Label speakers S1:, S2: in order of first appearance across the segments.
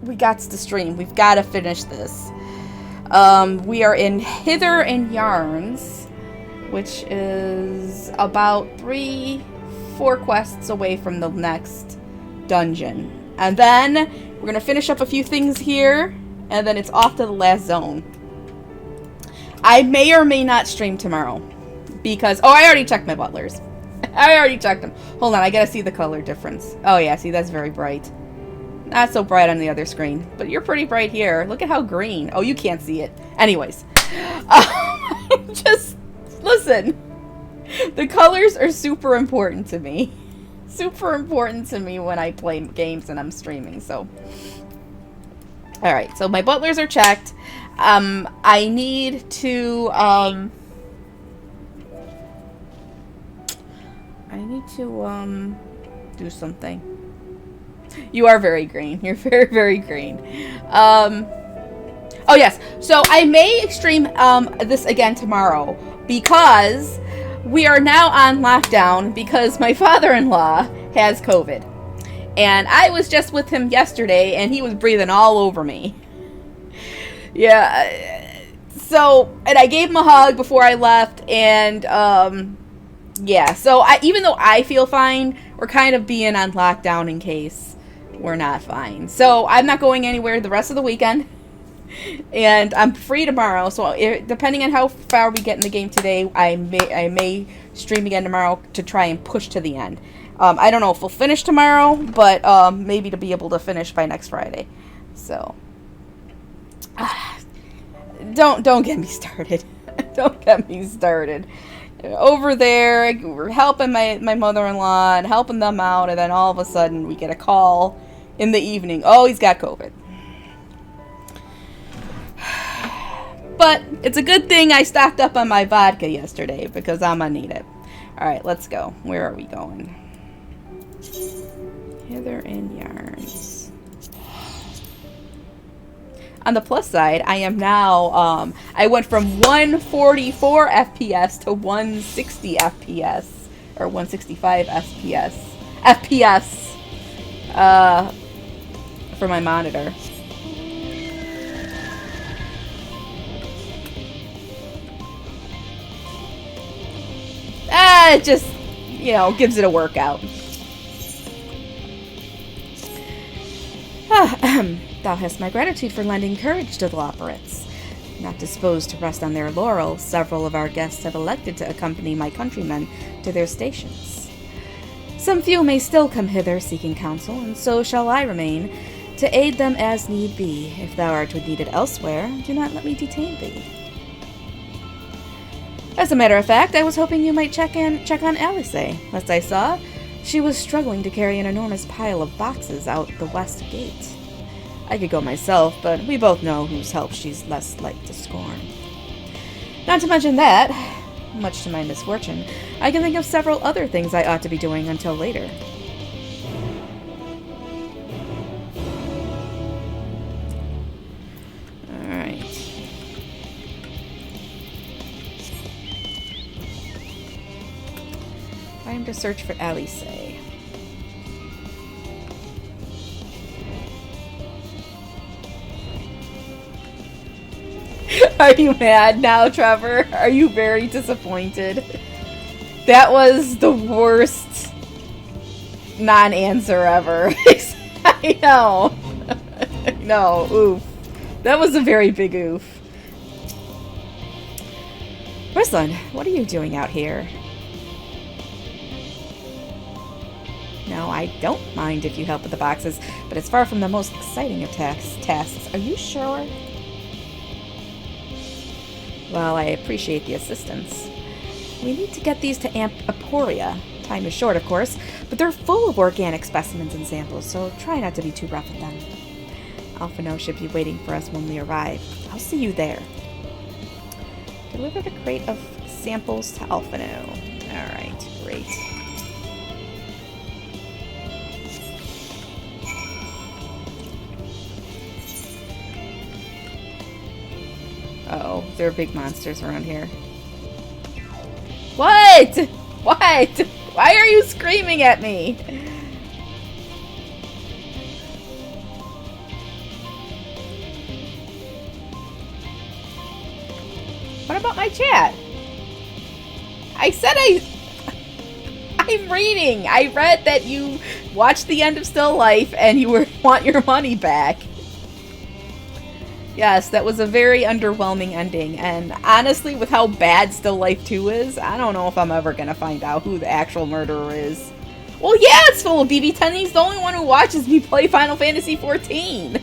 S1: we got to stream. We've got to finish this. We are in Hither and Yarns, which is about 3-4 quests away from the next dungeon. And then we're going to finish up a few things here, and then it's off to the last zone. I may or may not stream tomorrow, because... Oh, I already checked my butlers. I already checked them. Hold on, I gotta see the color difference. Oh yeah, see, that's very bright. Not so bright on the other screen, but you're pretty bright here. Look at how green. Oh, you can't see it. Anyways. Just, listen. The colors are super important to me. Super important to me when I play games and I'm streaming, so. Alright, so my butlers are checked. I need to, do something. You are very green. You're very, very green. Oh yes, so I may stream, this again tomorrow, because we are now on lockdown because my father-in-law has COVID. And I was just with him yesterday, and he was breathing all over me. Yeah, so, and I gave him a hug before I left, and, yeah, so even though I feel fine, we're kind of being on lockdown in case we're not fine. So I'm not going anywhere the rest of the weekend, and I'm free tomorrow. So depending on how far we get in the game today, I may stream again tomorrow to try and push to the end. I don't know if we'll finish tomorrow, but maybe to be able to finish by next Friday. So don't get me started. Don't get me started. Over there, we're helping my mother-in-law and helping them out, and then all of a sudden we get a call in the evening. Oh, he's got COVID. But it's a good thing I stocked up on my vodka yesterday, because I'm gonna need it. Alright, let's go. Where are we going? Hither and Yarns. On the plus side, I am now, I went from 144 FPS to 160 FPS, or 165 FPS, for my monitor. It just, you know, gives it a workout. Thou hast my gratitude for lending courage to the Loperates. Not disposed to rest on their laurels, several of our guests have elected to accompany my countrymen to their stations. Some few may still come hither seeking counsel, and so shall I remain, to aid them as need be. If thou art needed elsewhere, do not let me detain thee. As a matter of fact, I was hoping you might check on Alice. Last I saw, she was struggling to carry an enormous pile of boxes out the west gate. I could go myself, but we both know whose help she's less like to scorn. Not to mention that, much to my misfortune, I can think of several other things I ought to be doing until later. Alright. Time to search for Alice. Are you mad now, Trevor? Are you very disappointed? That was the worst non-answer ever. I know. No, oof. That was a very big oof. Ruslan, what are you doing out here? No, I don't mind if you help with the boxes, but it's far from the most exciting of tasks. Are you sure? Well, I appreciate the assistance. We need to get these to Aporia. Time is short, of course, but they're full of organic specimens and samples, so try not to be too rough with them. Alphino should be waiting for us when we arrive. I'll see you there. Deliver the crate of samples to Alphino. Alright, great. Uh-oh, there are big monsters around here. What? What? Why are you screaming at me? about my chat? I said I'm reading. I read that you watched the end of Still Life and you want your money back. Yes, that was a very underwhelming ending, and honestly, with how bad Still Life 2 is, I don't know if I'm ever gonna find out who the actual murderer is. Well, yeah, it's full of BB-10. He's the only one who watches me play Final Fantasy XIV.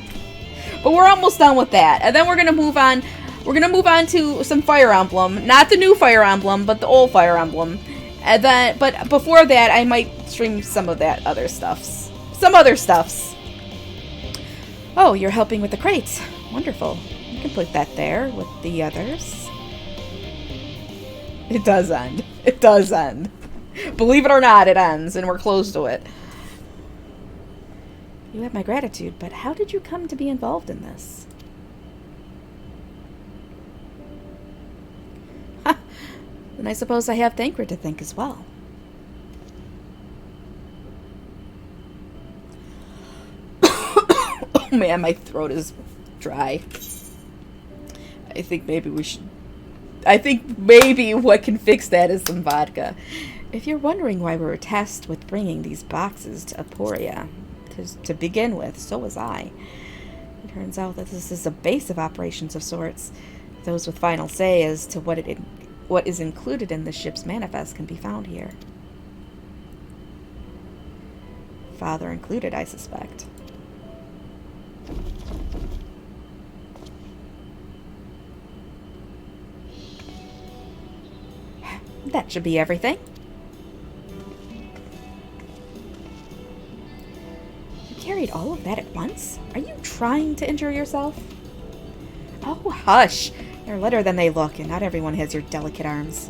S1: But we're almost done with that, and then we're gonna move on. We're gonna move on to some Fire Emblem, not the new Fire Emblem, but the old Fire Emblem. And then, but before that, I might stream some of that other stuffs. Some other stuffs. Oh, you're helping with the crates. Wonderful. You can put that there with the others. It does end. It does end. Believe it or not, it ends, and we're close to it. You have my gratitude, but how did you come to be involved in this? Ha! Then I suppose I have Thancred to thank as well. Oh man, my throat is dry. I think maybe what can fix that is some vodka. If you're wondering why we were tasked with bringing these boxes to Aporia, to begin with, so was I. It turns out that this is a base of operations of sorts. Those with final say as to what is included in the ship's manifest can be found here. Father included, I suspect. That should be everything. You carried all of that at once? Are you trying to injure yourself? Oh, hush. You're lighter than they look, and not everyone has your delicate arms.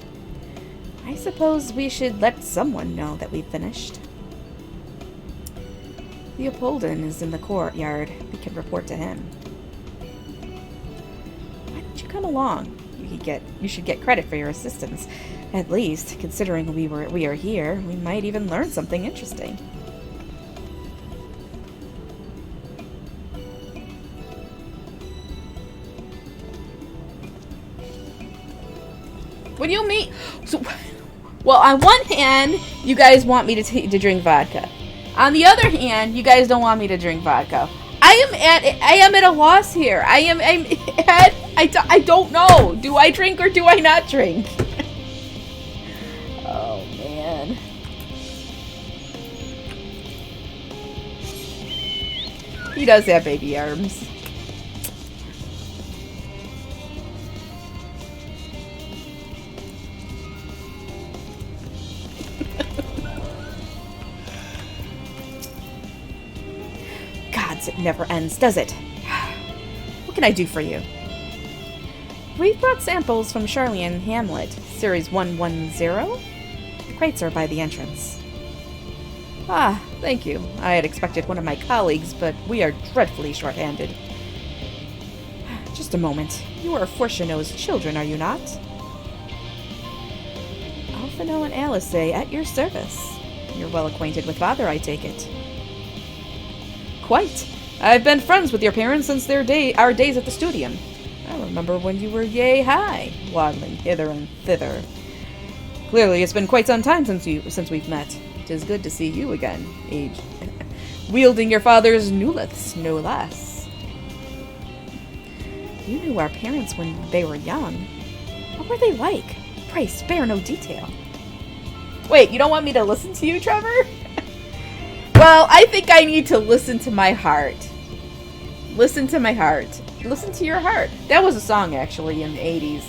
S1: I suppose we should let someone know that we've finished. Leopolden is in the courtyard. We can report to him. Why don't you come along? You should get credit for your assistance. At least, considering we are here, we might even learn something interesting. What do you mean? So, well, on one hand, you guys want me to drink vodka. On the other hand, you guys don't want me to drink vodka. I am at a loss here. I don't know. Do I drink or do I not drink? Oh man. He does have baby arms. Gods, it never ends, does it? What can I do for you? We've brought samples from Charlian Hamlet, Series 110. The crates are by the entrance. Ah, thank you. I had expected one of my colleagues, but we are dreadfully short-handed. Just a moment. You are Fortuno's children, are you not? Alphino and Alice at your service. You're well acquainted with Father, I take it. Quite. I've been friends with your parents since our days at the Studium. I remember when you were yay high, waddling hither and thither. Clearly, it's been quite some time since we've met. 'Tis good to see you again, wielding your father's nuliths, no less. You knew our parents when they were young. What were they like? Pray spare no detail. Wait, you don't want me to listen to you, Trevor? Well, I think I need to listen to my heart. Listen to my heart. Listen to your heart. That was a song, actually, in the 80s.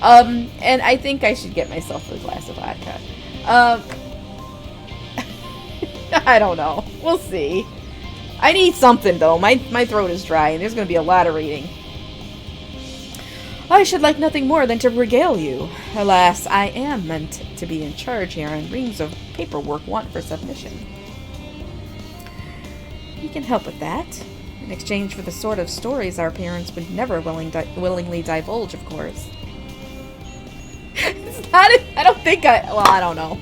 S1: And I think I should get myself a glass of vodka. I don't know. We'll see. I need something, though. My throat is dry, and there's going to be a lot of reading. I should like nothing more than to regale you. Alas, I am meant to be in charge here, and reams of paperwork want for submission. We can help with that. In exchange for the sort of stories our parents would never willingly divulge, of course. It's not... I don't think well, I don't know.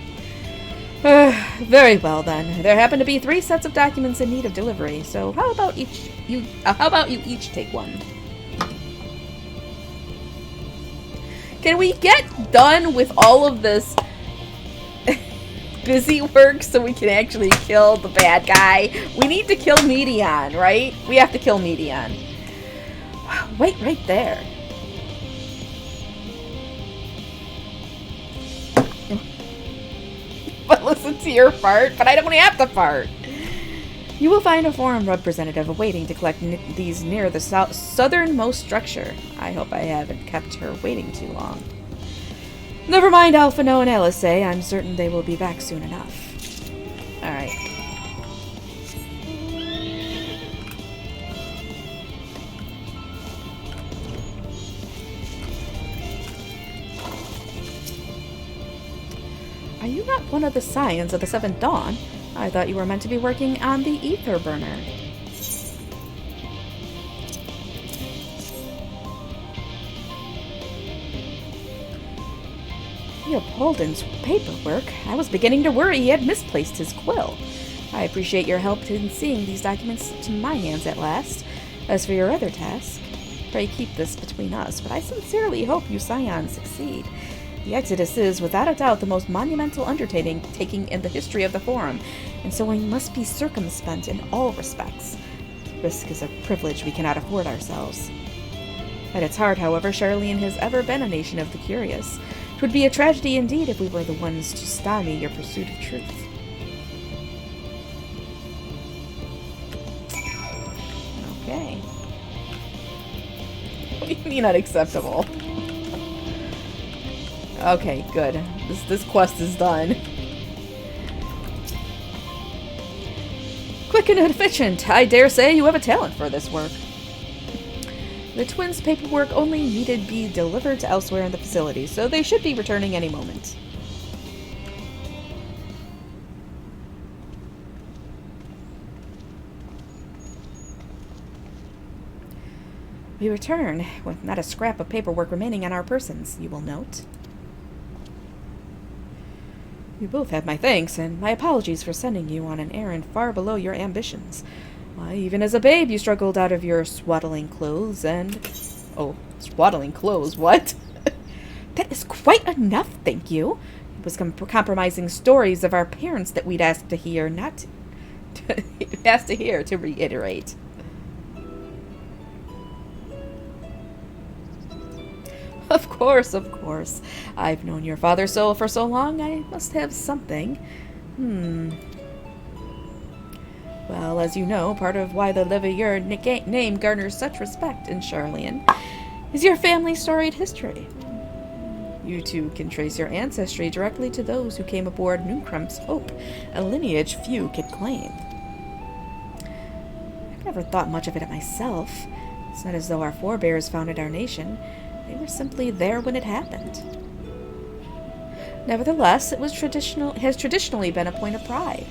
S1: Very well, then. There happen to be 3 sets of documents in need of delivery, so how about you each take one? Can we get done with all of this busy work so we can actually kill the bad guy? We need to kill Medion, right? We have to kill Medion. Wait right there. But listen to your fart, but I don't have to fart. You will find a forum representative awaiting to collect these near the southernmost structure. I hope I haven't kept her waiting too long. Never mind Alphino and Alice. I'm certain they will be back soon enough. Alright. Are you not one of the Scions of the Seventh Dawn? I thought you were meant to be working on the ether burner. Leopoldin's paperwork. I was beginning to worry he had misplaced his quill. I appreciate your help in seeing these documents to my hands at last. As for your other task, pray keep this between us, but I sincerely hope you Scions succeed. The Exodus is, without a doubt, the most monumental undertaking in the history of the Forum, and so we must be circumspect in all respects. Risk is a privilege we cannot afford ourselves. At its heart, however, Charlene has ever been a nation of the curious. 'Twould be a tragedy indeed if we were the ones to stymie your pursuit of truth. Okay. What do you mean unacceptable? Okay, good. This quest is done. Quick and efficient. I dare say you have a talent for this work. The twins' paperwork only needed be delivered to elsewhere in the facility, so they should be returning any moment. We return with not a scrap of paperwork remaining on our persons, you will note. You both have my thanks, and my apologies for sending you on an errand far below your ambitions. Why, even as a babe, you struggled out of your swaddling clothes and... Oh, swaddling clothes, what? That is quite enough, thank you. It was compromising stories of our parents that we'd asked to hear, not to... asked to hear, to reiterate. Of course, of course. I've known your father for so long, I must have something. Well, as you know, part of why the Leveilleur name garners such respect in Charlian is your family's storied history. You too can trace your ancestry directly to those who came aboard Nuncrump's Hope, a lineage few could claim. I've never thought much of it myself. It's not as though our forebears founded our nation. They were simply there when it happened. Nevertheless, it has traditionally been a point of pride.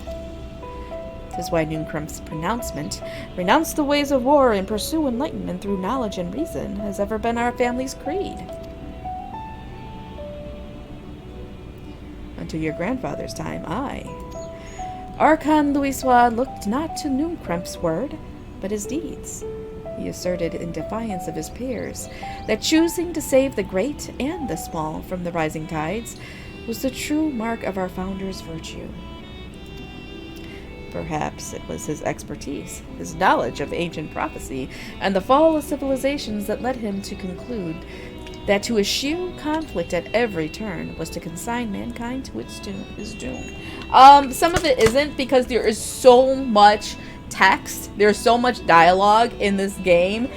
S1: This is why Nuncrump's pronouncement, renounce the ways of war and pursue enlightenment through knowledge and reason, has ever been our family's creed. Until your grandfather's time, Archon Louisois looked not to Nuncrump's word, but his deeds. He asserted in defiance of his peers that choosing to save the great and the small from the rising tides was the true mark of our founder's virtue. Perhaps it was his expertise, his knowledge of ancient prophecy, and the fall of civilizations that led him to conclude that to eschew conflict at every turn was to consign mankind to his doom. Some of it isn't, because there is so much text, there's so much dialogue in this game.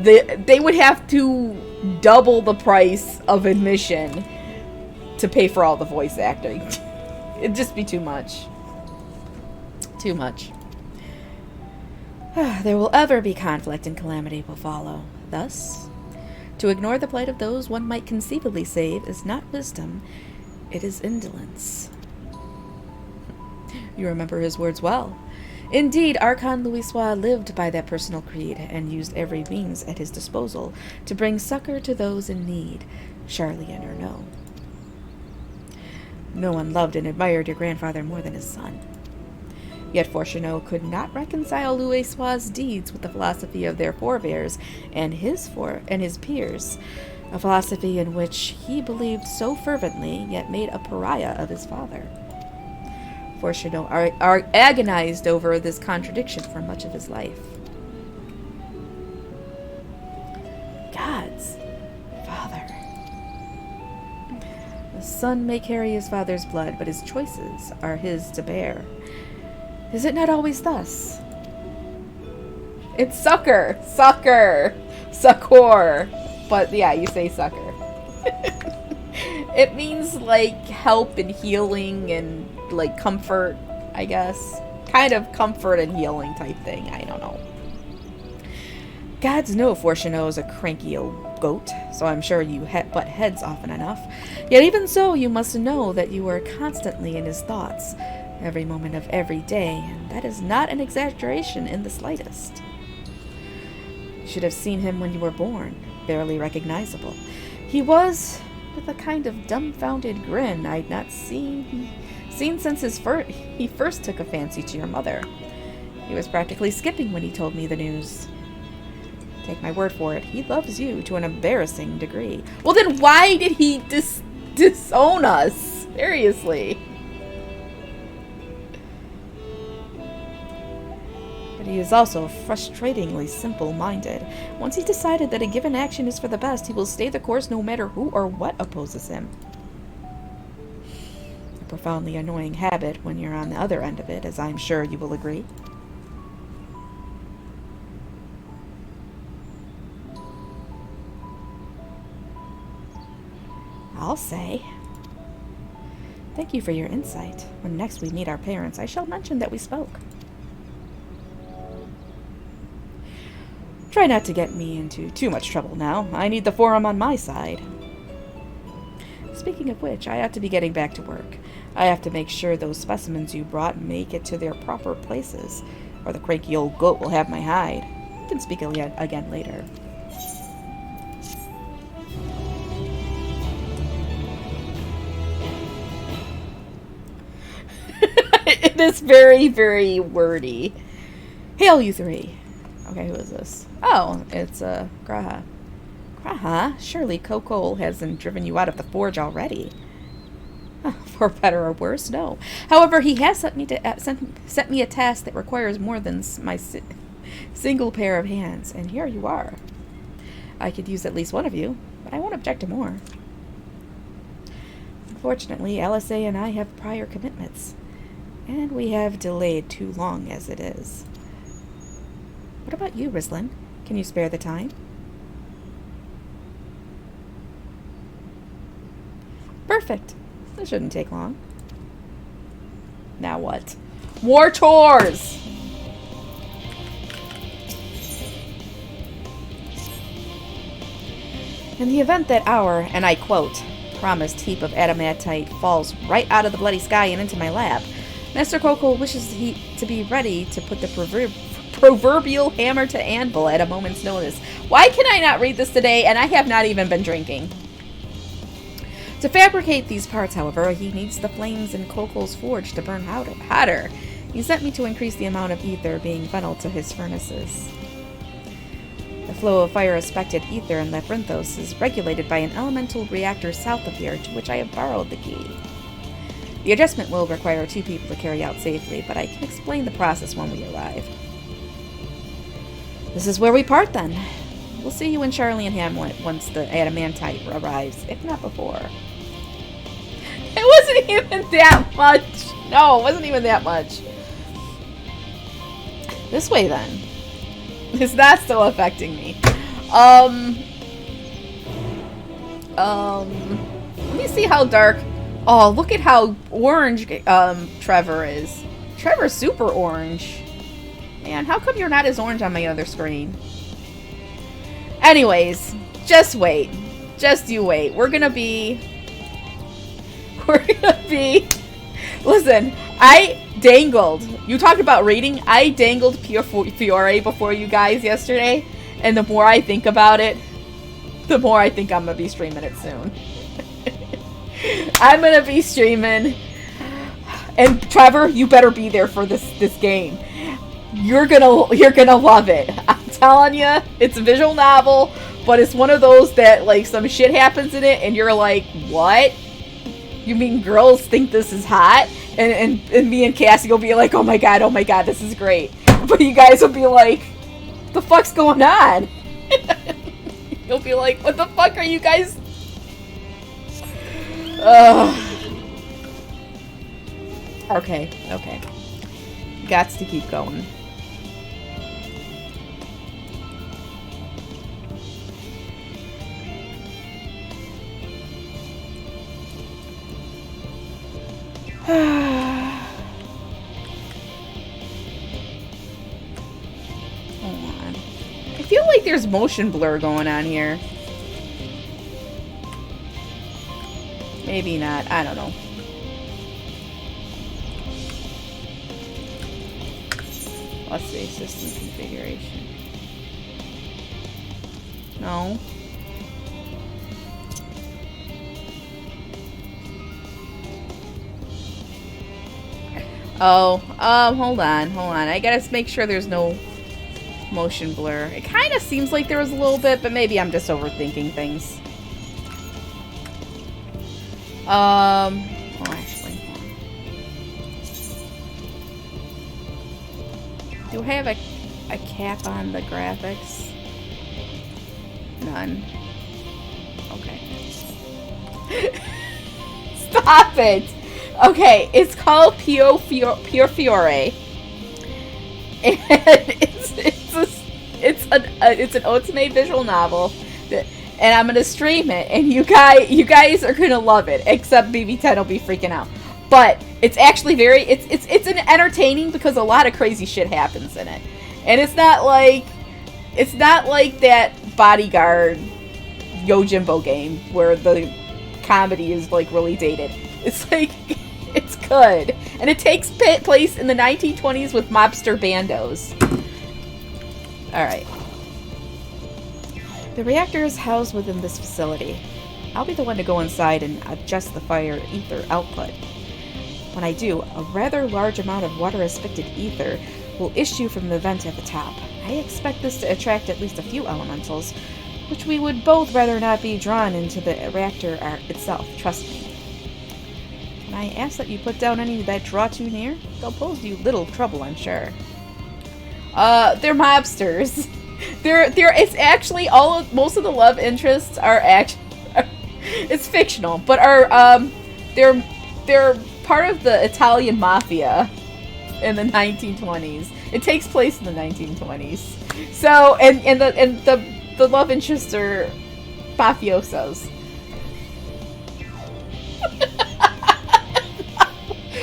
S1: They would have to double the price of admission to pay for all the voice acting. It'd just be too much. Too much. There will ever be conflict, and calamity will follow. Thus, to ignore the plight of those one might conceivably save is not wisdom, it is indolence. You remember his words well. Indeed, Archon Louisois lived by that personal creed, and used every means at his disposal to bring succor to those in need, Charlian or no. No one loved and admired your grandfather more than his son. Yet Fourchereau could not reconcile Louisois' deeds with the philosophy of their forebears and his peers. A philosophy in which he believed so fervently, yet made a pariah of his father. Fortuno agonized over this contradiction for much of his life. God's father. The son may carry his father's blood, but his choices are his to bear. Is it not always thus? It's succor. But yeah, you say succor. It means like help and healing and like comfort, I guess. Kind of comfort and healing type thing. I don't know. Gods know Fortuno is a cranky old goat, so I'm sure you butt heads often enough. Yet even so, you must know that you are constantly in his thoughts, every moment of every day, and that is not an exaggeration in the slightest. You should have seen him when you were born, barely recognizable. He was, with a kind of dumbfounded grin I'd not seen since he first took a fancy to your mother. He was practically skipping when he told me the news. Take my word for it, he loves you to an embarrassing degree. Well, then why did he disown us? Seriously. But he is also frustratingly simple-minded. Once he's decided that a given action is for the best, he will stay the course no matter who or what opposes him. A profoundly annoying habit when you're on the other end of it, as I'm sure you will agree. I'll say. Thank you for your insight. When next we meet our parents, I shall mention that we spoke. Try not to get me into too much trouble now. I need the forum on my side. Speaking of which, I ought to be getting back to work. I have to make sure those specimens you brought make it to their proper places, or the cranky old goat will have my hide. We can speak again later. It is very, very wordy. Hail, you three. Okay, who is this? Oh, it's Graha. Graha? Surely Kokol hasn't driven you out of the forge already. For better or worse, no. However, he has set me a task that requires more than my single pair of hands, and here you are. I could use at least one of you, but I won't object to more. Unfortunately, LSA and I have prior commitments, and we have delayed too long as it is. What about you, Rislin? Can you spare the time? Perfect. This shouldn't take long. Now what? More chores! In the event that our, and I quote, promised heap of adamantite falls right out of the bloody sky and into my lap, Master Kokol wishes to be ready to put the proverbial hammer to anvil at a moment's notice. Why can I not read this today, and I have not even been drinking? To fabricate these parts, however, he needs the flames in Kokol's forge to burn hotter. He sent me to increase the amount of ether being funneled to his furnaces. The flow of fire-aspected ether in Labyrinthos is regulated by an elemental reactor south of here, to which I have borrowed the key. The adjustment will require 2 people to carry out safely, but I can explain the process when we arrive. This is where we part, then. We'll see you in Charlie and Hamlet once the adamantite arrives, if not before. It wasn't even that much! No, it wasn't even that much. This way, then. Is that still affecting me? Let me see how dark... Oh, look at how orange Trevor is. Trevor's super orange. Man, how come you're not as orange on my other screen? Anyways, just wait. Just you wait. We're gonna be... Listen, I dangled. You talked about reading. I dangled Pure Fiore before you guys yesterday. And the more I think about it, the more I think I'm gonna be streaming it soon. I'm gonna be streaming, and Trevor, you better be there for this game. You're gonna love it. I'm telling you, it's a visual novel, but it's one of those that, like, some shit happens in it, and you're like, what? You mean girls think this is hot? And me and Cassie will be like, oh my god, this is great. But you guys will be like, the fuck's going on? You'll be like, what the fuck are you guys... Okay. Gots to keep going. Hold on. I feel like there's motion blur going on here. Maybe not. I don't know. Let's see. System configuration. No. Oh, hold on. I gotta make sure there's no motion blur. It kind of seems like there was a little bit, but maybe I'm just overthinking things. Oh, actually, do I have a cap on the graphics? None. Okay. Stop it! Okay, it's called Pure Fiore. And it's an Otome visual novel that, and I'm gonna stream it, and you guys are gonna love it. Except BB10 will be freaking out. But it's actually it's an entertaining because a lot of crazy shit happens in it. And it's not like that Bodyguard Yojimbo game where the comedy is like really dated. It's like, it's good. And it takes place in the 1920s with mobster bandos. Alright. The reactor is housed within this facility. I'll be the one to go inside and adjust the fire ether output. When I do, a rather large amount of water-asphycted ether will issue from the vent at the top. I expect this to attract at least a few elementals, which we would both rather not be drawn into the reactor itself, trust me. Can I ask that you put down any that draw too near? They'll pose you little trouble, I'm sure. They're mobsters. It's actually most of the love interests are it's fictional, but they're part of the Italian mafia in the 1920s. It takes place in the 1920s. So, and the love interests are mafiosos.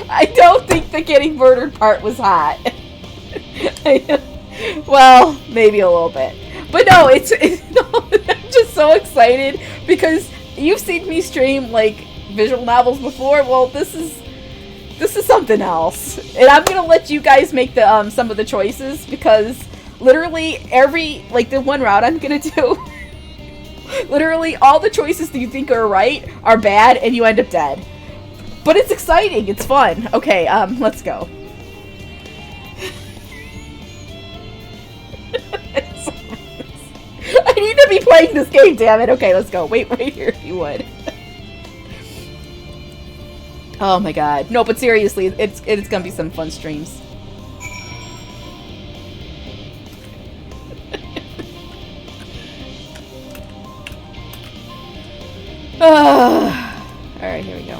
S1: I don't think the getting murdered part was hot. Well, maybe a little bit. But no, I'm just so excited because you've seen me stream like visual novels before. Well, this is something else. And I'm going to let you guys make the some of the choices because literally the one route I'm going to do, literally all the choices that you think are right are bad and you end up dead. But it's exciting. It's fun. Okay, let's go. I need to be playing this game, damn it. Okay, let's go. Wait here if you would. Oh my god. No, but seriously, it's gonna be some fun streams. Alright, here we go.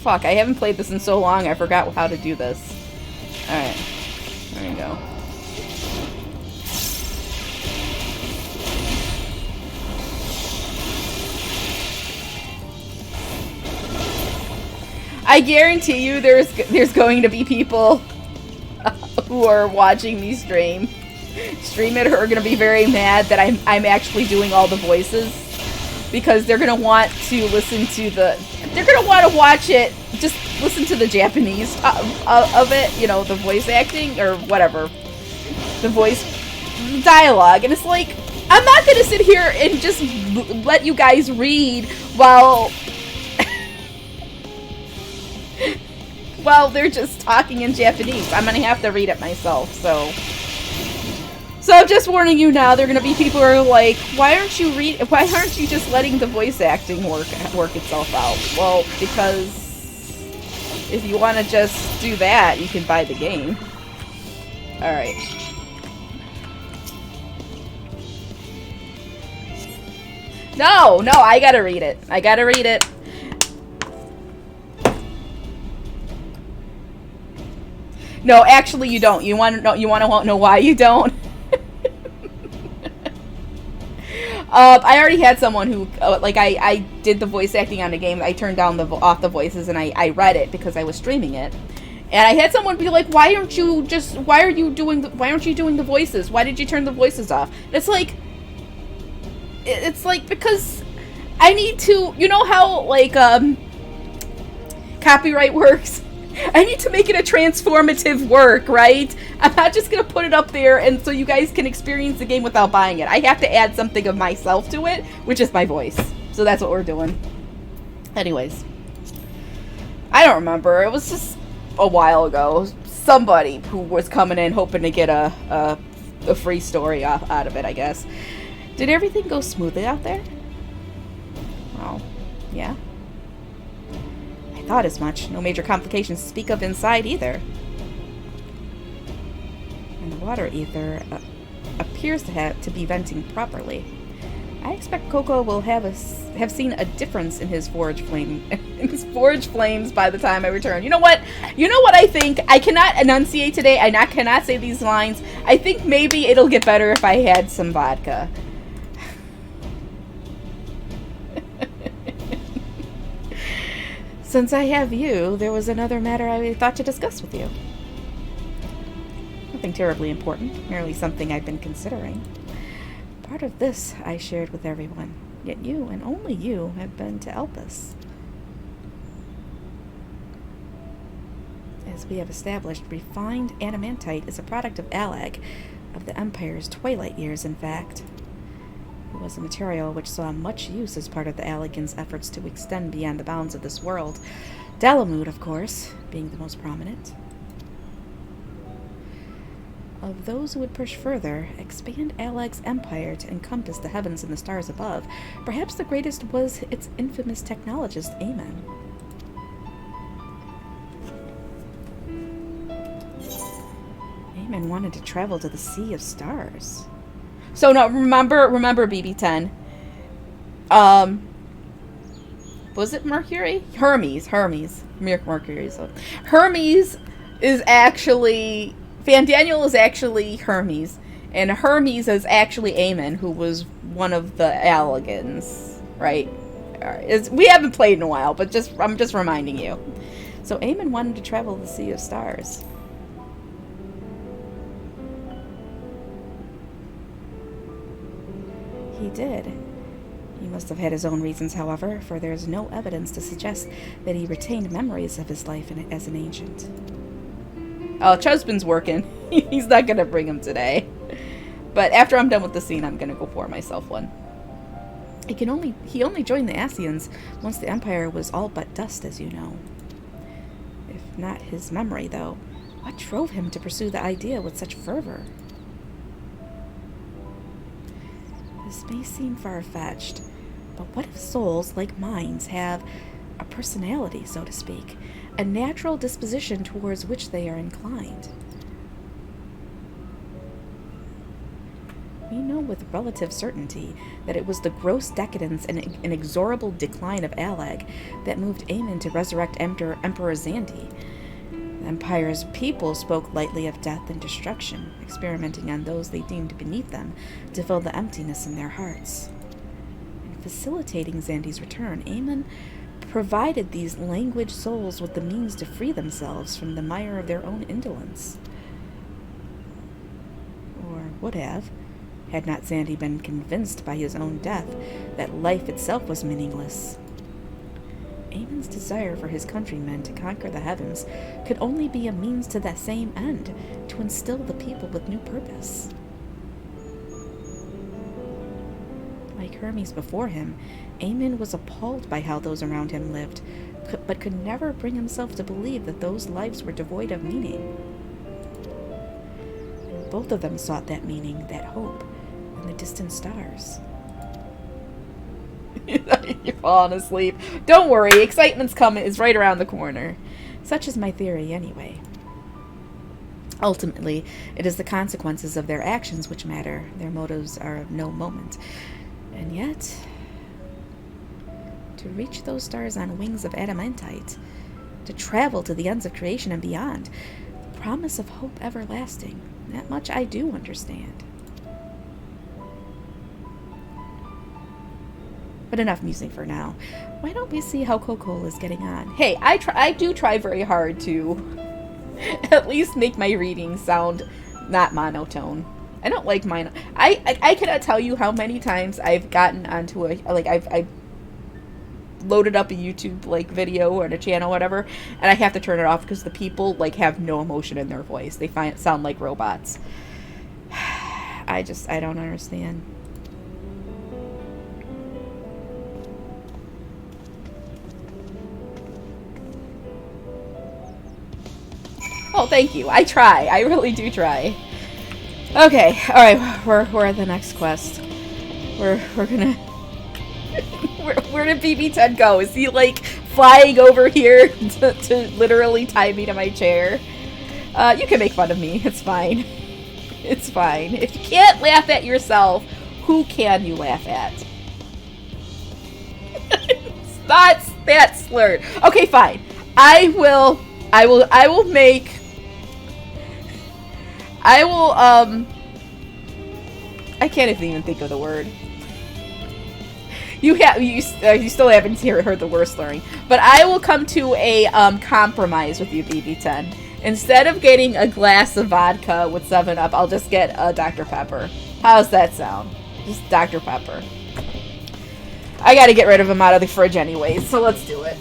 S1: Fuck, I haven't played this in so long, I forgot how to do this. Alright. There we go. I guarantee you there's going to be people who are watching me stream it who are going to be very mad that I'm actually doing all the voices because they're going to want to listen to they're going to want to watch it, just listen to the Japanese of it, you know, the voice acting or whatever. The voice dialogue. And it's like, I'm not gonna sit here and just let you guys read while while they're just talking in Japanese. I'm gonna have to read it myself, so I'm just warning you now. There are gonna be people who are like, why aren't you just letting the voice acting work itself out? Well, because if you want to just do that, you can buy the game. Alright. No, I gotta read it. I gotta read it. No, actually you don't. You want to know why you don't? I already had someone who, I did the voice acting on the game. I turned down off the voices and I read it because I was streaming it. And I had someone be like, why aren't you doing the voices? Why did you turn the voices off? And it's like, because I need to, you know how, copyright works? I need to make it a transformative work, right? I'm not just going to put it up there and so you guys can experience the game without buying it. I have to add something of myself to it, which is my voice. So that's what we're doing. Anyways. I don't remember. It was just a while ago. Somebody who was coming in hoping to get a free story out of it, I guess. Did everything go smoothly out there? Well, yeah. I thought as much. No major complications to speak of inside either. And the water ether appears to be venting properly. I expect Coco will have seen a difference in his forge flames by the time I return. You know what? I think? I cannot enunciate today. I cannot say these lines. I think maybe it'll get better if I had some vodka. Since I have you, there was another matter I thought to discuss with you. Nothing terribly important, merely something I've been considering. Part of this I shared with everyone, yet you, and only you, have been to help us. As we have established, refined adamantite is a product of Alag, of the Empire's twilight years, in fact. It was a material which saw much use as part of the Allagans' efforts to extend beyond the bounds of this world. Dalamud, of course, being the most prominent. Of those who would push further, expand Alag's empire to encompass the heavens and the stars above, perhaps the greatest was its infamous technologist, Amen. Amen wanted to travel to the Sea of Stars. So no, remember BB-10. Was it Mercury? Hermes. Mercury. So Hermes is actually, Fandaniel is actually Hermes, and Hermes is actually Aemon, who was one of the Allagans, right? We haven't played in a while, but I'm just reminding you. So Aemon wanted to travel the Sea of Stars. He did. He must have had his own reasons, however, for there is no evidence to suggest that he retained memories of his life as an ancient. Oh, Chusbin's working. He's not gonna bring him today. But after I'm done with the scene, I'm gonna go pour myself one. He only joined the Asians once the Empire was all but dust, as you know. If not his memory, though, what drove him to pursue the idea with such fervor? This may seem far-fetched, but what if souls, like minds, have a personality, so to speak, a natural disposition towards which they are inclined? We know with relative certainty that it was the gross decadence and inexorable decline of Alag that moved Aemon to resurrect Emperor Xandi. The Empire's people spoke lightly of death and destruction, experimenting on those they deemed beneath them to fill the emptiness in their hearts. In facilitating Xandi's return, Aemon provided these languid souls with the means to free themselves from the mire of their own indolence. Or would have, had not Xandi been convinced by his own death that life itself was meaningless. Aemon's desire for his countrymen to conquer the heavens could only be a means to that same end, to instill the people with new purpose. Hermes before him, Aemon was appalled by how those around him lived, but could never bring himself to believe that those lives were devoid of meaning. And both of them sought that meaning, that hope, in the distant stars. You're falling asleep. Don't worry, excitement's coming, is right around the corner. Such is my theory, anyway. Ultimately, it is the consequences of their actions which matter. Their motives are of no moment. And yet, to reach those stars on wings of adamantite, to travel to the ends of creation and beyond, the promise of hope everlasting, that much I do understand. But enough musing for now. Why don't we see how Coco is getting on? Hey, I do try very hard to at least make my reading sound not monotone. I don't like mine. I cannot tell you how many times I've gotten onto I've loaded up a YouTube video or a channel, whatever, and I have to turn it off because the people have no emotion in their voice. They sound like robots. I don't understand. Oh, thank you. I try. I really do try. Okay. All right. We're at the next quest. We're gonna. Where did BB10 go? Is he flying over here to literally tie me to my chair? You can make fun of me. It's fine. It's fine. If you can't laugh at yourself, who can you laugh at? It's not that slurred. Okay, fine. I will I can't even think of the word. You still haven't heard the word slurring. But I will come to a compromise with you, BB10. Instead of getting a glass of vodka with 7-Up, I'll just get a Dr. Pepper. How's that sound? Just Dr. Pepper. I gotta get rid of him out of the fridge anyways, so let's do it.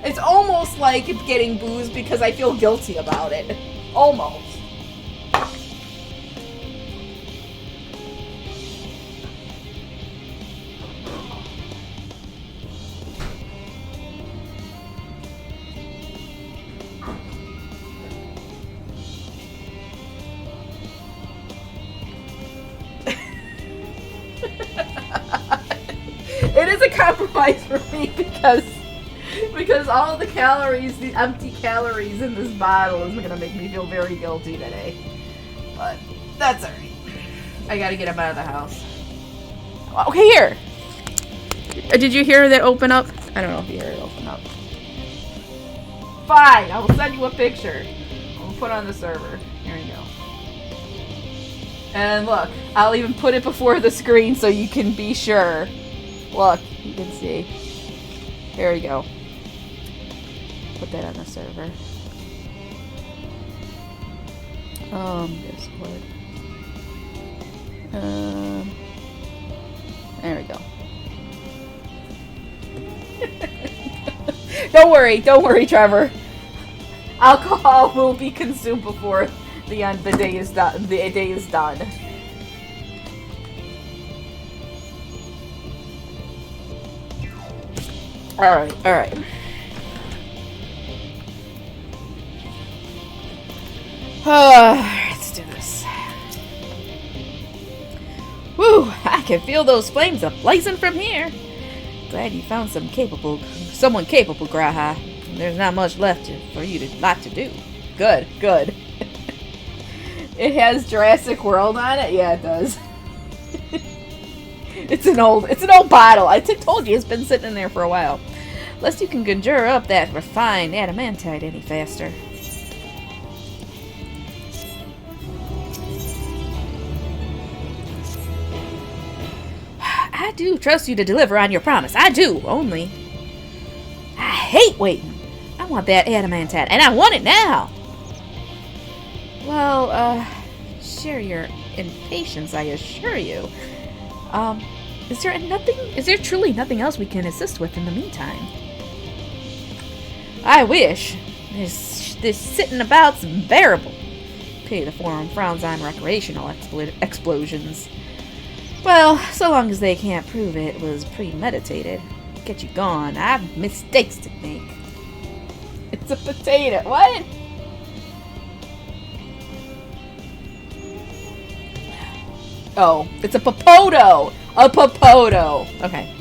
S1: It's almost like getting booze because I feel guilty about it. Almost. It is a compromise for me because all of the calories, the empty calories in this bottle is going to make me feel very guilty today. But that's alright. I got to get him out of the house. Okay, here. Did you hear that open up? I don't know if you heard it open up. Fine, I will send you a picture. I'll put it on the server. Here you go. And look, I'll even put it before the screen so you can be sure. Look, you can see. Here we go. Put that on the server. Discord. There we go. Don't worry, Trevor. Alcohol will be consumed before the day is done. The day is done. All right. Let's do this. Woo! I can feel those flames a-blazing from here. Glad you found someone capable, Graha. There's not much left for you to do. Good. It has Jurassic World on it. Yeah, it does. It's an old bottle. I told you it's been sitting in there for a while. Lest you can conjure up that refined adamantite any faster. I do trust you to deliver on your promise. I do, only I hate waiting. I want that adamantite, and I want it now. Well, share your impatience, I assure you. Is there truly nothing else we can assist with in the meantime? I wish. This sitting about's unbearable. Okay, the forum frowns on recreational explosions. Well, so long as they can't prove it was premeditated. Get you gone. I have mistakes to make. It's a potato. What? Oh, it's a popoto! A popoto! Okay.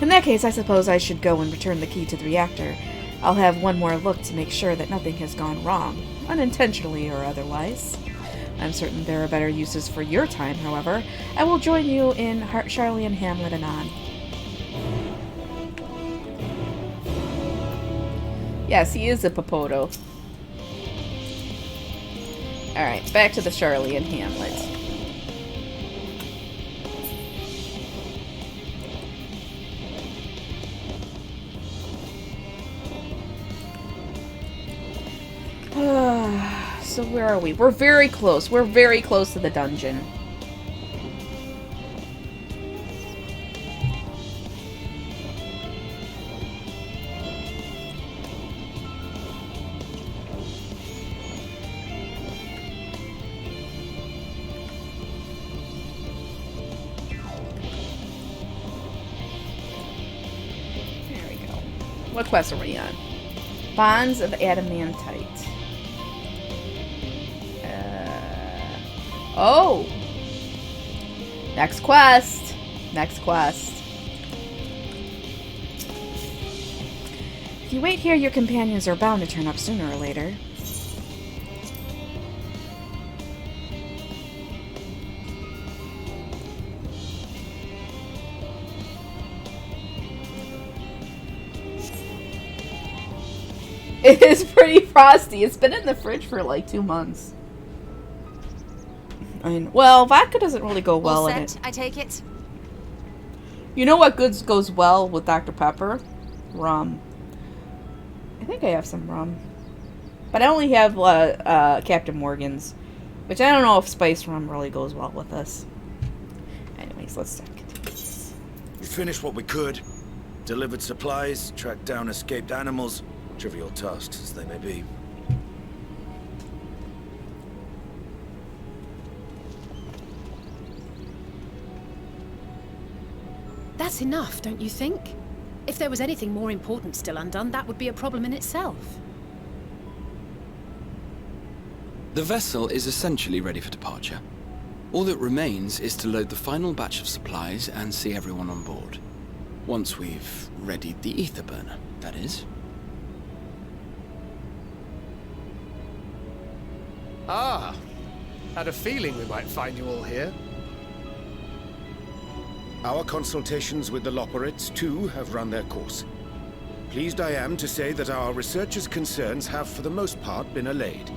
S1: In that case, I suppose I should go and return the key to the reactor. I'll have one more look to make sure that nothing has gone wrong, unintentionally or otherwise. I'm certain there are better uses for your time, however. I will join you in Charlie and Hamlet anon. Yes, he is a popoto. Alright, back to the Charlie and Hamlet. So where are we? We're very close. We're very close to the dungeon. There we go. What quest are we on? Bonds of Adamantite. Oh! Next quest! Next quest. If you wait here, your companions are bound to turn up sooner or later. It is pretty frosty. It's been in the fridge for like 2 months. I mean, well, vodka doesn't really go well in it.
S2: I take it.
S1: You know what goes well with Dr. Pepper? Rum. I think I have some rum. But I only have Captain Morgan's. Which I don't know if spiced rum really goes well with this. Anyways, let's continue this.
S3: We finished what we could. Delivered supplies, tracked down escaped animals. Trivial tasks as they may be.
S2: That's enough, don't you think? If there was anything more important still undone, that would be a problem in itself.
S4: The vessel is essentially ready for departure. All that remains is to load the final batch of supplies and see everyone on board. Once we've readied the ether burner, that is.
S5: Ah, had a feeling we might find you all here.
S6: Our consultations with the Loperates, too, have run their course. Pleased I am to say that our researchers' concerns have for the most part been allayed,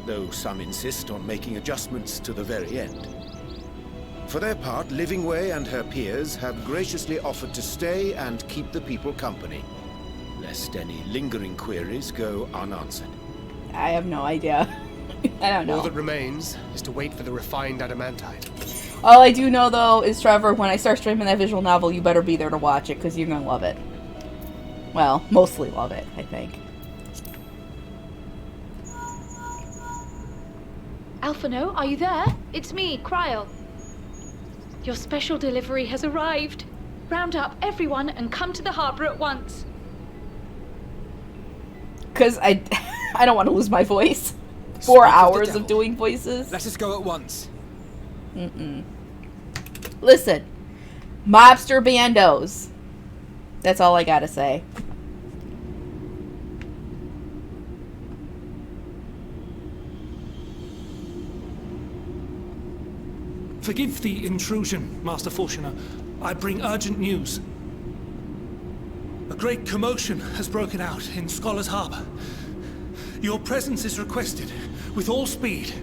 S6: though some insist on making adjustments to the very end. For their part, Livingway and her peers have graciously offered to stay and keep the people company, lest any lingering queries go unanswered.
S1: I have no idea. I don't know.
S5: All that remains is to wait for the refined adamantite.
S1: All I do know, though, is, Trevor, when I start streaming that visual novel, you better be there to watch it, because you're going to love it. Well, mostly love it, I think.
S7: Alphino, are you there? It's me, Cryle. Your special delivery has arrived. Round up everyone and come to the harbor at once.
S1: Because I don't want to lose my voice. 4 hours of doing voices.
S4: Let us go at once.
S1: Listen, mobster bandos. That's all I gotta say.
S8: Forgive the intrusion, Master Fortuner. I bring urgent news. A great commotion has broken out in Scholar's Harbor. Your presence is requested with all speed.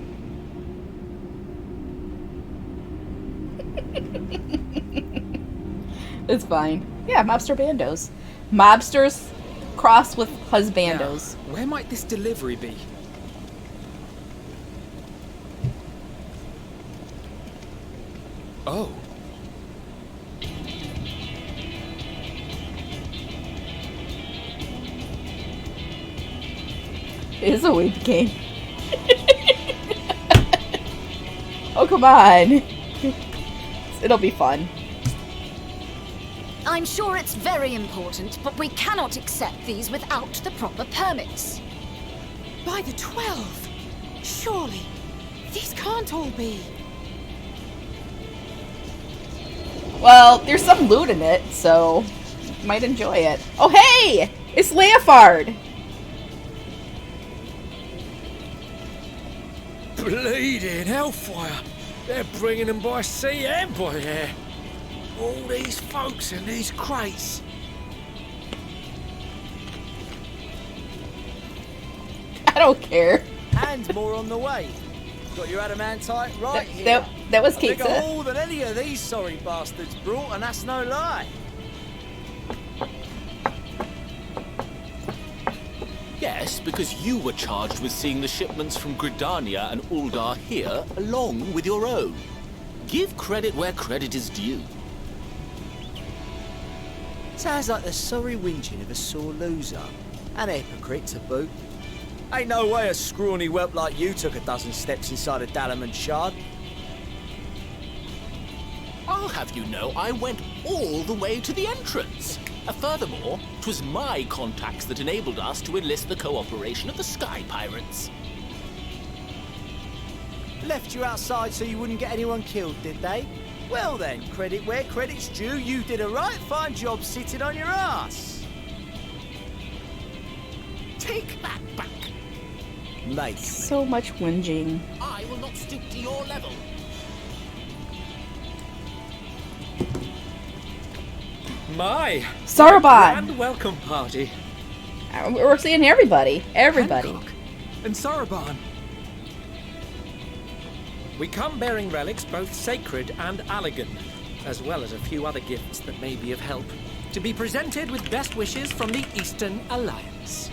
S1: It's fine. Yeah, mobster bandos. Mobsters crossed with husbandos.
S4: Now, where might this delivery be? Oh.
S1: It is a weird game. come on. It'll be fun.
S9: I'm sure it's very important, but we cannot accept these without the proper permits.
S2: By the 12! Surely, these can't all be.
S1: Well, there's some loot in it, so you might enjoy it. Oh, hey! It's Leofard!
S10: Bleeding hellfire! They're bringing them by sea and by air. All these folks in these crates.
S1: I don't care.
S10: And more on the way. Got your adamantite right here.
S1: That was
S10: A bigger
S1: Keitsa.
S10: haul than any of these sorry bastards brought, and that's no lie.
S11: Yes, because you were charged with seeing the shipments from Gridania and Uldar here, along with your own. Give credit where credit is due.
S10: Sounds like the sorry whinging of a sore loser. An hypocrite to boot. Ain't no way a scrawny whelp like you took a dozen steps inside a Dalamant shard.
S11: I'll have you know I went all the way to the entrance. Furthermore, 'twas my contacts that enabled us to enlist the cooperation of the Sky Pirates.
S10: Left you outside so you wouldn't get anyone killed, did they? Well then, credit where credit's due, you did a right fine job sitting on your ass.
S11: Take that back.
S10: Mate.
S1: So much whinging.
S11: I will not stoop to your level.
S10: My
S1: Sarabon!
S10: grand welcome party.
S1: We're seeing everybody. Everybody.
S10: Hancock and Sarabon.
S12: We come bearing relics both sacred and Allegan, as well as a few other gifts that may be of help, to be presented with best wishes from the Eastern Alliance.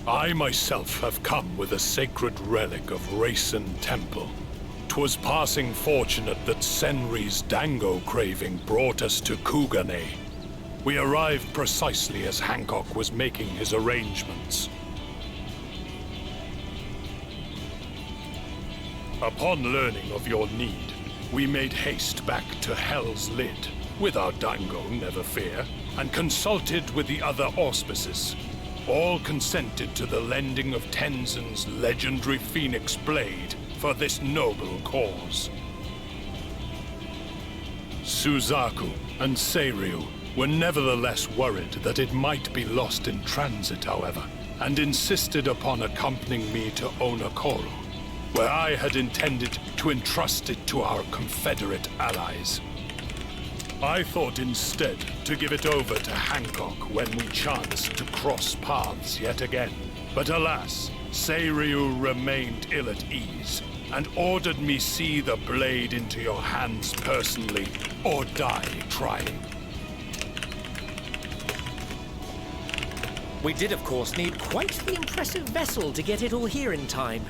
S13: I myself have come with a sacred relic of Rayson Temple. 'Twas passing fortunate that Senri's dango craving brought us to Kugane. We arrived precisely as Hancock was making his arrangements. Upon learning of your need, we made haste back to Hell's Lid, with our dango, never fear, and consulted with the other auspices. All consented to the lending of Tenzin's legendary Phoenix Blade for this noble cause. Suzaku and Seiryu were nevertheless worried that it might be lost in transit, however, and insisted upon accompanying me to Onokoro, where I had intended to entrust it to our Confederate allies. I thought instead to give it over to Hancock when we chanced to cross paths yet again. But alas, Seiryu remained ill at ease, and ordered me see the blade into your hands personally, or die trying.
S12: We did, of course, need quite the impressive vessel to get it all here in time.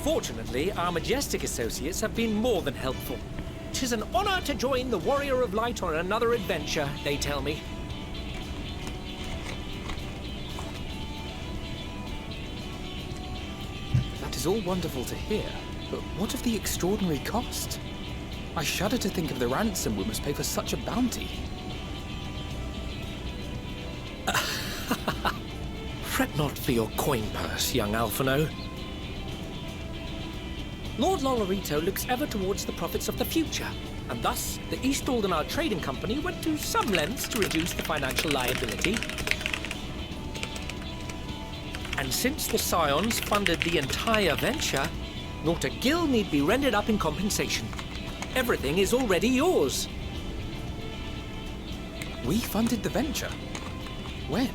S12: Fortunately, our majestic associates have been more than helpful. 'Tis an honor to join the Warrior of Light on another adventure, they tell me.
S14: That is all wonderful to hear, but what of the extraordinary cost? I shudder to think of the ransom we must pay for such a bounty.
S12: Fret not for your coin purse, young Alphino. Lord Lolorito looks ever towards the profits of the future, and thus the East Aldenar Trading Company went to some lengths to reduce the financial liability. And since the Scions funded the entire venture, not a gill need be rendered up in compensation. Everything is already yours.
S14: We funded the venture? When?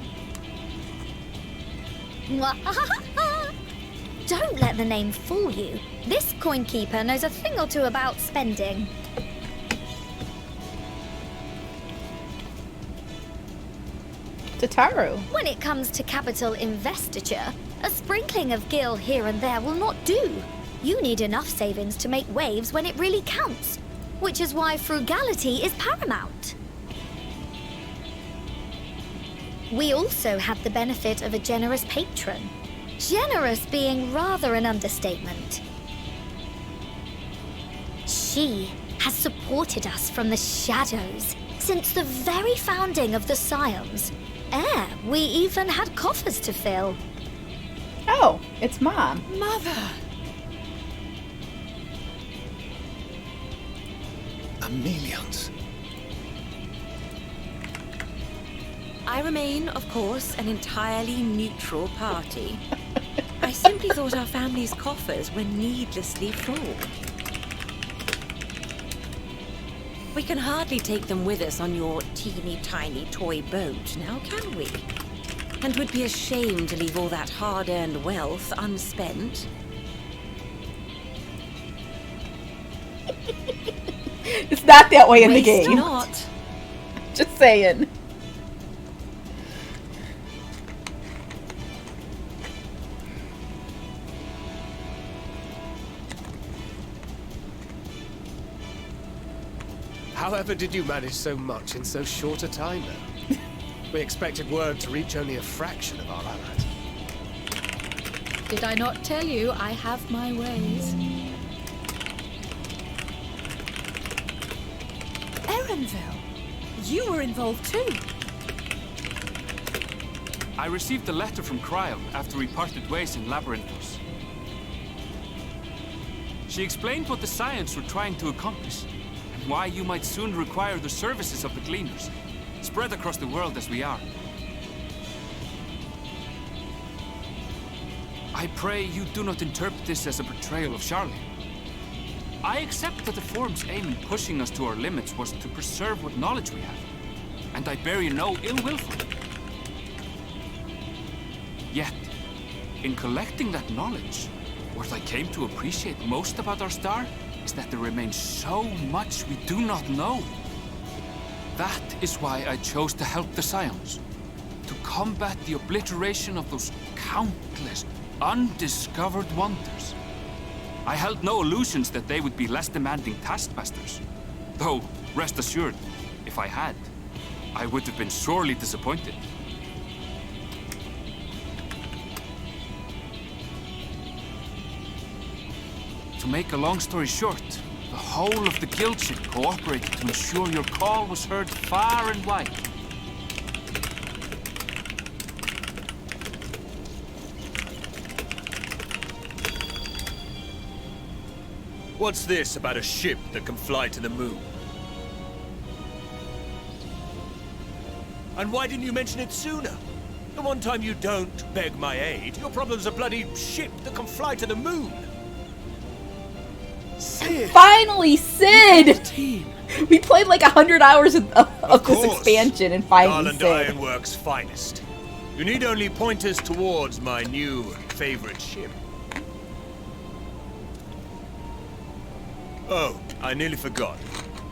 S9: Don't let the name fool you. This coin keeper knows a thing or two about spending.
S1: Tataru.
S9: When it comes to capital investiture, a sprinkling of gil here and there will not do. You need enough savings to make waves when it really counts, which is why frugality is paramount. We also had the benefit of a generous patron. Generous being rather an understatement. She has supported us from the shadows since the very founding of the Scions. We even had coffers to fill.
S1: Oh, it's Mom.
S2: Mother!
S3: Millions.
S15: I remain, of course, an entirely neutral party. I simply thought our family's coffers were needlessly full. We can hardly take them with us on your teeny-tiny toy boat, now can we? And would be ashamed to leave all that hard-earned wealth unspent.
S1: It's not that way in the
S15: Waste
S1: game.
S15: not.
S1: Just saying.
S5: However did you manage so much in so short a time, though? We expected word to reach only a fraction of our allies.
S7: Did I not tell you I have my ways?
S2: Erenville, you were involved too.
S16: I received a letter from Cryo after we parted ways in Labyrinthos. She explained what the Scions were trying to accomplish, and why you might soon require the services of the Gleaners, spread across the world as we are. I pray you do not interpret this as a betrayal of Charlie. I accept that the Forum's aim in pushing us to our limits was to preserve what knowledge we have, and I bear you no ill will for it. Yet, in collecting that knowledge, what I came to appreciate most about our star is that there remains so much we do not know. That is why I chose to help the Scions, to combat the obliteration of those countless, undiscovered wonders. I held no illusions that they would be less demanding taskmasters. Though, rest assured, if I had, I would have been sorely disappointed. To make a long story short, the whole of the guild ship cooperated to ensure your call was heard far and wide.
S17: What's this about a ship that can fly to the moon? And why didn't you mention it sooner? The one time you don't beg my aid, your problem's a bloody ship that can fly to the moon.
S1: Sid. Finally, Sid! We played like 100 hours of this expansion and finally
S17: Garland
S1: Sid.
S17: Ironworks' finest. You need only point us towards my new favorite ship. Oh, I nearly forgot.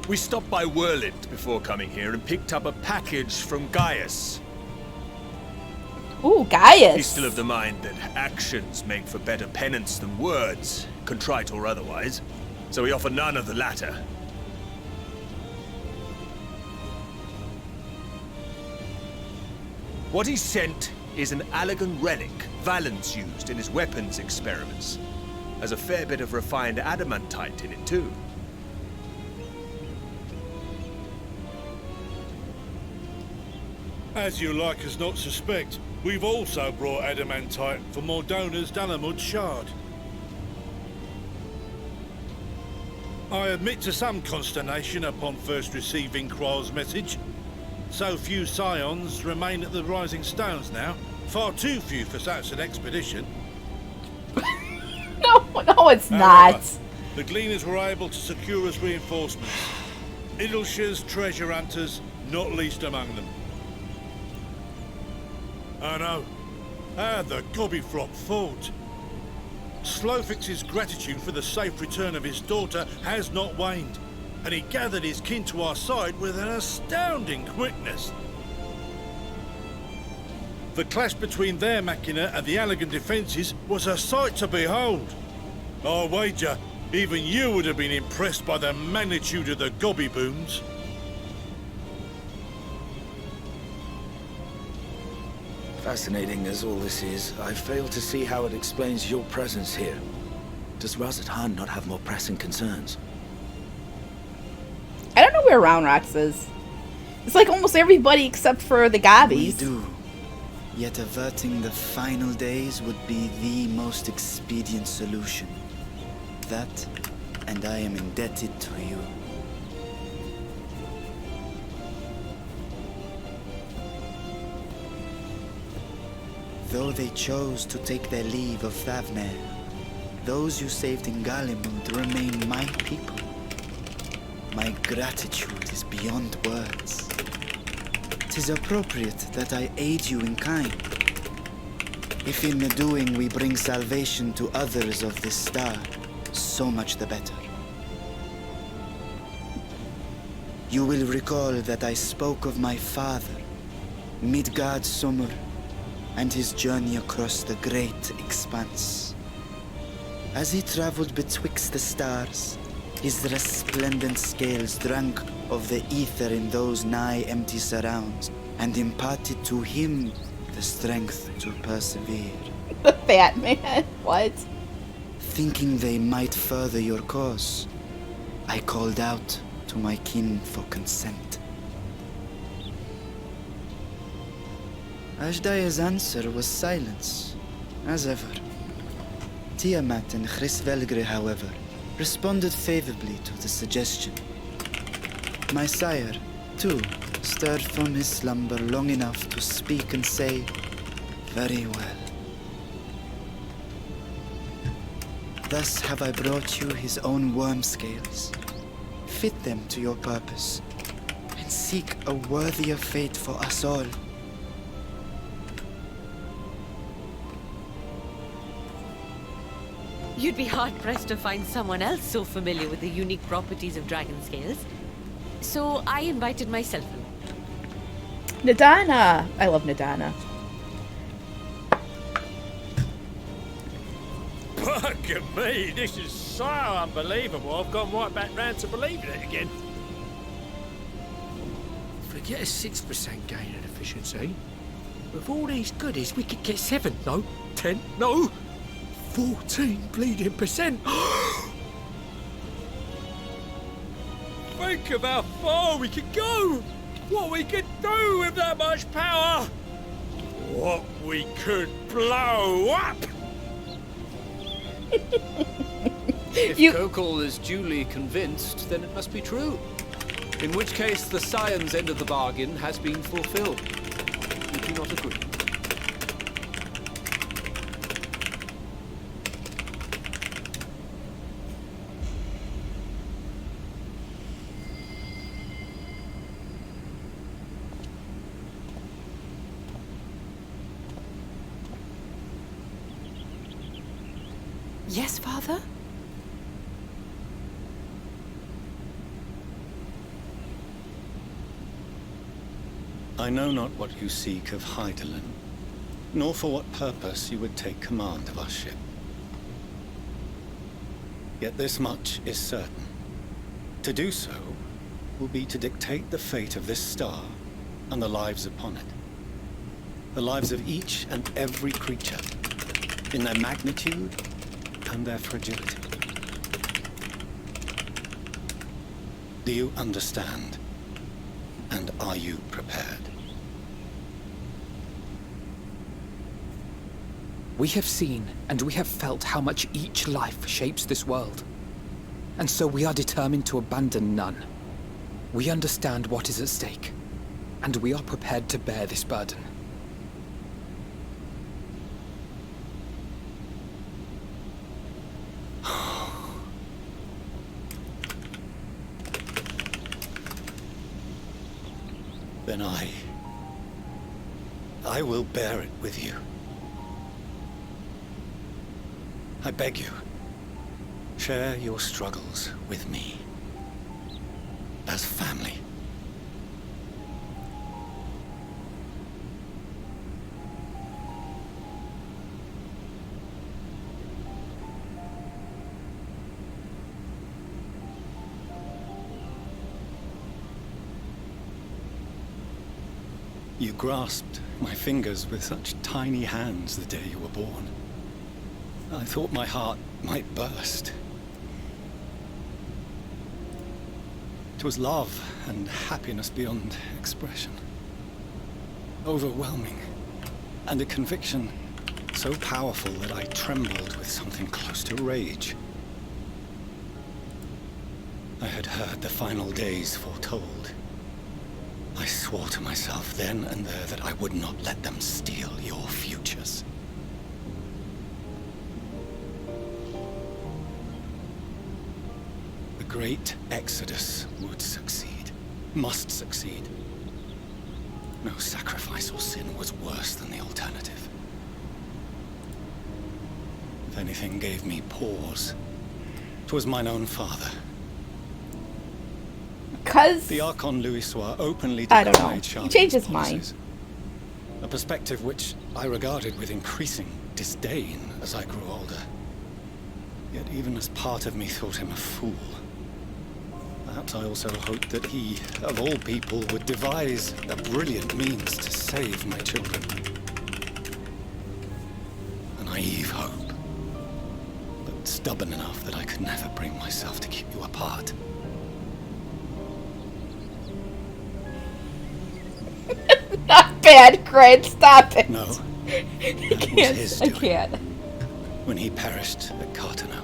S17: We stopped by Whirlint before coming here and picked up a package from Gaius.
S1: Ooh, Gaius!
S17: He's still of the mind that actions make for better penance than words, contrite or otherwise, so we offer none of the latter. What he sent is an Allegan relic Valens used in his weapons experiments. Has a fair bit of refined adamantite in it, too.
S18: As you like us not suspect, we've also brought adamantite for Mordona's Dalamud shard. I admit to some consternation upon first receiving Kryl's message. So few Scions remain at the Rising Stones now. Far too few for such an expedition.
S1: No, it's
S18: However,
S1: not.
S18: the Gleaners were able to secure us reinforcements. Idleshire's treasure hunters, not least among them. I know. How the Gobbyfrog fought. Slowfix's gratitude for the safe return of his daughter has not waned, and he gathered his kin to our side with an astounding quickness. The clash between their machina and the Allegan defences was a sight to behold. I wager even you would have been impressed by the magnitude of the Gobby boons.
S3: Fascinating as all this is, I fail to see how it explains your presence here. Does Razat Han not have more pressing concerns?
S1: I don't know where Round Rocks is. It's like almost everybody except for the Gobbies.
S19: We do. Yet averting the final days would be the most expedient solution. That, and I am indebted to you. Though they chose to take their leave of Thavner, those you saved in Galimund remain my people. My gratitude is beyond words. 'Tis appropriate that I aid you in kind. If in the doing we bring salvation to others of this star, so much the better. You will recall that I spoke of my father, Midgard Summer, and his journey across the great expanse. As he traveled betwixt the stars, his resplendent scales drank of the ether in those nigh empty surrounds, and imparted to him the strength to persevere.
S1: The fat man. What?
S19: Thinking they might further your cause, I called out to my kin for consent. Ashdaya's answer was silence, as ever. Tiamat and Chrisvelgre, however, responded favorably to the suggestion. My sire, too, stirred from his slumber long enough to speak and say, "Very well." Thus have I brought you his own worm scales. Fit them to your purpose, and seek a worthier fate for us all.
S15: You'd be hard-pressed to find someone else so familiar with the unique properties of dragon scales. So I invited myself in.
S1: Nadana! I love Nadana.
S12: Bugger me, this is so unbelievable. I've gone right back round to believing it again. Forget a 6% gain in efficiency. With all these goodies, we could get 7, no, 10, no, 14 bleeding percent. Think of how far we could go. What we could do with that much power. What we could blow up.
S20: If Kokol is duly convinced, then it must be true. In which case, the Scion's end of the bargain has been fulfilled. Would you not agree?
S2: Yes, Father?
S21: I know not what you seek of Hydaelyn, nor for what purpose you would take command of our ship. Yet this much is certain. To do so will be to dictate the fate of this star and the lives upon it. The lives of each and every creature, in their magnitude and their fragility. Do you understand? And are you prepared?
S14: We have seen and we have felt how much each life shapes this world. And so we are determined to abandon none. We understand what is at stake, and we are prepared to bear this burden.
S21: Then I will bear it with you. I beg you, share your struggles with me. As family. You grasped my fingers with such tiny hands the day you were born. I thought my heart might burst. It was love and happiness beyond expression. Overwhelming. And a conviction so powerful that I trembled with something close to rage. I had heard the final days foretold. I swore to myself then and there that I would not let them steal your futures. The great Exodus would succeed, must succeed. No sacrifice or sin was worse than the alternative. If anything gave me pause, 'twas mine own father.
S1: Because
S21: the Archon Louisois openly
S1: I don't know.
S21: Charlemagne's
S1: He changed his
S21: policies.
S1: mind.
S21: A perspective which I regarded with increasing disdain as I grew older. Yet even as part of me thought him a fool. Perhaps I also hoped that he, of all people, would devise a brilliant means to save my children. A naive hope, but stubborn enough that I could never bring myself to keep you apart.
S1: Not bad, Craig. Stop it.
S21: No.
S1: I can't.
S21: When he perished at Cartano.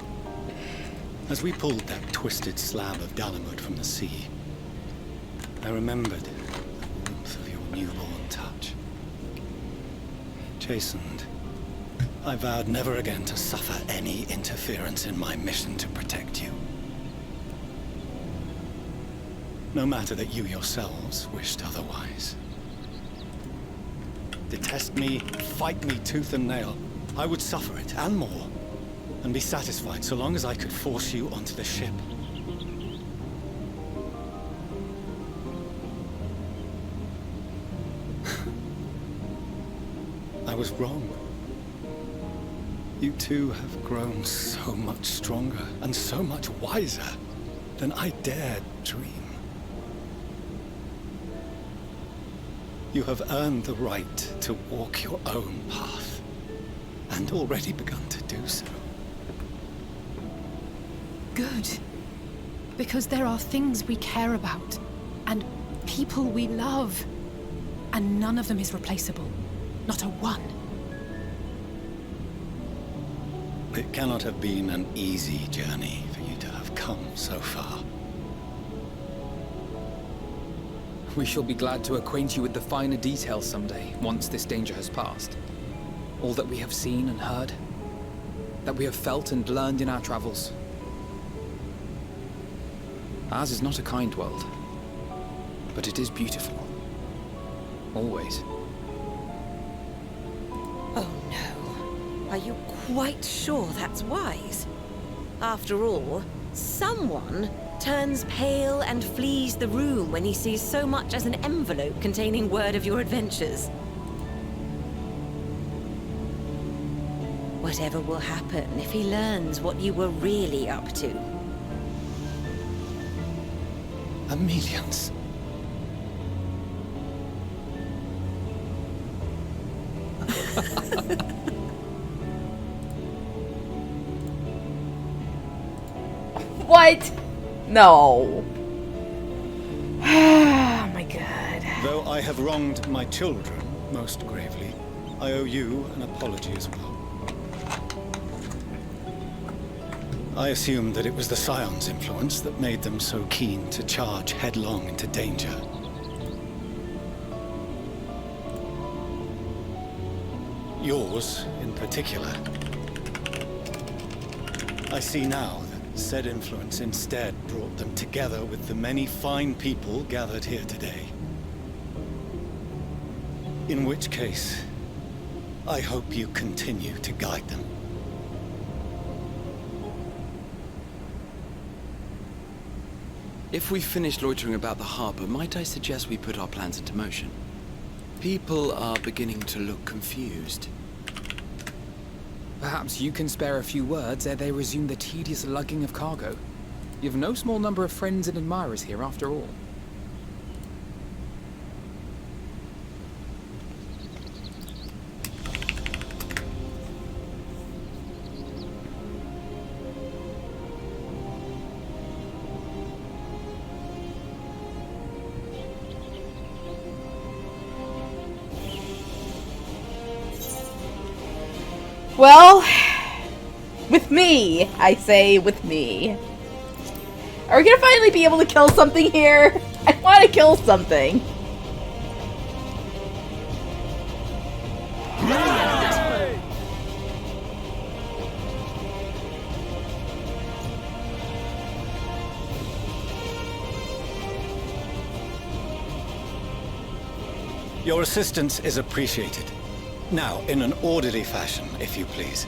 S21: As we pulled that twisted slab of Dalamud from the sea, I remembered the warmth of your newborn touch. Chastened, I vowed never again to suffer any interference in my mission to protect you. No matter that you yourselves wished otherwise. Detest me, fight me tooth and nail, I would suffer it, and more, and be satisfied so long as I could force you onto the ship. I was wrong. You two have grown so much stronger and so much wiser than I dared dream. You have earned the right to walk your own path, and already begun to do so.
S2: Good. Because there are things we care about, and people we love, and none of them is replaceable. Not a one.
S21: It cannot have been an easy journey for you to have come so far.
S14: We shall be glad to acquaint you with the finer details someday, once this danger has passed. All that we have seen and heard, that we have felt and learned in our travels. Ours is not a kind world, but it is beautiful. Always.
S15: Oh no. Are you quite sure that's wise? After all, someone turns pale and flees the room when he sees so much as an envelope containing word of your adventures. Whatever will happen if he learns what you were really up to?
S21: Millions.
S1: What? No. Oh my god.
S21: Though I have wronged my children most gravely, I owe you an apology as well. I assumed that it was the Scion's influence that made them so keen to charge headlong into danger. Yours, in particular. I see now that said influence instead brought them together with the many fine people gathered here today. In which case, I hope you continue to guide them.
S4: If we've finished loitering about the harbor, might I suggest we put our plans into motion? People are beginning to look confused.
S14: Perhaps you can spare a few words ere they resume the tedious lugging of cargo. You have no small number of friends and admirers here after all.
S1: Well, with me, I say with me. Are we gonna finally be able to kill something here? I want to kill something.
S21: Your assistance is appreciated. Now, in an orderly fashion, if you please.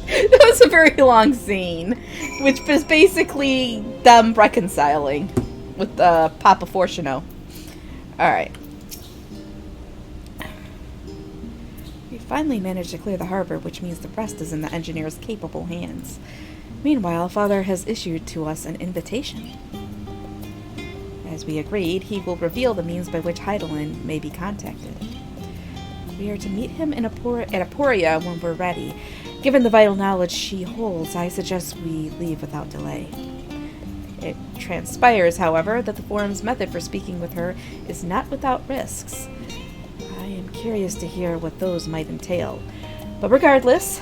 S1: That was a very long scene, which was basically them reconciling with Papa Fortuno. Alright. We finally managed to clear the harbor, which means the rest is in the engineer's capable hands. Meanwhile, Father has issued to us an invitation. As we agreed, he will reveal the means by which Heidelin may be contacted. We are to meet him in at Aporia when we're ready. Given the vital knowledge she holds, I suggest we leave without delay. It transpires, however, that the Forum's method for speaking with her is not without risks. I am curious to hear what those might entail. But regardless,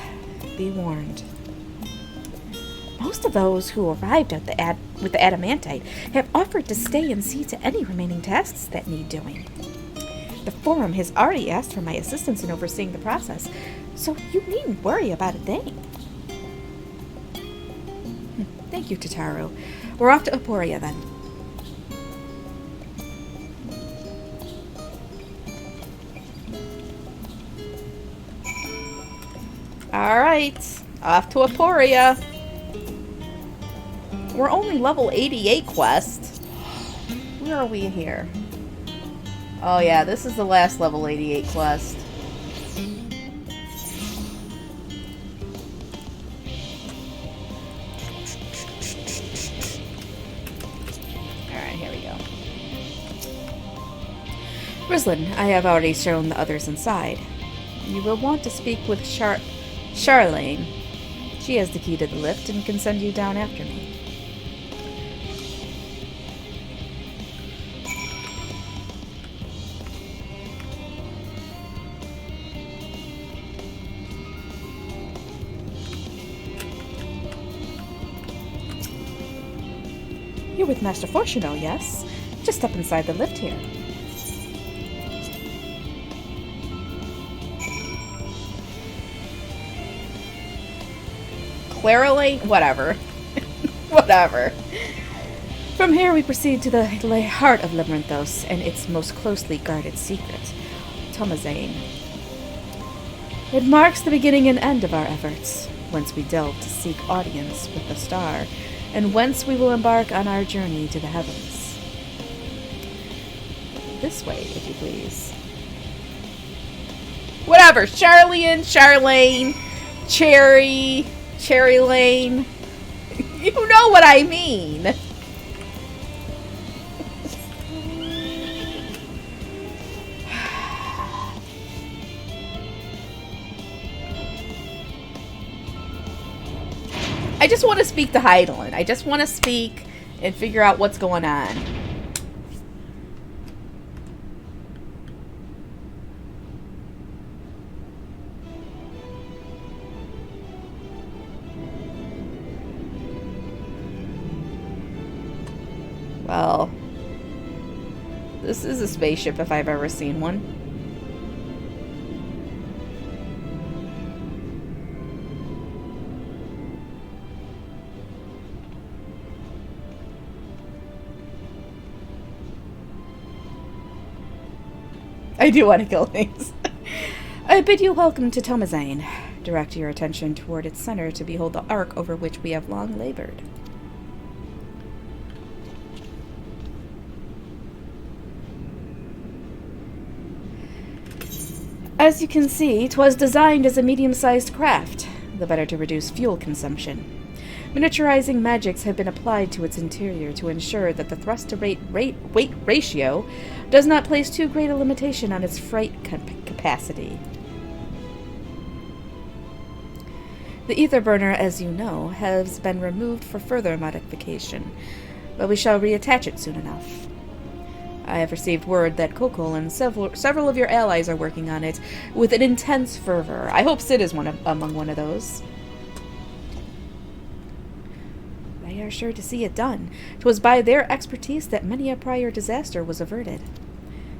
S1: be warned. Most of those who arrived at with the Adamantite have offered to stay and see to any remaining tasks that need doing. The Forum has already asked for my assistance in overseeing the process, so you needn't worry about a thing. Thank you, Tataru. We're off to Aporia, then. Alright, off to Aporia. We're only level 88 quest. Where are we here? Oh yeah, this is the last level 88 quest. Alright, here we go. Rislin, I have already shown the others inside. You will want to speak with Charlene. She has the key to the lift and can send you down after me. You're with Master Fortuno, yes? Just step inside the lift here. Clara Lane? Whatever. Whatever. From here we proceed to the heart of Labyrinthos and its most closely guarded secret, Tomazane. It marks the beginning and end of our efforts, whence we delve to seek audience with the star, and whence we will embark on our journey to the heavens. This way, if you please. Whatever, Charlene, Cherry Lane. You know what I mean. I just want to speak to Heidelin. I just want to speak and figure out what's going on. Well, this is a spaceship if I've ever seen one. I do want to kill things. I bid you welcome to Tomazane. Direct your attention toward its center to behold the ark over which we have long labored. As you can see, 'twas designed as a medium-sized craft, the better to reduce fuel consumption. Miniaturizing magics have been applied to its interior to ensure that the thrust-to-weight ratio does not place too great a limitation on its freight capacity. The ether burner, as you know, has been removed for further modification, but we shall reattach it soon enough. I have received word that Kokol and several of your allies are working on it with an intense fervor. I hope Sid is among one of those. They are sure to see it done. 'Twas by their expertise that many a prior disaster was averted.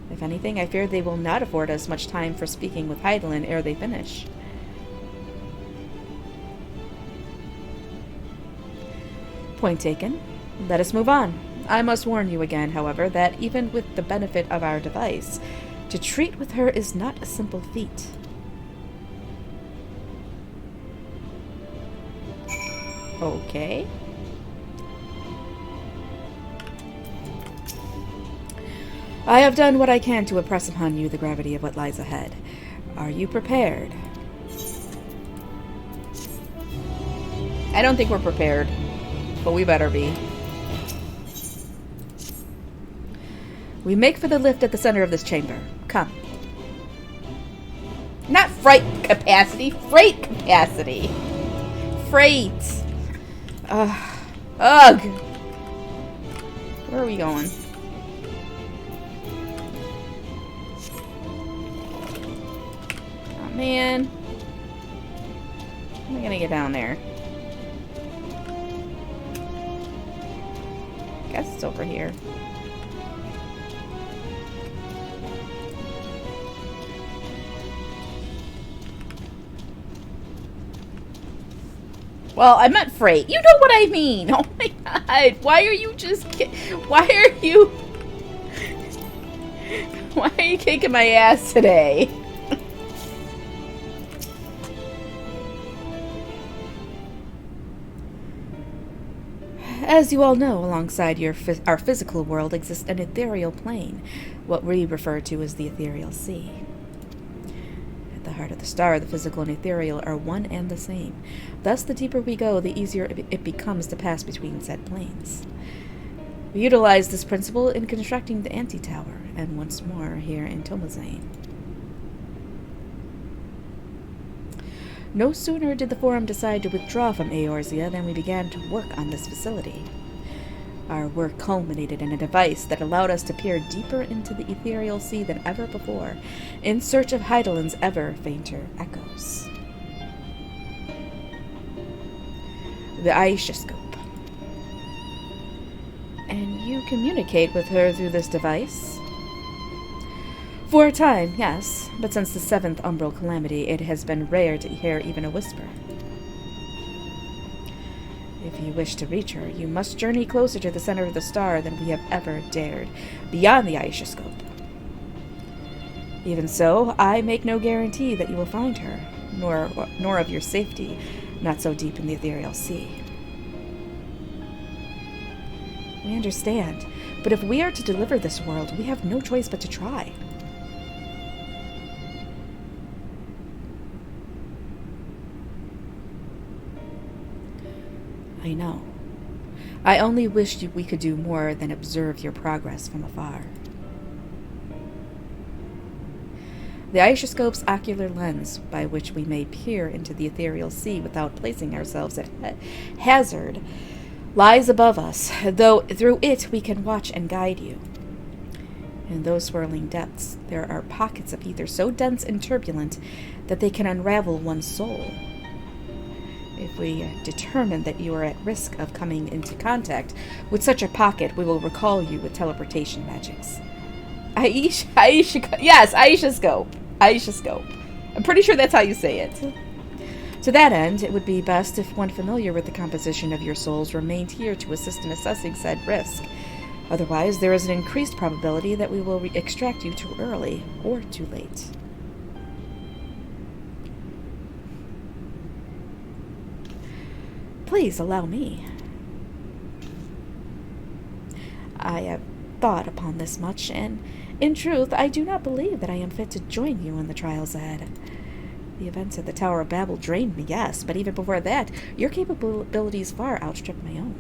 S1: If anything, I fear they will not afford us much time for speaking with Hydaelyn ere they finish. Point taken. Let us move on. I must warn you again, however, that even with the benefit of our device, to treat with her is not a simple feat. Okay. I have done what I can to impress upon you the gravity of what lies ahead. Are you prepared? I don't think we're prepared, but we better be. We make for the lift at the center of this chamber. Come. Not freight capacity, freight capacity. Freight. Ugh. Where are we going? Oh, man. How am I gonna get down there? I guess it's over here. Well, I meant freight. You know what I mean. Oh my god. Why are you kicking my ass today? As you all know, alongside our physical world exists an ethereal plane, what we refer to as the ethereal sea. At the heart of the star, the physical and ethereal are one and the same. Thus, the deeper we go, the easier it becomes to pass between said planes. We utilize this principle in constructing the anti-tower, and once more here in Tomazane. No sooner did the Forum decide to withdraw from Eorzea than we began to work on this facility. Our work culminated in a device that allowed us to peer deeper into the ethereal sea than ever before, in search of Hydaelyn's ever fainter echoes. The Aishascope. And you communicate with her through this device? For a time, yes, but since the 7th Umbral Calamity, it has been rare to hear even a whisper. If you wish to reach her, you must journey closer to the center of the star than we have ever dared, beyond the Aishascope. Even so, I make no guarantee that you will find her, nor of your safety, not so deep in the ethereal sea. We understand, but if we are to deliver this world, we have no choice but to try. I know. I only wished we could do more than observe your progress from afar. The Aishascope's ocular lens, by which we may peer into the ethereal sea without placing ourselves at hazard, lies above us, though through it we can watch and guide you. In those swirling depths, there are pockets of ether so dense and turbulent that they can unravel one's soul. If we determine that you are at risk of coming into contact with such a pocket, we will recall you with teleportation magics. Aishascope. I'm pretty sure that's how you say it. To that end, it would be best if one familiar with the composition of your souls remained here to assist in assessing said risk. Otherwise, there is an increased probability that we will extract you too early or too late. Please allow me. I have thought upon this much, and in truth, I do not believe that I am fit to join you in the trials ahead. The events at the Tower of Babel drained me, yes, but even before that, your capabilities far outstrip my own.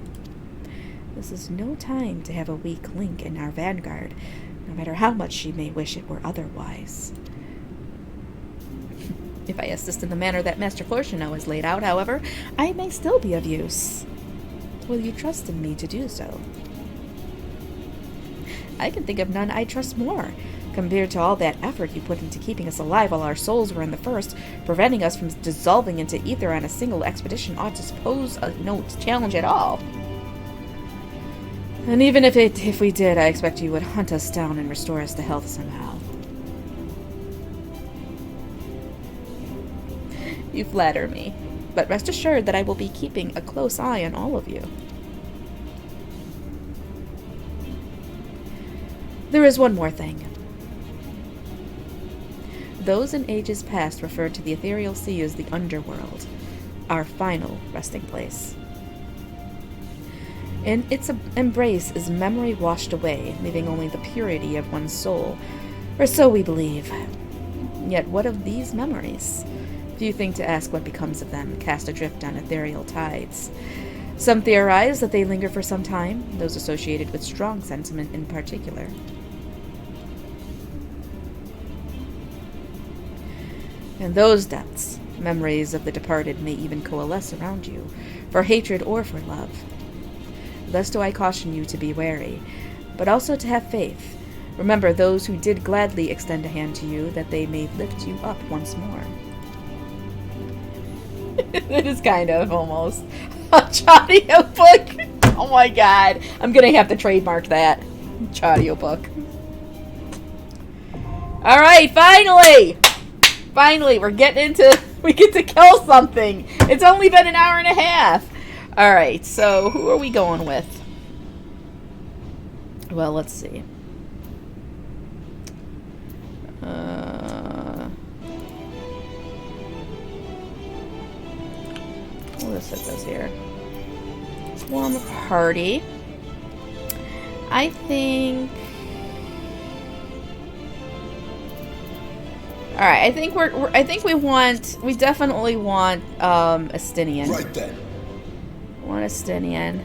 S1: This is no time to have a weak link in our vanguard, no matter how much she may wish it were otherwise. If I assist in the manner that Master Florshino has laid out, however, I may still be of use. Will you trust in me to do so? I can think of none I trust more. Compared to all that effort you put into keeping us alive while our souls were in the first, preventing us from dissolving into ether on a single expedition ought to pose no challenge at all. And even if we did, I expect you would hunt us down and restore us to health somehow. You flatter me, but rest assured that I will be keeping a close eye on all of you. There is one more thing. Those in ages past referred to the ethereal sea as the underworld, our final resting place. In its embrace is memory washed away, leaving only the purity of one's soul, or so we believe. Yet what of these memories? Few think to ask what becomes of them, cast adrift on ethereal tides. Some theorize that they linger for some time, those associated with strong sentiment in particular. In those depths, memories of the departed may even coalesce around you, for hatred or for love. Thus do I caution you to be wary, but also to have faith. Remember those who did gladly extend a hand to you, that they may lift you up once more. It is kind of, almost. A Chaudio book! Oh my god. I'm gonna have to trademark that. Chaudio book. Alright, finally! Finally, we get to kill something. It's only been an hour and a half. Alright, so who are we going with? Well, let's see. We'll just set this here. Form a party. I think... Alright, I think we definitely want, Estinian.
S6: Right then.
S1: Want Estinian.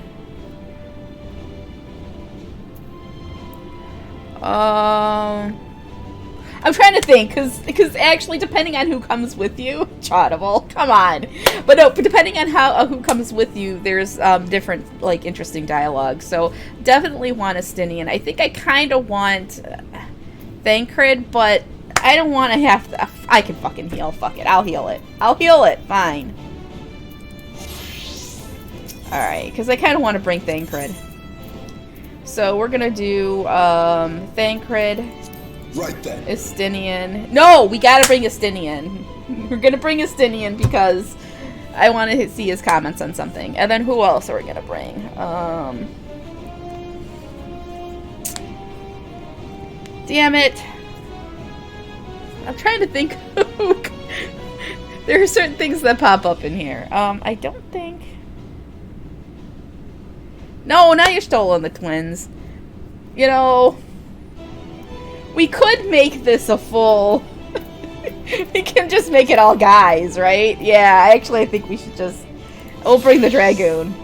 S1: I'm trying to think, because actually, depending on who comes with you, Chaudible, come on. But no, depending on who comes with you, there's different, like, interesting dialogue. So definitely want Estinian. I think I kind of want Thancred, but I don't want to have to. I can fucking heal. Fuck it. I'll heal it. I'll heal it. Fine. Alright, because I kind of want to bring Thancred. So we're gonna do Thancred.
S6: Right then.
S1: Estinian. No, we gotta bring Estinian. We're gonna bring Estinian because I want to see his comments on something. And then who else are we gonna bring? Damn it. I'm trying to think. There are certain things that pop up in here. I don't think. No, now you're stolen the twins. You know, we could make this a full... We can just make it all guys, right? Yeah, actually I think we should just... We'll bring the Dragoon.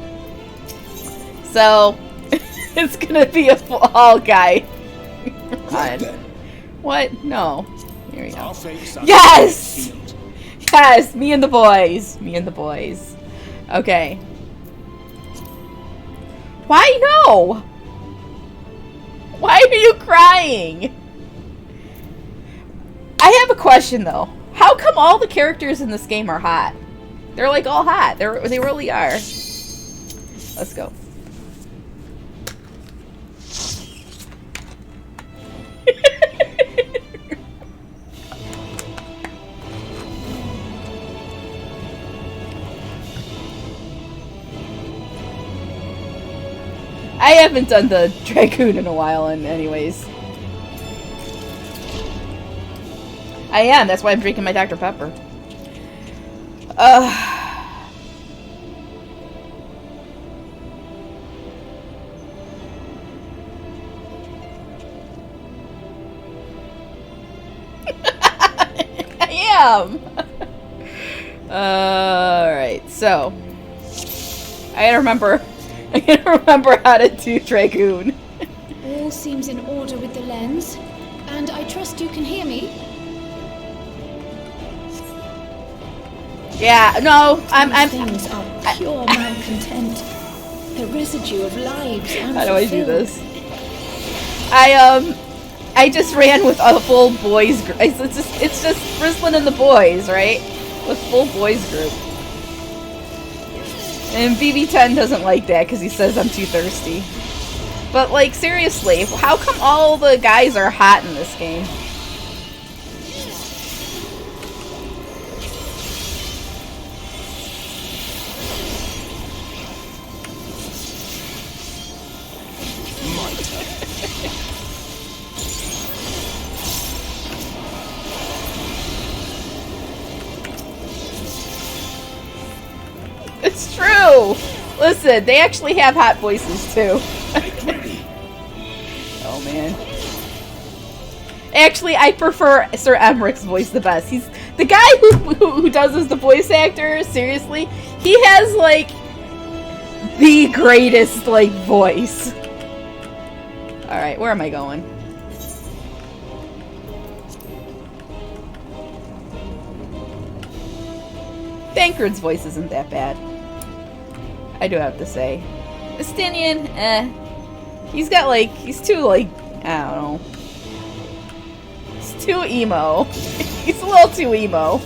S1: So, it's gonna be a full all guy. What? No. Here we go. Yes! Yes! Me and the boys. Me and the boys. Okay. Why no? Why are you crying? I have a question though. How come all the characters in this game are hot? They're like all hot. They really are. Let's go. I haven't done the Dragoon in a while, anyways. I am. That's why I'm drinking my Dr. Pepper. I am. Alright, so. I gotta remember how to do Dragoon.
S22: All seems in order with the lens, and I trust you can hear me.
S1: Yeah, no, I'm
S22: things are pure malcontent. The residue of lives unfulfilled.
S1: How do I do this? I just ran with a full boys group. It's just Frizzlin and the boys, right? With full boys group. And BB10 doesn't like that because he says I'm too thirsty. But like seriously, how come all the guys are hot in this game? It's true! Listen, they actually have hot voices too. Oh man. Actually, I prefer Sir Emmerich's voice the best. He's the guy who does as the voice actor, seriously, he has like the greatest like voice. Alright, where am I going? Bankard's voice isn't that bad. I do have to say. Estinian, he's got like, he's too like, I don't know. He's too emo. He's a little too emo.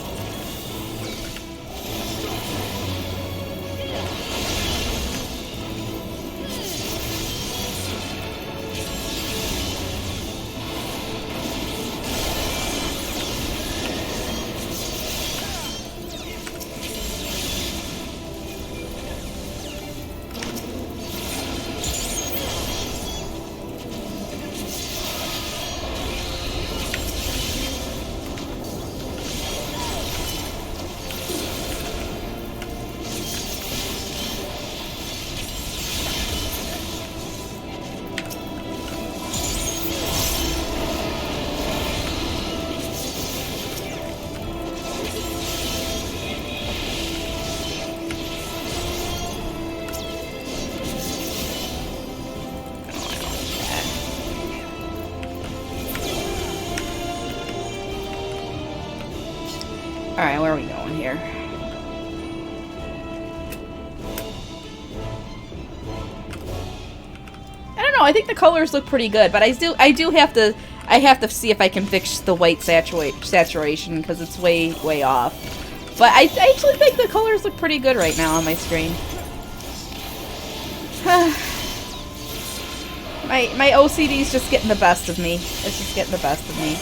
S1: Alright, where are we going here? I don't know, I think the colors look pretty good, but I have to see if I can fix the white saturation because it's way off. But I actually think the colors look pretty good right now on my screen. my OCD's just getting the best of me. It's just getting the best of me.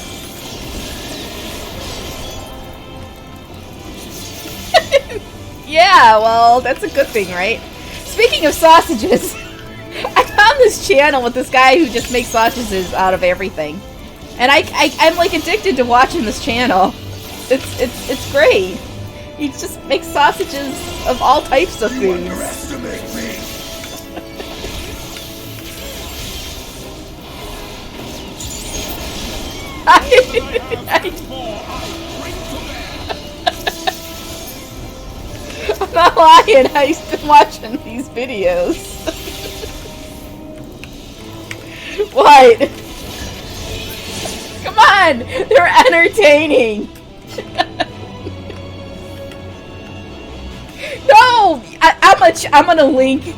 S1: Yeah, well, that's a good thing, right? Speaking of sausages, I found this channel with this guy who just makes sausages out of everything. And I'm like addicted to watching this channel. It's great. He just makes sausages of all types of foods.
S18: Underestimate me.
S1: I'm not lying, I've been watching these videos. What? Come on! They're entertaining! No! I'm gonna link...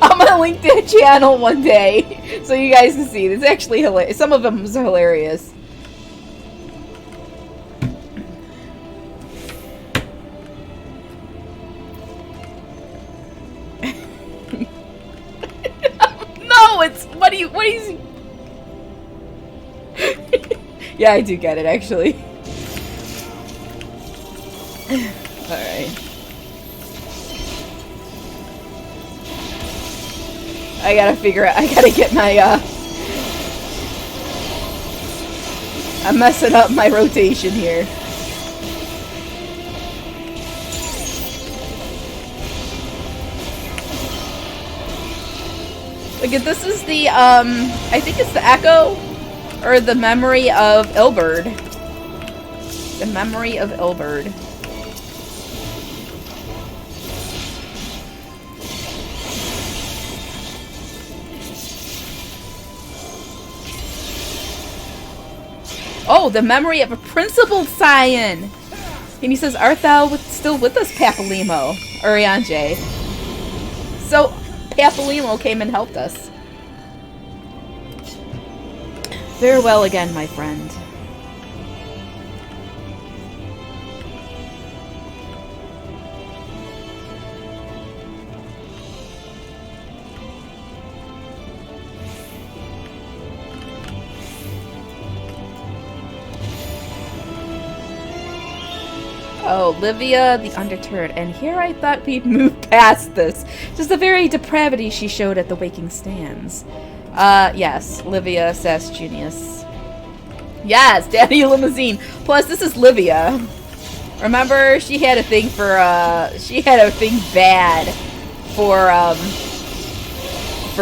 S1: I'm gonna link that channel one day so you guys can see. It's actually hilarious. Some of them is hilarious. No, it's what do you Yeah, I do get it actually. Alright. I gotta figure out, I gotta get my, I'm messing up my rotation here. Look at, this is the, I think it's the Echo, or the Memory of Ilberd. The Memory of Ilberd. Oh, the memory of a principled scion! And he says, art thou still with us, Papalimo? Urianger. So, Papalimo came and helped us. Farewell again, my friend. Oh, Livia the Undeterred. And here I thought we'd move past this. Just the very depravity she showed at the Waking Stands. Yes. Livia Sass Genius. Yes, Daddy Limousine. Plus, this is Livia. Remember, she had a thing for, she had a thing bad for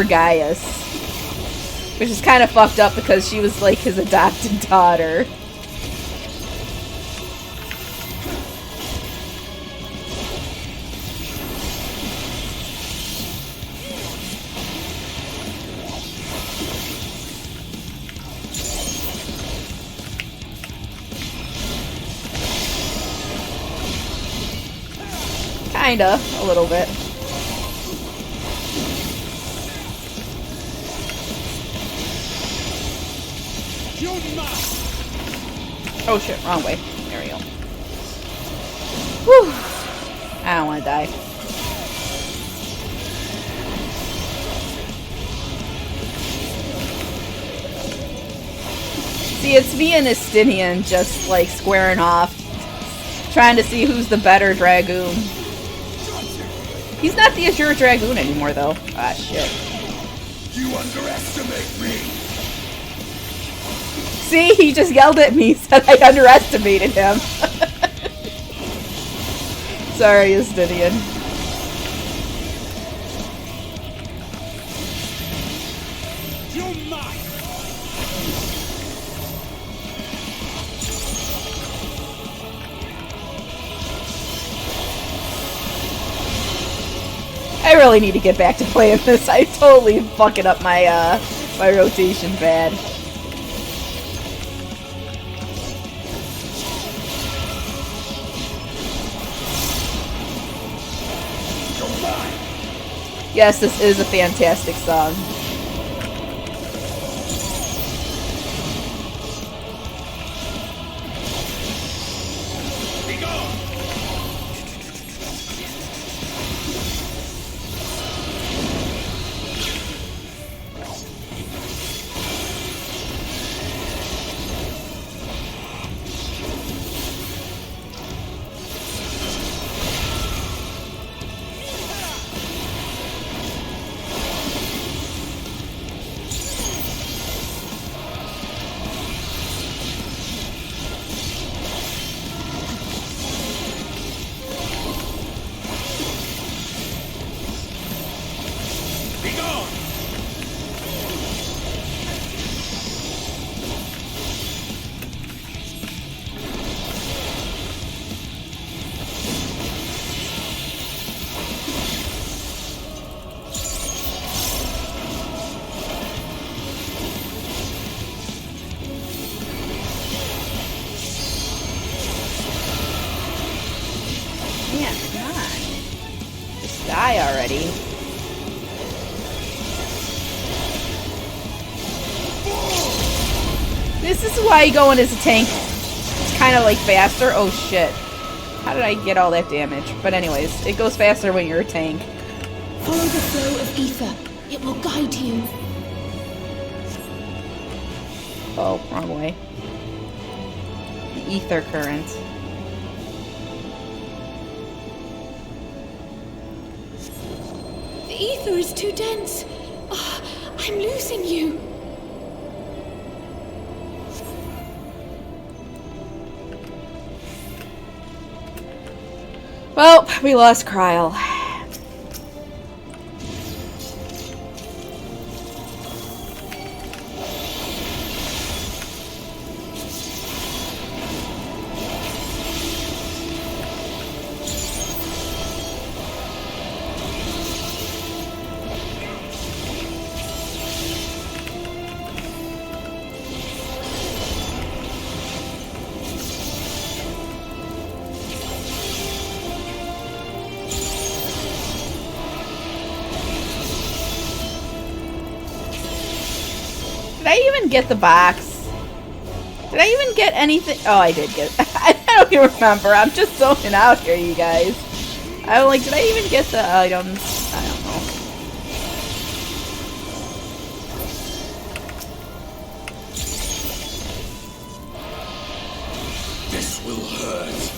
S1: Gaius. Which is kind of fucked up because she was, like, his adopted daughter. Kinda, a little bit. Oh shit, wrong way. There we go. Whew. I don't want to die. See, it's me and Estinian just like squaring off, trying to see who's the better Dragoon. He's not the Azure Dragoon anymore, though. Ah, shit.
S6: You underestimate me.
S1: See, he just yelled at me, said I underestimated him. Sorry, Estinian.
S6: You're mine.
S1: I really need to get back to playing this. I'm totally fucking up my my rotation bad. Yes, this is a fantastic song. Die already. This is why going as a tank. It's kind of like faster. Oh shit. How did I get all that damage? But anyways, it goes faster when you're a tank.
S22: Follow the flow of ether. It will guide you.
S1: Oh, wrong way. The ether current.
S22: The ether is too dense. Oh, I'm losing you.
S1: Well, we lost Kryl. I even get the box? Did I even get anything? Oh, I did get it. I don't even remember. I'm just zoning out here, you guys. I'm like, did I even get the items? I don't know.
S6: This will hurt.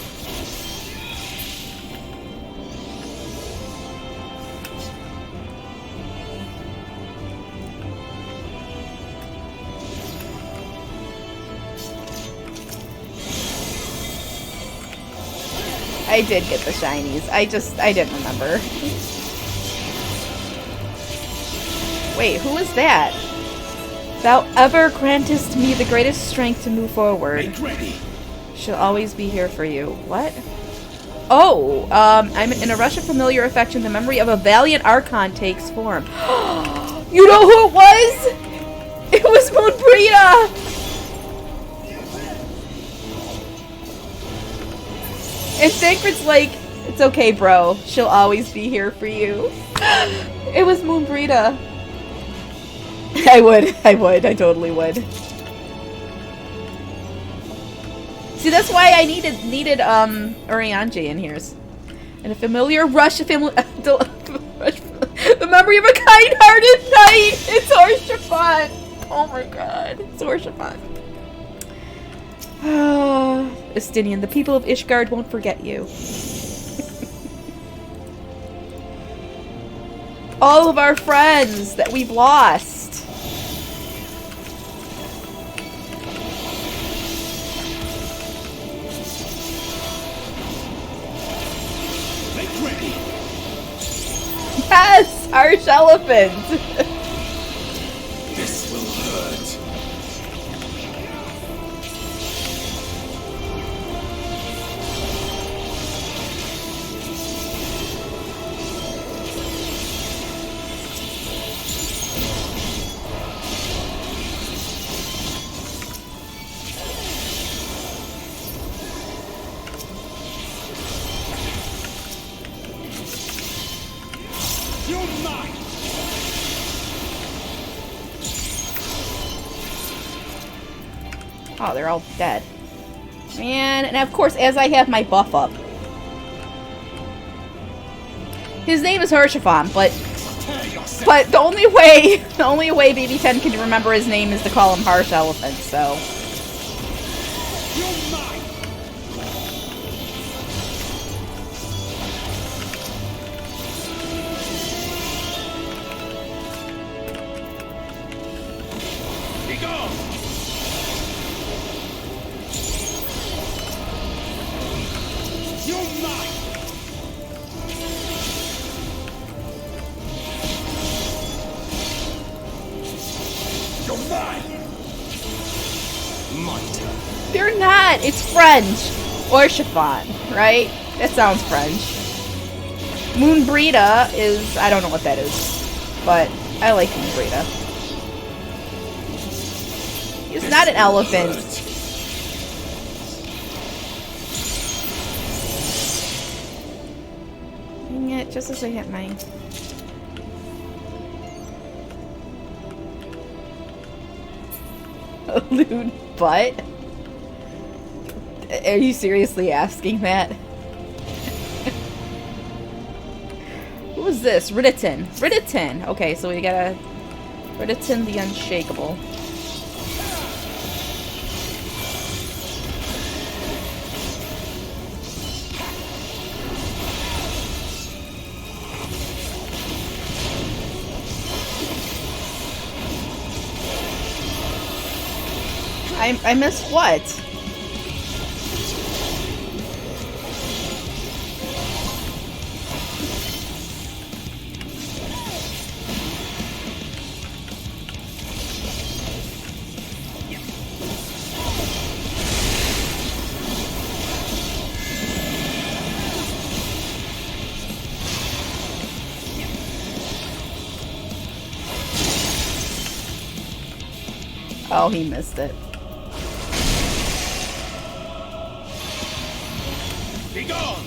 S1: I did get the shinies. I didn't remember. Wait, who is that? Thou ever grantest me the greatest strength to move forward. She'll always be here for you. What? Oh, I'm in a rush of familiar affection. The memory of a valiant Archon takes form. You know who it was? It was Moonbrita! And Sacred's like, it's okay, bro. She'll always be here for you. It was Moonbrita. I totally would. See, that's why I needed Urianger in here. And a familiar rush of the memory of a kind-hearted knight. It's Horshaphon. Oh my god, it's Horshaphon. Estinian, the people of Ishgard won't forget you. All of our friends that we've lost.
S6: Make ready.
S1: Yes, Harsh Elephant.
S6: This will hurt.
S1: Oh, they're all dead. Man, and of course, as I have my buff up. His name is Horshaphon, but the only way Baby 10 can remember his name is to call him Harsh Elephant, so. They're not! It's French! Horshaphon, right? That sounds French. Moonbrita is... I don't know what that is. But I like Moonbrita. He's not an elephant. Dang it, just as I hit mine. A lewd butt? Are you seriously asking that? Who is this? Ridditon. Ridditon! Okay, so we gotta... Ridditon the Unshakable. I missed what? Oh, he missed it.
S6: Be gone!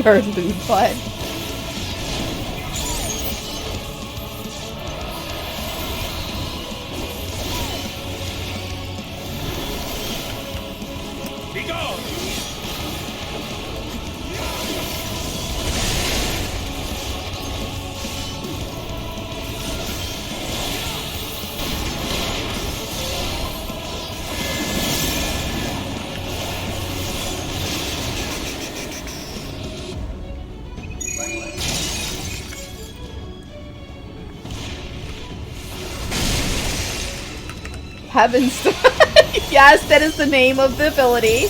S1: Or lewd butt.
S6: Be gone!
S1: Heavens. Yes, that is the name of the ability.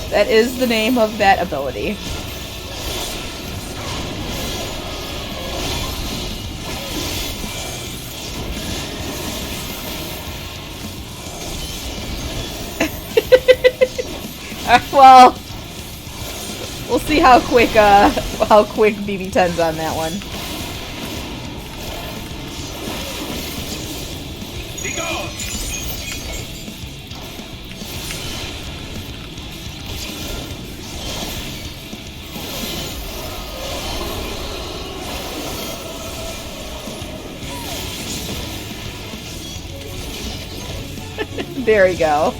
S1: That is the name of that ability. Well, we'll see how quick BB10's on that one.
S6: Be gone!
S1: There we go.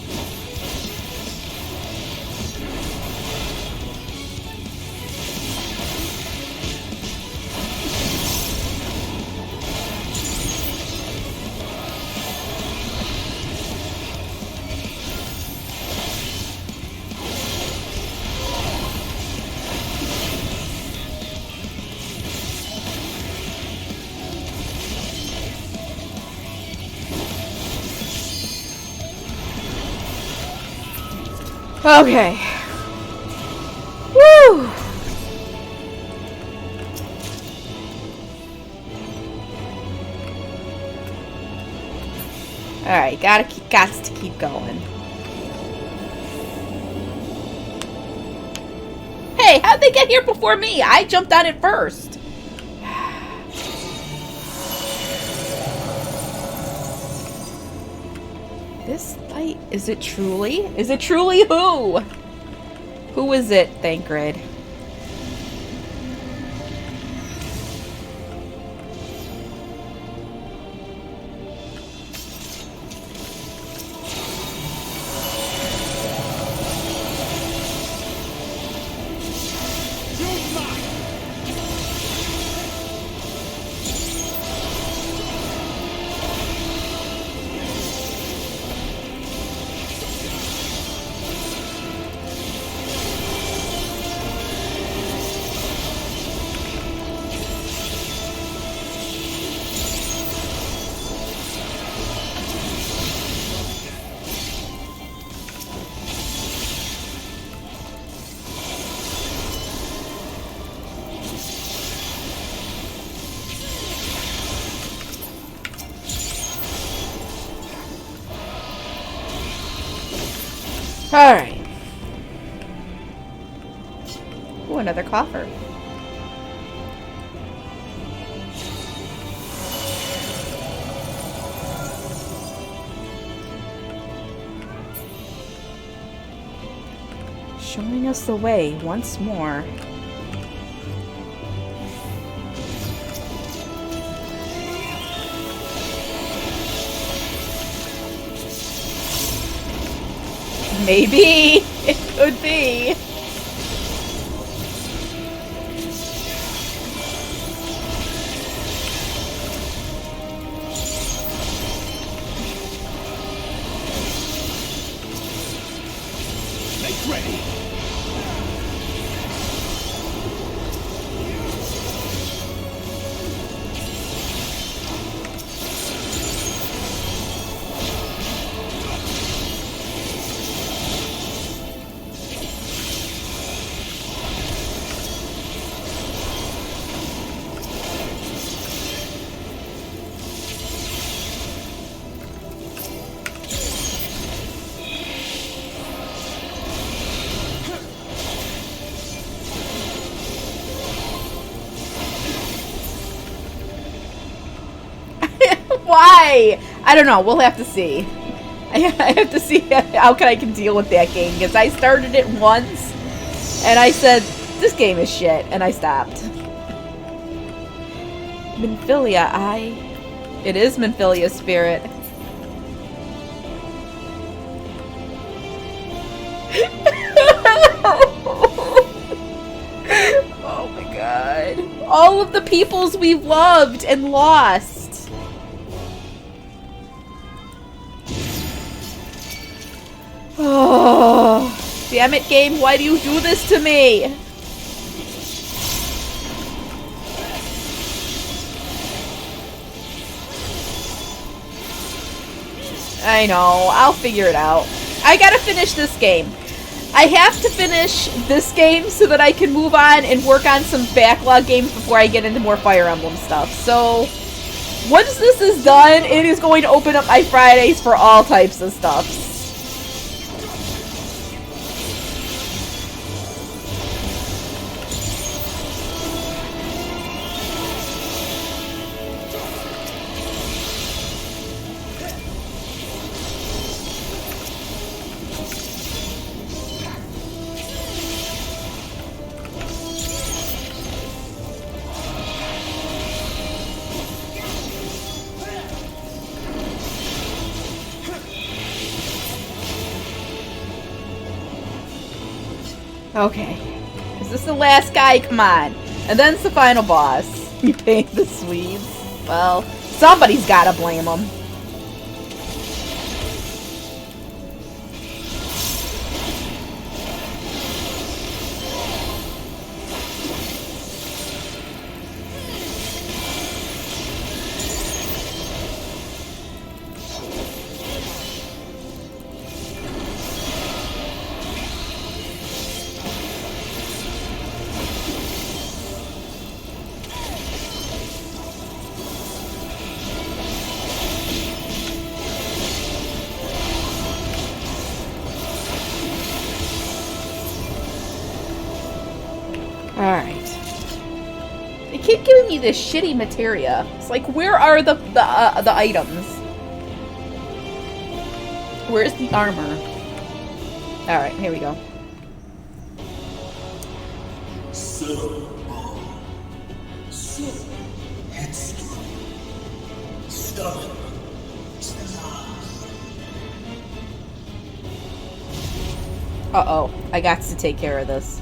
S1: Okay. Woo! Alright, gotta keep going. Hey, how'd they get here before me? I jumped on it first. This light, is it truly? Is it truly who? Who is it, Thancred? Alright. Ooh, another coffer. Showing us the way once more. Maybe. It could be.
S6: Make ready.
S1: Why? I don't know. We'll have to see. I have to see how I can deal with that game, because I started it once and I said, This game is shit, and I stopped. Minfilia, It is Minfilia's spirit. Oh my god. All of the peoples we've loved and lost. Oh, damn it, game. Why do you do this to me? I know. I'll figure it out. I gotta finish this game. I have to finish this game so that I can move on and work on some backlog games before I get into more Fire Emblem stuff. So, once this is done, it is going to open up my Fridays for all types of stuff. Okay. Is this the last guy? Come on. And then it's the final boss. You paid the Swedes. Well, somebody's gotta blame them. Alright. They keep giving me this shitty materia. It's like, where are the items? Where's the armor? Alright, here we go. Uh-oh. I got to take care of this.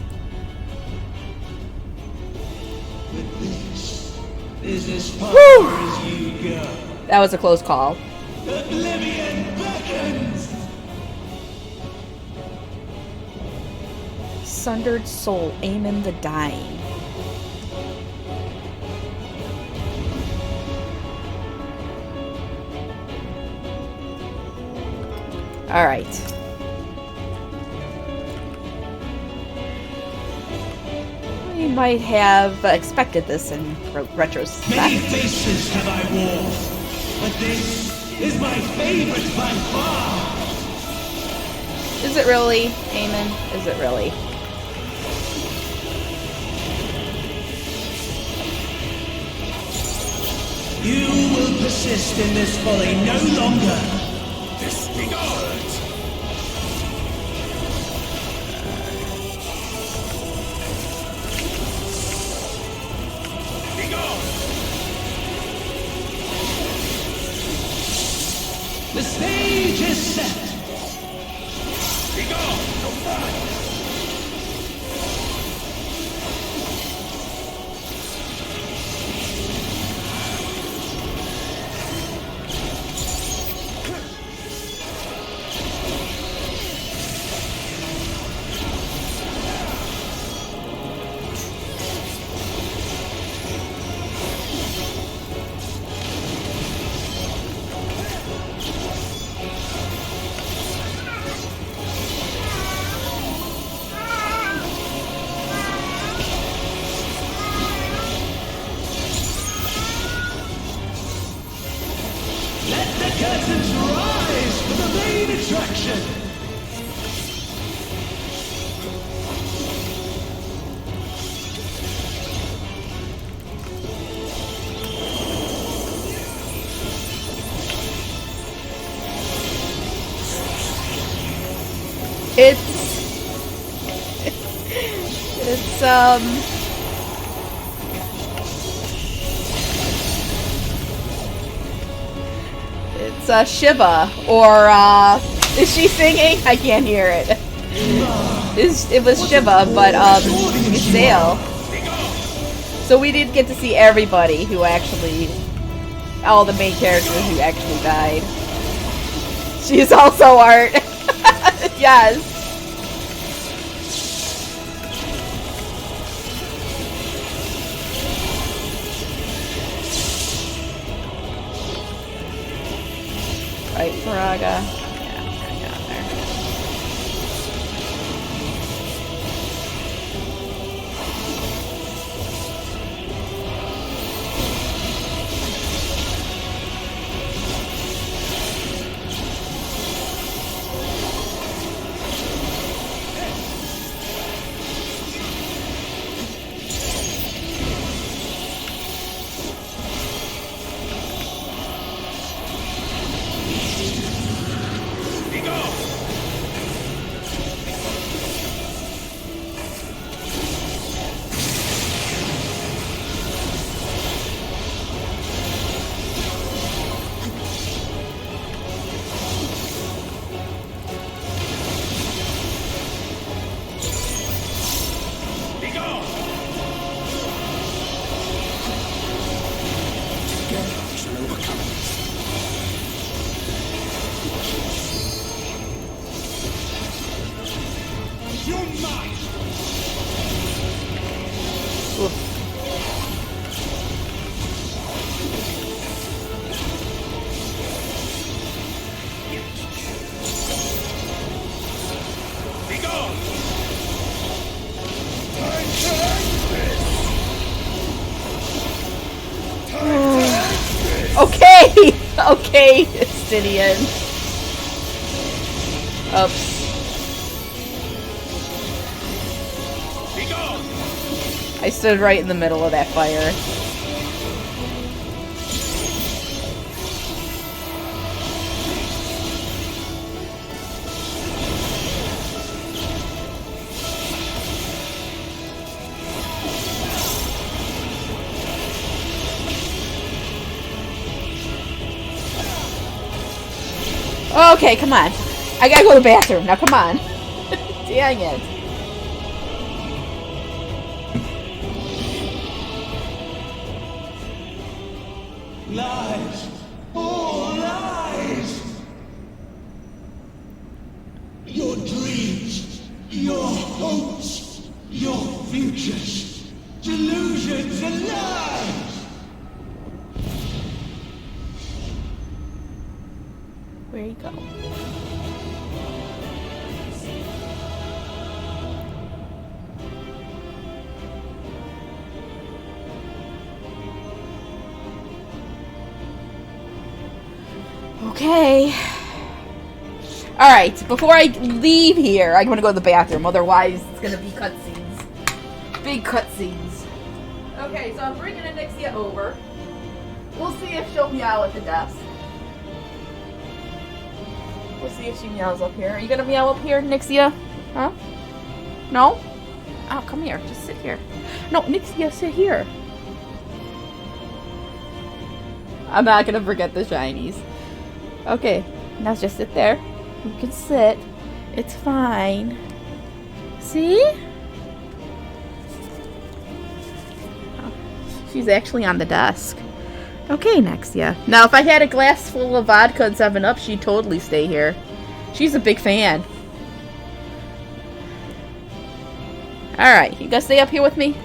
S6: Is as far
S1: Woo!
S6: as you go.
S1: That was a close call.
S6: Oblivion beckons.
S1: Sundered soul, Aemon the Dying. Alright. We might have expected this in retrospect.
S6: Many faces have I worn, but this is my favorite by far.
S1: Is it really, Aemon? Is it really?
S6: You will persist in this folly no longer. Disregard. The stage is set. Be gone! Don't die!
S1: It's Shiva, or is she singing? I can't hear it. It was Shiva, but it's Sale. So we did get to see everybody who actually, all the main characters who actually died. She is also art. Yes. Right, Faraga. Yeah, I got there. Okay! Okay, Stidian. Oops. I stood right in the middle of that fire. Okay, come on. I gotta go to the bathroom. Now come on. Dang it.
S6: Lies! All lies! Your dreams, your hopes, your futures, delusions and lies!
S1: Where you go? Okay. Alright, before I leave here, I'm gonna go to the bathroom, otherwise it's gonna be cutscenes. Big cutscenes. Okay, so I'm bringing Anixia over. We'll see if she'll meow at the desk. We'll see if she meows up here. Are you gonna meow up here, Nixia? Huh? No? Oh, come here. Just sit here. No, Nixia, sit here. I'm not gonna forget the shinies. Okay, now just sit there. You can sit. It's fine. See? Oh, she's actually on the desk. Okay, Nexia. Now, if I had a glass full of vodka and 7-Up, she'd totally stay here. She's a big fan. Alright, you gonna stay up here with me?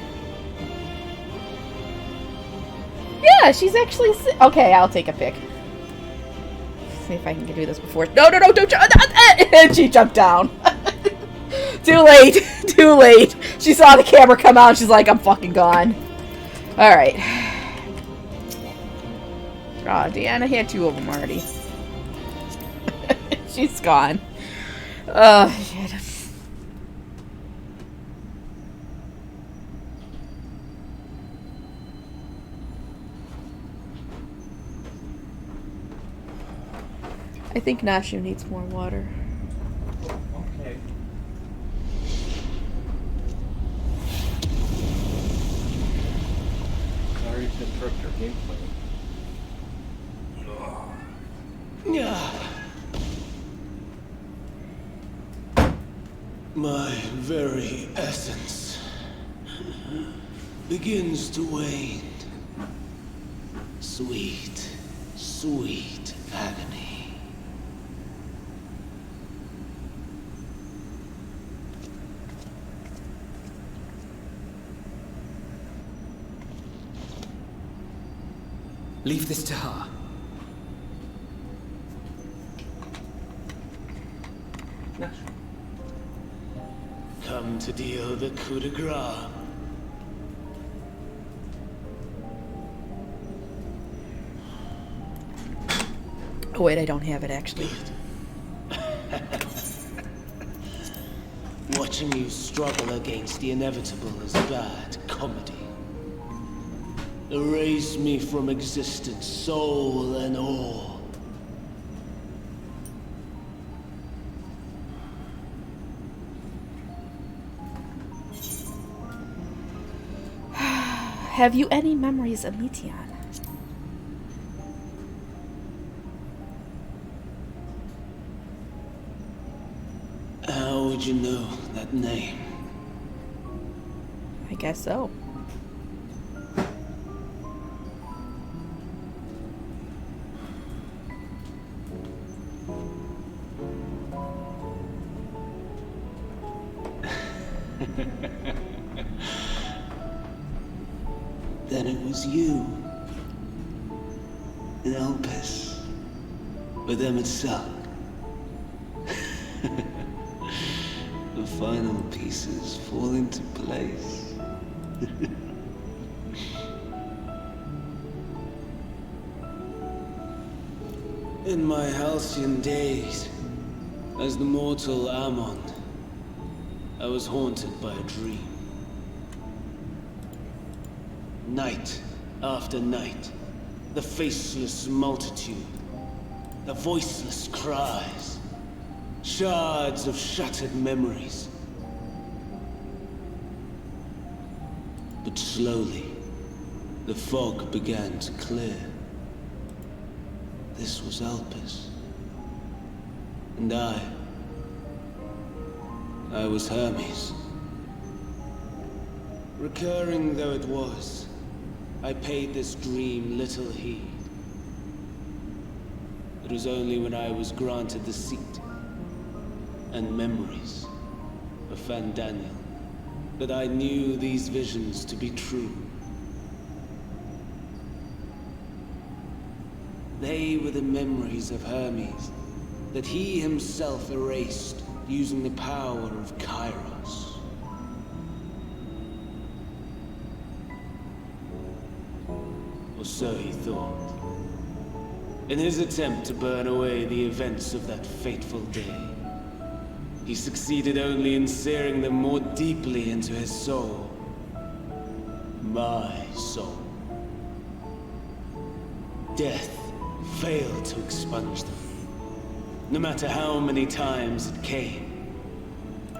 S1: Yeah, she's actually... Okay, I'll take a pic. See if I can do this before... No, don't jump! And she jumped down. Too late. Too late. She saw the camera come out and she's like, I'm fucking gone. Alright. Oh, Deanna had 2 of them already. She's gone. Oh, shit. I think Nashu needs more water.
S20: Okay.
S6: My very essence begins to wane. Sweet, sweet agony.
S14: Leave this to her.
S6: Come to deal the coup de grace.
S1: Oh wait, I don't have it actually.
S6: Watching you struggle against the inevitable is bad comedy. Erase me from existence, soul and all.
S1: Have you any memories of Meteon?
S6: How would you know that name?
S1: I guess so.
S6: Then it was you. In Elpis. With them itself. The final pieces fall into place. In my halcyon days, as the mortal Ammon, I was haunted by a dream. Night after night, the faceless multitude, the voiceless cries, shards of shattered memories. But slowly, the fog began to clear. This was Elpis. And I was Hermes. Recurring though it was, I paid this dream little heed. It was only when I was granted the seat and memories of Fandaniel that I knew these visions to be true. They were the memories of Hermes that he himself erased using the power of Kairos. Or so he thought. In his attempt to burn away the events of that fateful day, he succeeded only in searing them more deeply into his soul. My soul. Death failed to expunge them. No matter how many times it came.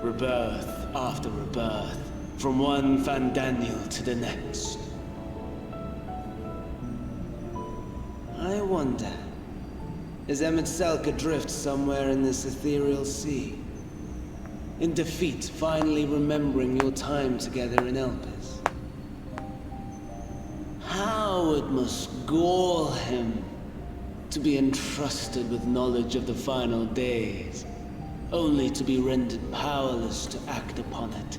S6: Rebirth after rebirth, from one Fandaniel to the next. I wonder, is Emet adrift somewhere in this ethereal sea? In defeat, finally remembering your time together in Elpis? How it must gall him to be entrusted with knowledge of the final days, only to be rendered powerless to act upon it.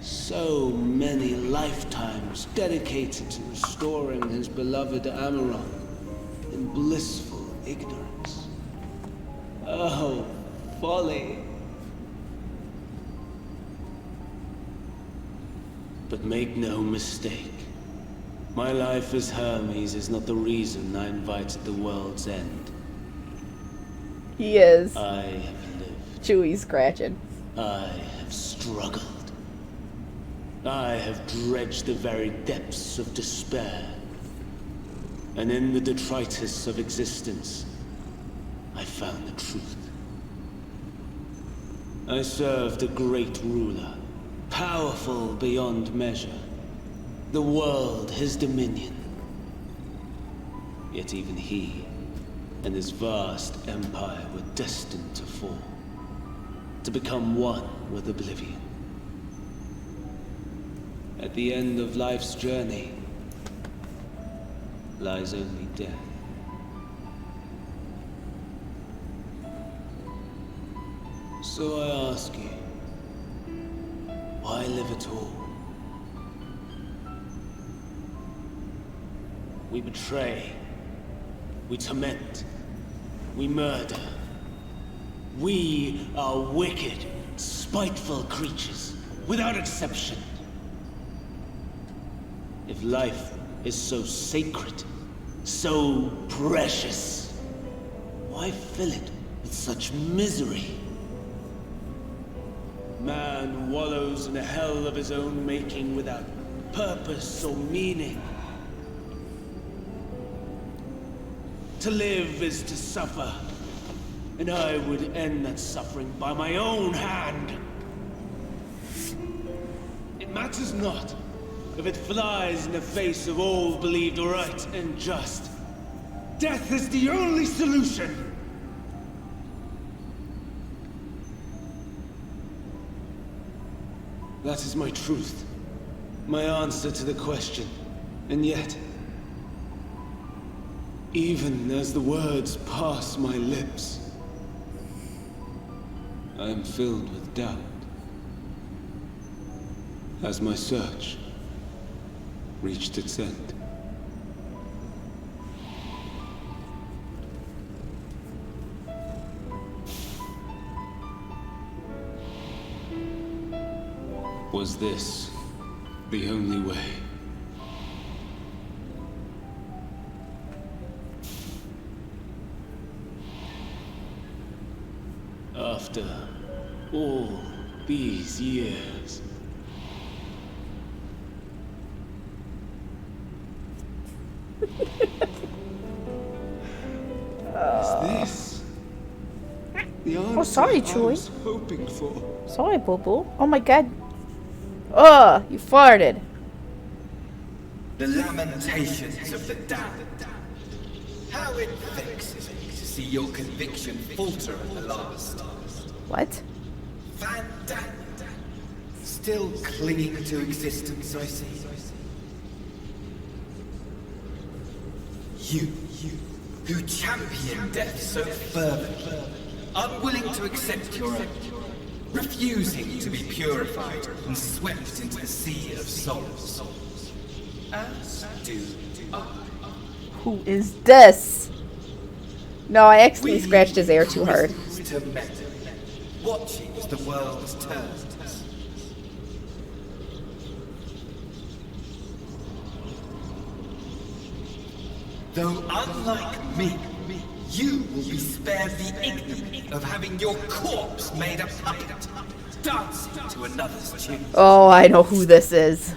S6: So many lifetimes dedicated to restoring his beloved Amaron in blissful ignorance. Oh, folly. But make no mistake. My life as Hermes is not the reason I invited the world's end.
S1: He is.
S6: I have lived.
S1: Chewie scratching.
S6: I have struggled. I have dredged the very depths of despair. And in the detritus of existence, I found the truth. I served a great ruler, powerful beyond measure. The world his dominion, Yet even he and his vast empire were destined to fall, to become one with oblivion. At the end of life's journey lies only death. So I ask you, why live at all? We betray, we torment, we murder. We are wicked, spiteful creatures, without exception. If life is so sacred, so precious, why fill it with such misery? Man wallows in a hell of his own making without purpose or meaning. To live is to suffer, and I would end that suffering by my own hand. It matters not if it flies in the face of all believed right and just. Death is the only solution. That is my truth, my answer to the question. And yet, even as the words pass my lips, I am filled with doubt. Has my search reached its end? Was this the only way? After all these years, is this the answer
S1: sorry,
S6: I
S1: Troy.
S6: was hoping for?
S1: Sorry, Boo-Boo. Oh my god. Ugh, you farted.
S8: The lamentations of the damned. How it vexes me to see your conviction falter at the last.
S1: What?
S8: Fandango. Still clinging to existence, I see. You, who champion death so fervently, unwilling to accept your own, refusing to be purified and swept into the sea of souls. As do I.
S1: Who is this? No, I accidentally scratched his ear too hard.
S8: To metal, watching as the world turns. Though unlike me, you will be spared the ignominy of having your corpse made a puppet, dancing to another's tune.
S1: Oh, I know who this is.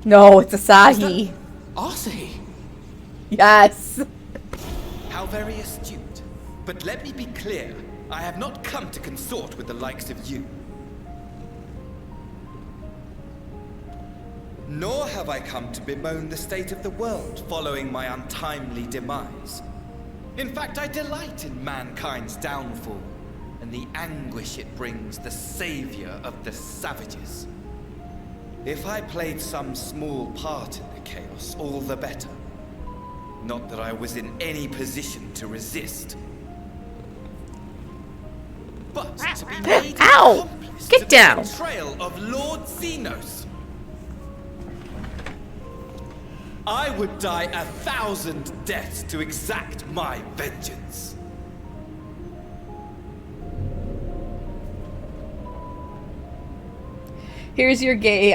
S1: No, it's Asahi.
S8: Asahi?
S1: Yes.
S8: How very astute. But let me be clear, I have not come to consort with the likes of you. Nor have I come to bemoan the state of the world following my untimely demise. In fact, I delight in mankind's downfall, and the anguish it brings the savior of the savages. If I played some small part in the chaos, all the better. Not that I was in any position to resist. But to be made
S1: Ow!
S8: accomplice
S1: Get
S8: to
S1: down!
S8: the betrayal of Lord Xenos. I would die 1,000 deaths to exact my vengeance.
S1: Here's your gay,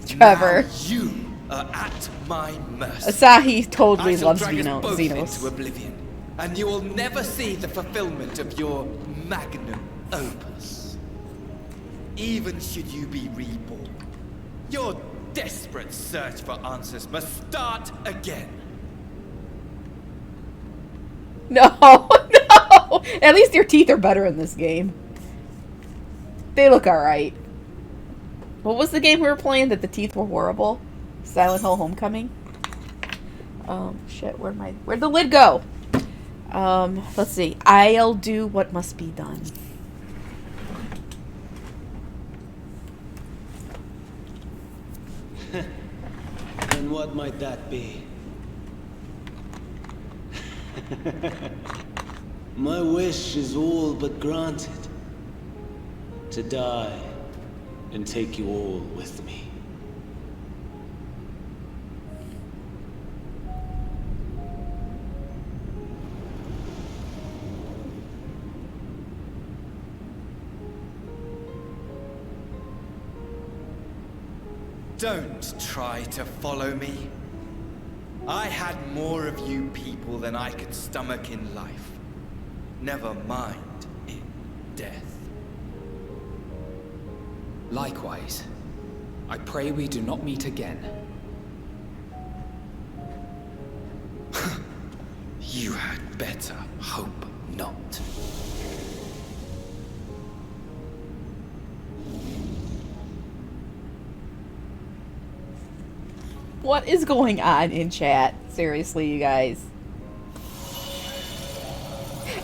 S1: Trevor.
S8: Now you are at my mercy.
S1: Asahi totally
S8: I shall
S1: loves
S8: drag us both
S1: Xenos.
S8: into oblivion, and you will never see the fulfillment of your magnum opus. Even should you be reborn, your desperate search for answers must start again.
S1: No, no! At least your teeth are better in this game. They look alright. What was the game we were playing that the teeth were horrible? Silent Hill Homecoming? Shit, where'd the lid go? Let's see. I'll do what must be done.
S6: And what might that be? My wish is all but granted. To die and take you all with me.
S8: Don't try to follow me. I had more of you people than I could stomach in life. Never mind in death.
S14: Likewise, I pray we do not meet again.
S4: You had better hope not.
S1: What is going on in chat? Seriously, you guys.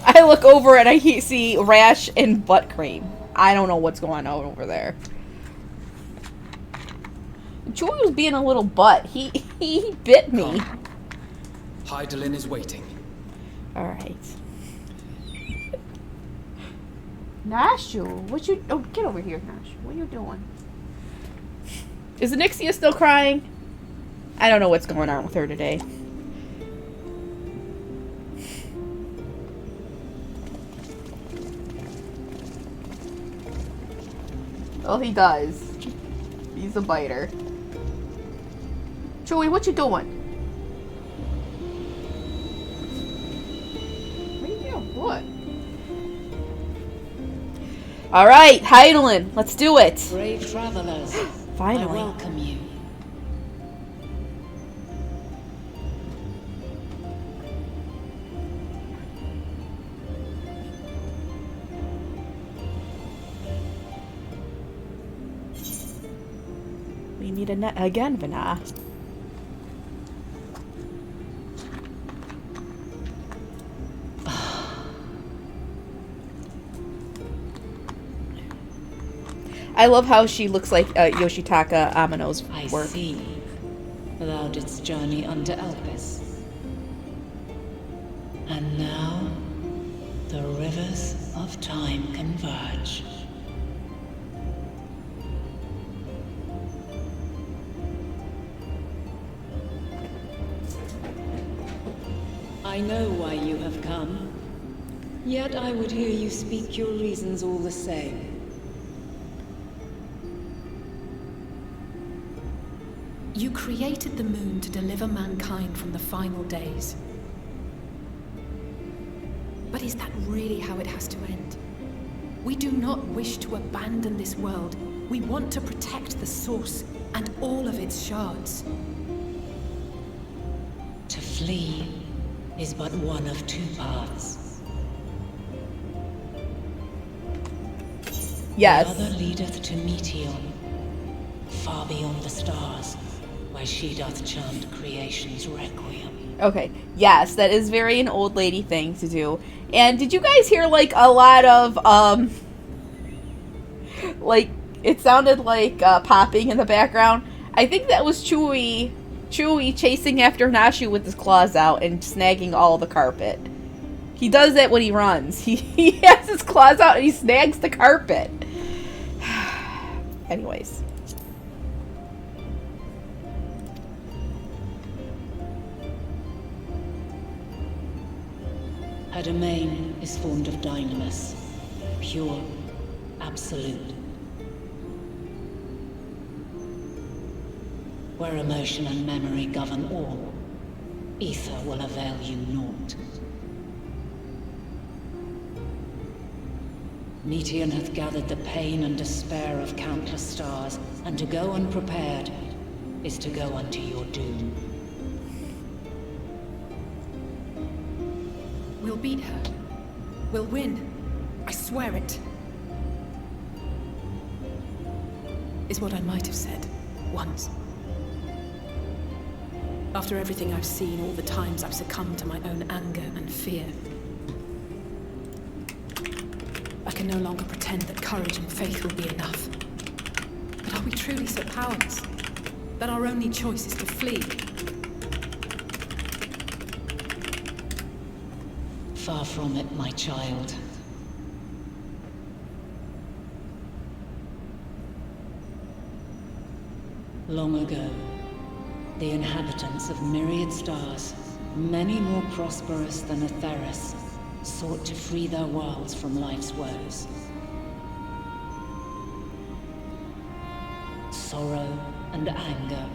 S1: I look over and I see rash and butt cream. I don't know what's going on over there. Joy was being a little butt. He bit me.
S14: Hydaelyn is waiting.
S1: Alright. Nashu, what you... Oh, get over here, Nashu. What are you doing? Is Anixia still crying? I don't know what's going on with her today. Well, he does. He's a biter. Chewie, what you doing? What are you doing? What? Alright, Hydaelyn, let's do it.
S10: Brave travelers,
S1: Finally.
S10: I welcome you.
S1: We need a net again, Vana. I love how she looks like Yoshitaka Amano's work.
S10: I see. Thou didst journey unto Elpis. And now, the rivers of time converge. I know why you have come. Yet I would hear you speak your reasons all the same.
S2: You created the moon to deliver mankind from the final days. But is that really how it has to end? We do not wish to abandon this world. We want to protect the source and all of its shards.
S10: To flee is but one of two paths.
S1: Yes.
S10: The other leadeth to Meteon, far beyond the stars, where she doth chant creation's requiem.
S1: Okay, yes, that is very an old lady thing to do. And did you guys hear, like, a lot of, like, it sounded like, popping in the background? I think that was Chewie chasing after Nashu with his claws out and snagging all the carpet. He does that when he runs. He has his claws out and he snags the carpet. Anyways.
S10: Her domain is formed of dynamis, pure, absolute. Where emotion and memory govern all, ether will avail you naught. Meteon hath gathered the pain and despair of countless stars, and to go unprepared is to go unto your doom.
S2: We'll beat her. We'll win. I swear it. Is what I might have said once. After everything I've seen, all the times I've succumbed to my own anger and fear. I can no longer pretend that courage and faith will be enough. But are we truly so powerless? That our only choice is to flee?
S10: Far from it, my child. Long ago, the inhabitants of myriad stars, many more prosperous than Atheris, sought to free their worlds from life's woes. Sorrow and anger,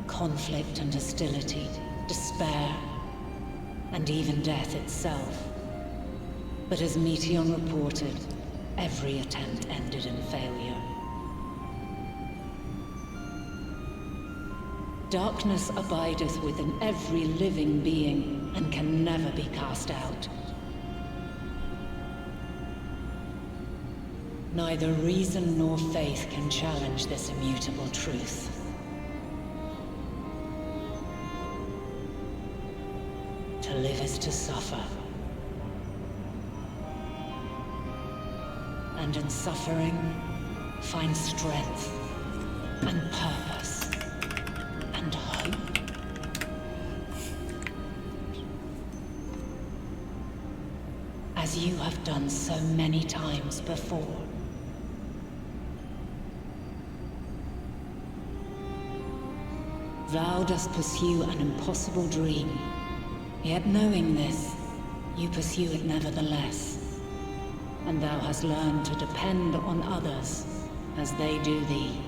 S10: conflict and hostility, despair, and even death itself. But as Meteon reported, every attempt ended in failure. Darkness abideth within every living being and can never be cast out. Neither reason nor faith can challenge this immutable truth. To live is to suffer. And in suffering, find strength and purpose and hope. As you have done so many times before. Thou dost pursue an impossible dream, yet knowing this, you pursue it nevertheless. And thou hast learned to depend on others as they do thee.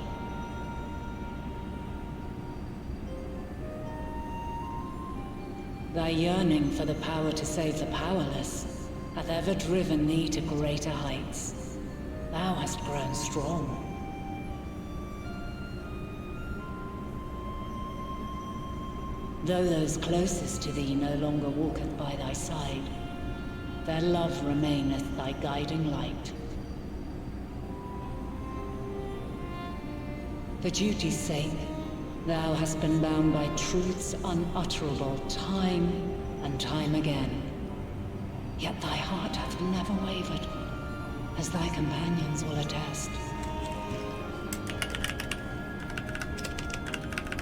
S10: Thy yearning for the power to save the powerless hath ever driven thee to greater heights. Thou hast grown strong. Though those closest to thee no longer walketh by thy side, their love remaineth thy guiding light. For duty's sake, thou hast been bound by truths unutterable time and time again. Yet thy heart hath never wavered, as thy companions will attest.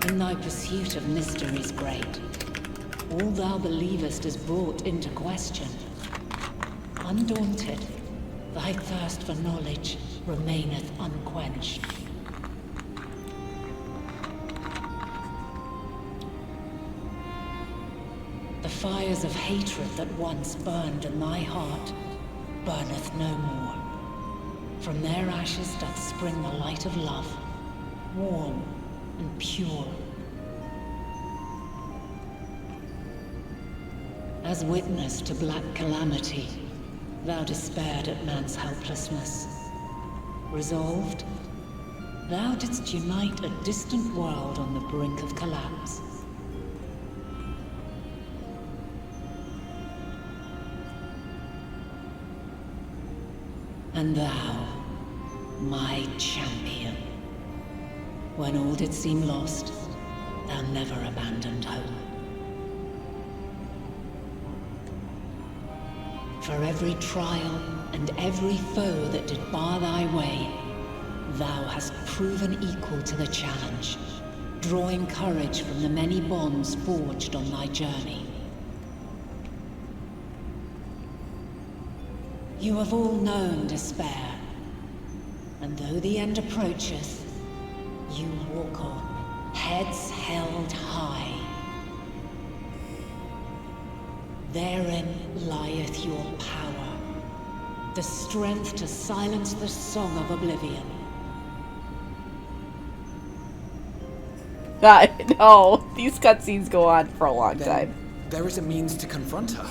S10: In thy pursuit of mysteries great, all thou believest is brought into question. Undaunted, thy thirst for knowledge remaineth unquenched. The fires of hatred that once burned in thy heart burneth no more. From their ashes doth spring the light of love, warm and pure. As witness to black calamity, thou despaired at man's helplessness. Resolved, thou didst unite a distant world on the brink of collapse. And thou, my champion, when all did seem lost, thou never abandoned hope. For every trial and every foe that did bar thy way, thou hast proven equal to the challenge, drawing courage from the many bonds forged on thy journey. You have all known despair, and though the end approacheth, you walk on, heads held high. Therein lieth your power, the strength to silence the song of oblivion.
S1: No, these cutscenes go on for a long time.
S14: There is a means to confront her.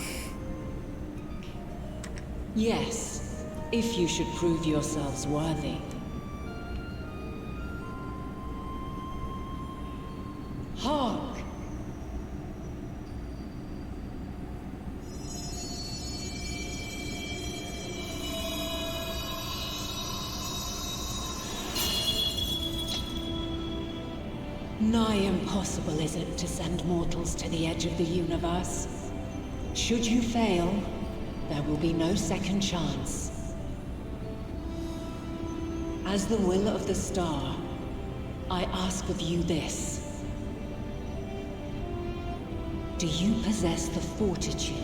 S10: Yes, if you should prove yourselves worthy. Hark! Nigh impossible is it to send mortals to the edge of the universe. Should you fail, there will be no second chance. As the will of the star, I ask of you this. Do you possess the fortitude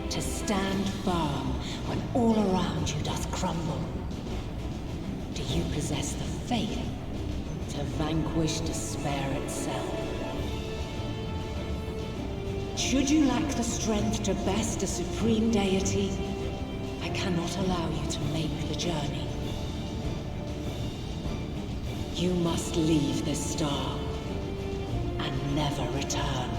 S10: to stand firm when all around you doth crumble? Do you possess the faith to vanquish despair itself? Should you lack the strength to best a supreme deity, I cannot allow you to make the journey. You must leave this star and never return.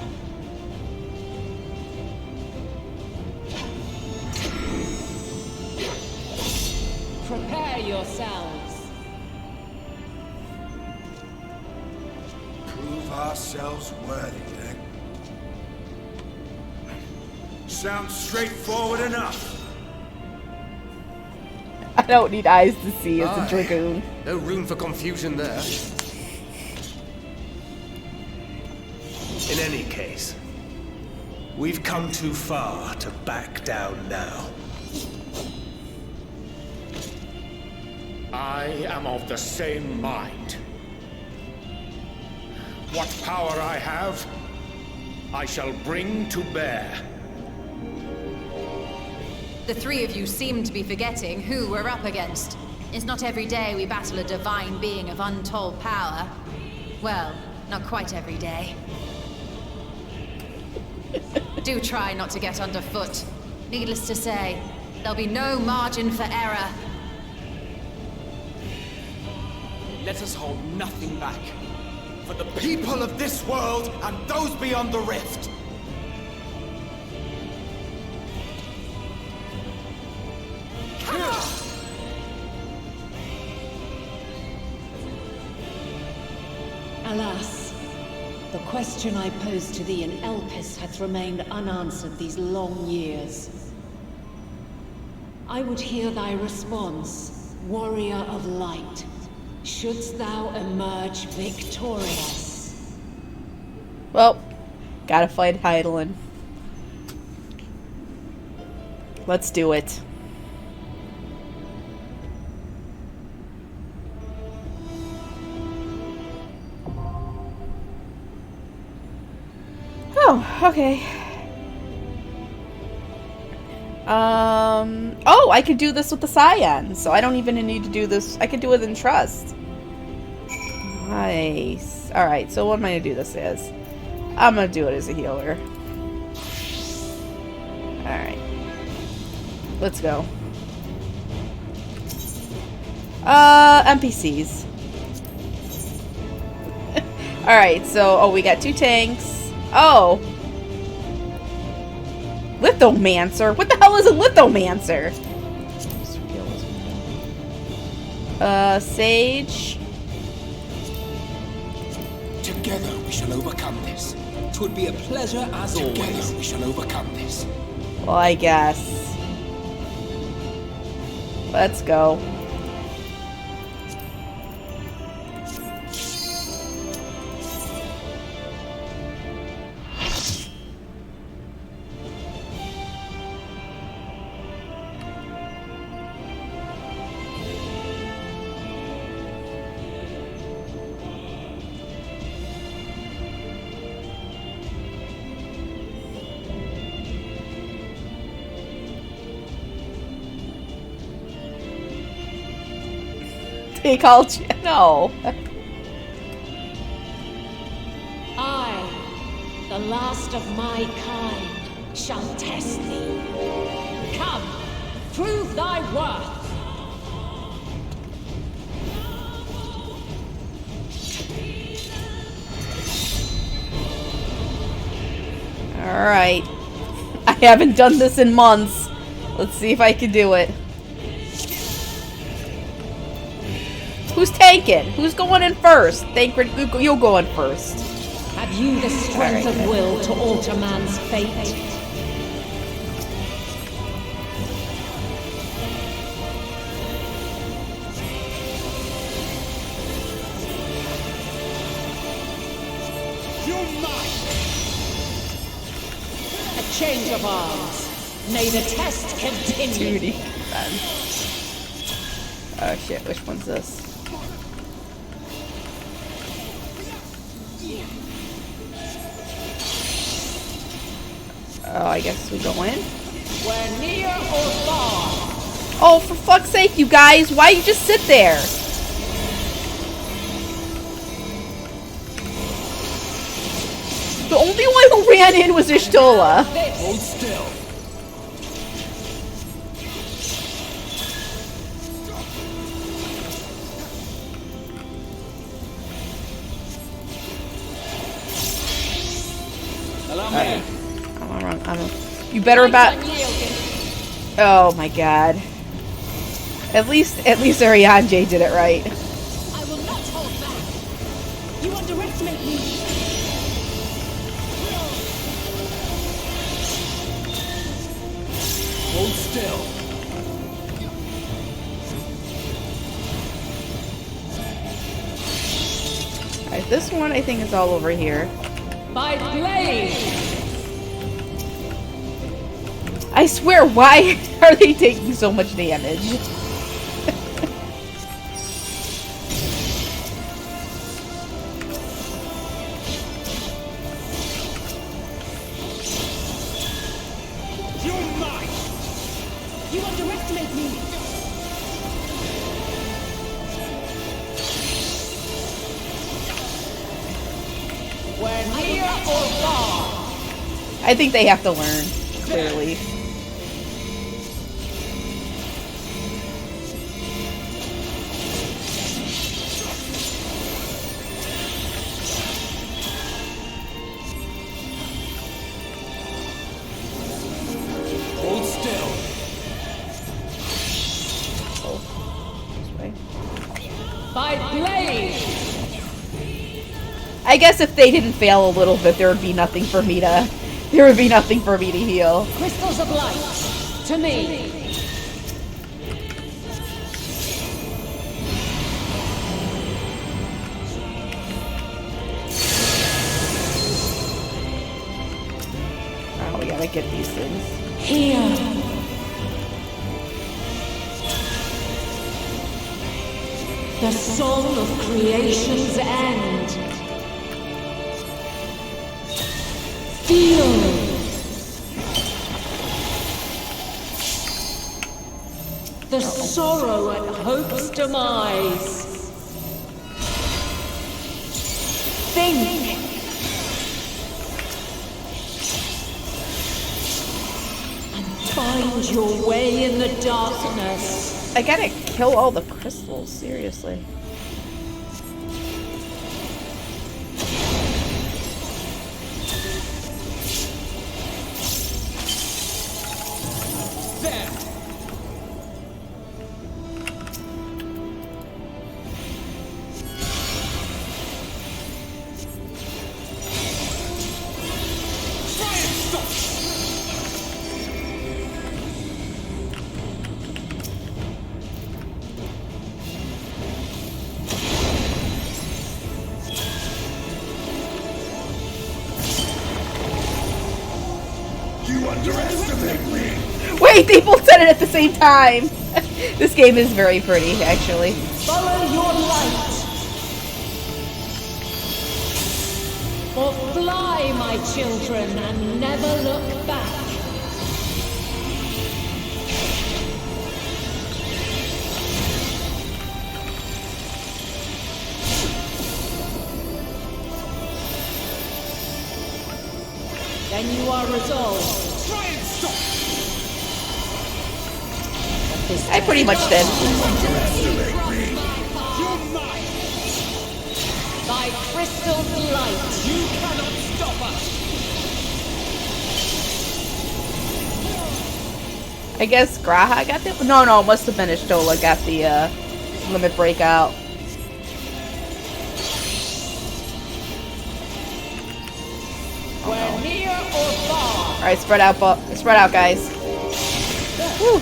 S10: Prepare yourselves.
S18: Prove ourselves worthy, then. Sounds straightforward enough.
S1: I don't need eyes to see as a dragoon.
S5: No room for confusion there.
S17: In any case, we've come too far to back down now.
S12: I am of the same mind. What power I have, I shall bring to bear.
S11: The three of you seem to be forgetting who we're up against. It's not every day we battle a divine being of untold power. Well, not quite every day. Do try not to get underfoot. Needless to say, there'll be no margin for error.
S8: Let us hold nothing back. For the people of this world and those beyond the rift.
S10: Alas, the question I posed to thee in Elpis hath remained unanswered these long years. I would hear thy response, warrior of light. Shouldst thou emerge victorious?
S1: Well, gotta fight Heidelin. Let's do it. Oh, okay. Oh, I could do this with the Scion, so I don't even need to do this. I could do it in Trust. Nice. Alright, so what am I gonna do this as? I'm gonna do it as a healer. Alright. Let's go. NPCs. Alright, so, we got 2 tanks. Oh! Lithomancer? What the hell is a Lithomancer? Sage.
S14: Together we shall overcome this. 'Twould be a pleasure as always. Together we shall overcome this.
S1: Well, I guess. Let's go. Take all no.
S10: I, the last of my kind, shall test thee. Come, prove thy worth.
S1: Alright. I haven't done this in months. Let's see if I can do it. Who's tanking? Who's going in first? Thancred, you'll go in first.
S10: Have you the strength of will to alter man's fate? A change of arms. May the test continue.
S1: 2D. Oh shit, which one's this? Oh, I guess we go in.
S10: We're near or far.
S1: Oh, for fuck's sake, you guys! Why you just sit there? The only one who ran in was Ishtola.
S16: Hold still. Allow me.
S1: I'm wrong. You better about. Oh my god. At least Ariane did it right.
S10: I will not hold back. You underestimate me.
S16: Hold still.
S1: Alright, this one I think is all over here.
S10: By blade.
S1: I swear, why are they taking so much damage?
S10: You're mine. You underestimate me. We're near or far.
S1: I think they have to learn, clearly.
S16: Hold still.
S10: By blade.
S1: I guess if they didn't fail a little bit, there would be nothing for me to heal.
S10: Crystals of light. To me.
S1: Oh, we gotta get these things.
S10: Here. The song of creation's end. Feel. The sorrow at hope's demise. Think. And find your way in the darkness.
S1: I gotta kill all the crystals, seriously.
S16: There. Try and stop. You underestimate me.
S1: Wait, they both said it at the same time! This game is very pretty, actually.
S10: Follow your light. Or fly, my children, and never look back. Then you are resolved.
S16: Try and stop.
S1: I pretty much did.
S10: By crystal light.
S16: You cannot stop us.
S1: I guess Graha got the— no, it must have been Ishtola got the limit breakout.
S10: We're near or far.
S1: Alright, spread out, guys. Whew.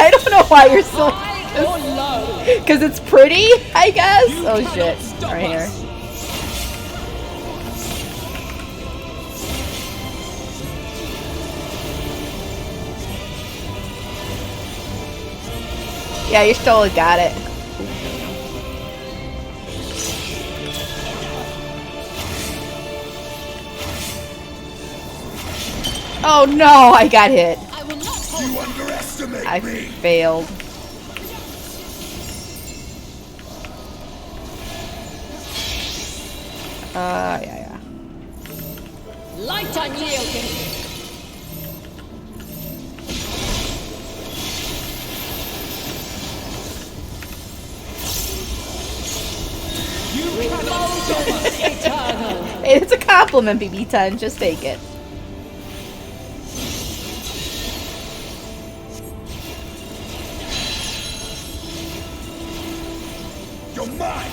S1: I don't know why you're so... Because it's pretty, I guess? Oh shit. Right here. Yeah, you totally got it. Oh no, I got hit.
S9: You underestimate
S1: I
S9: me.
S1: failed. Yeah.
S10: Light unyielding.
S1: Hey, it's a compliment, BB10. Just take it.
S9: You're mine.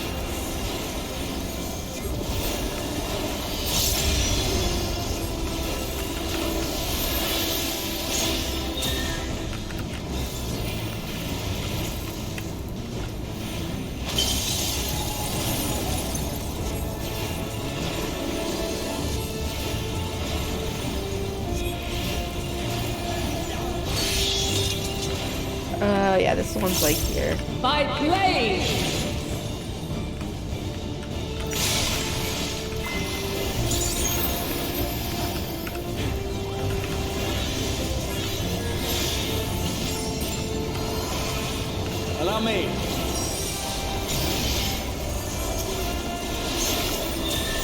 S1: Yeah, this one's like here.
S10: By blade.
S12: Allow me.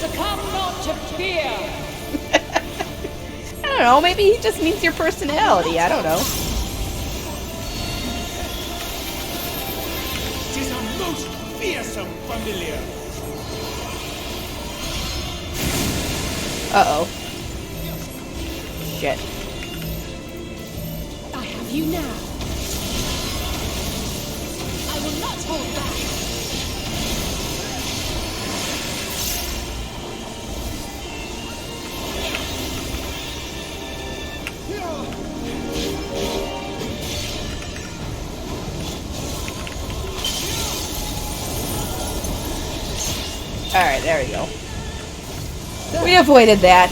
S10: Succumb not to fear.
S1: I don't know, maybe he just means your personality. I don't know.
S9: Tis a most fearsome familiar.
S1: Uh-oh. Shit.
S22: I have you now. I will not hold back.
S1: Alright, there we go. We avoided that.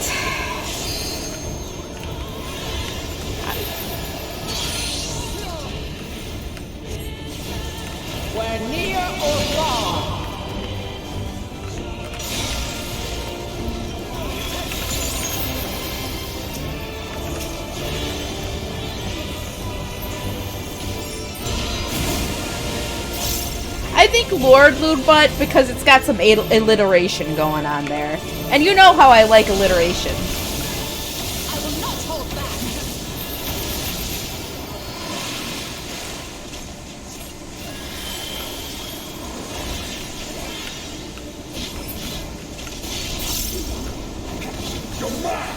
S10: Where near or far.
S1: I think Lord Ludebutt because it's got some alliteration going on there. And you know how I like alliteration.
S22: I will not hold back.
S9: You're mine.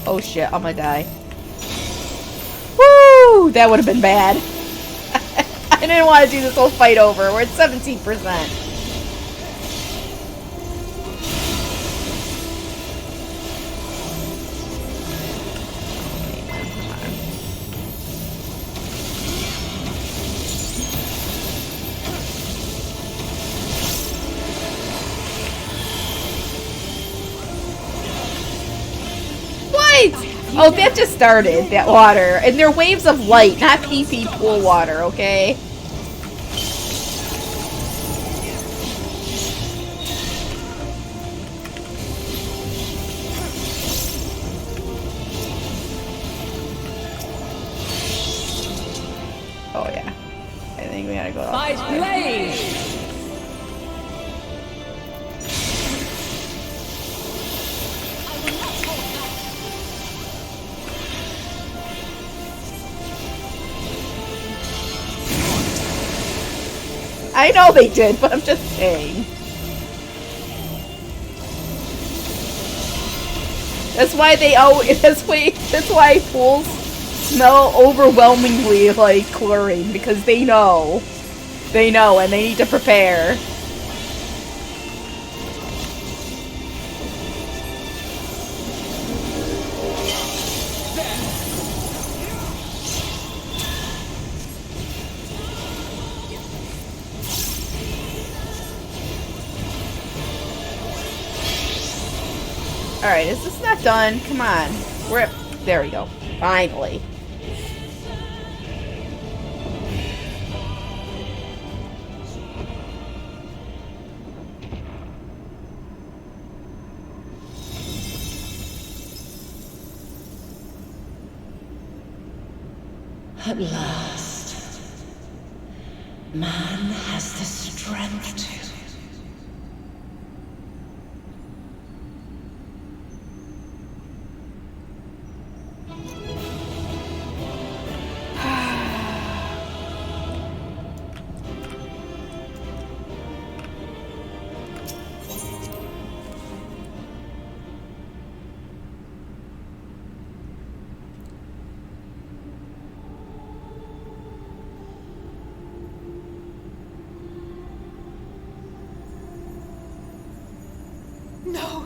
S1: Oh shit, I'm gonna die. Woo! That would have been bad. I didn't want to do this whole fight over. We're at 17%. Oh, that just started, that water. And they're waves of light, not PP pool water, okay? Oh, yeah. I think we gotta go up.
S10: By blade.
S1: I know they did, but I'm just saying. That's why they that's why pools smell overwhelmingly like chlorine because they know. They know and they need to prepare. Alright, is this not done? Come on. There we go. Finally.
S10: At last, man has the strength to.
S2: No!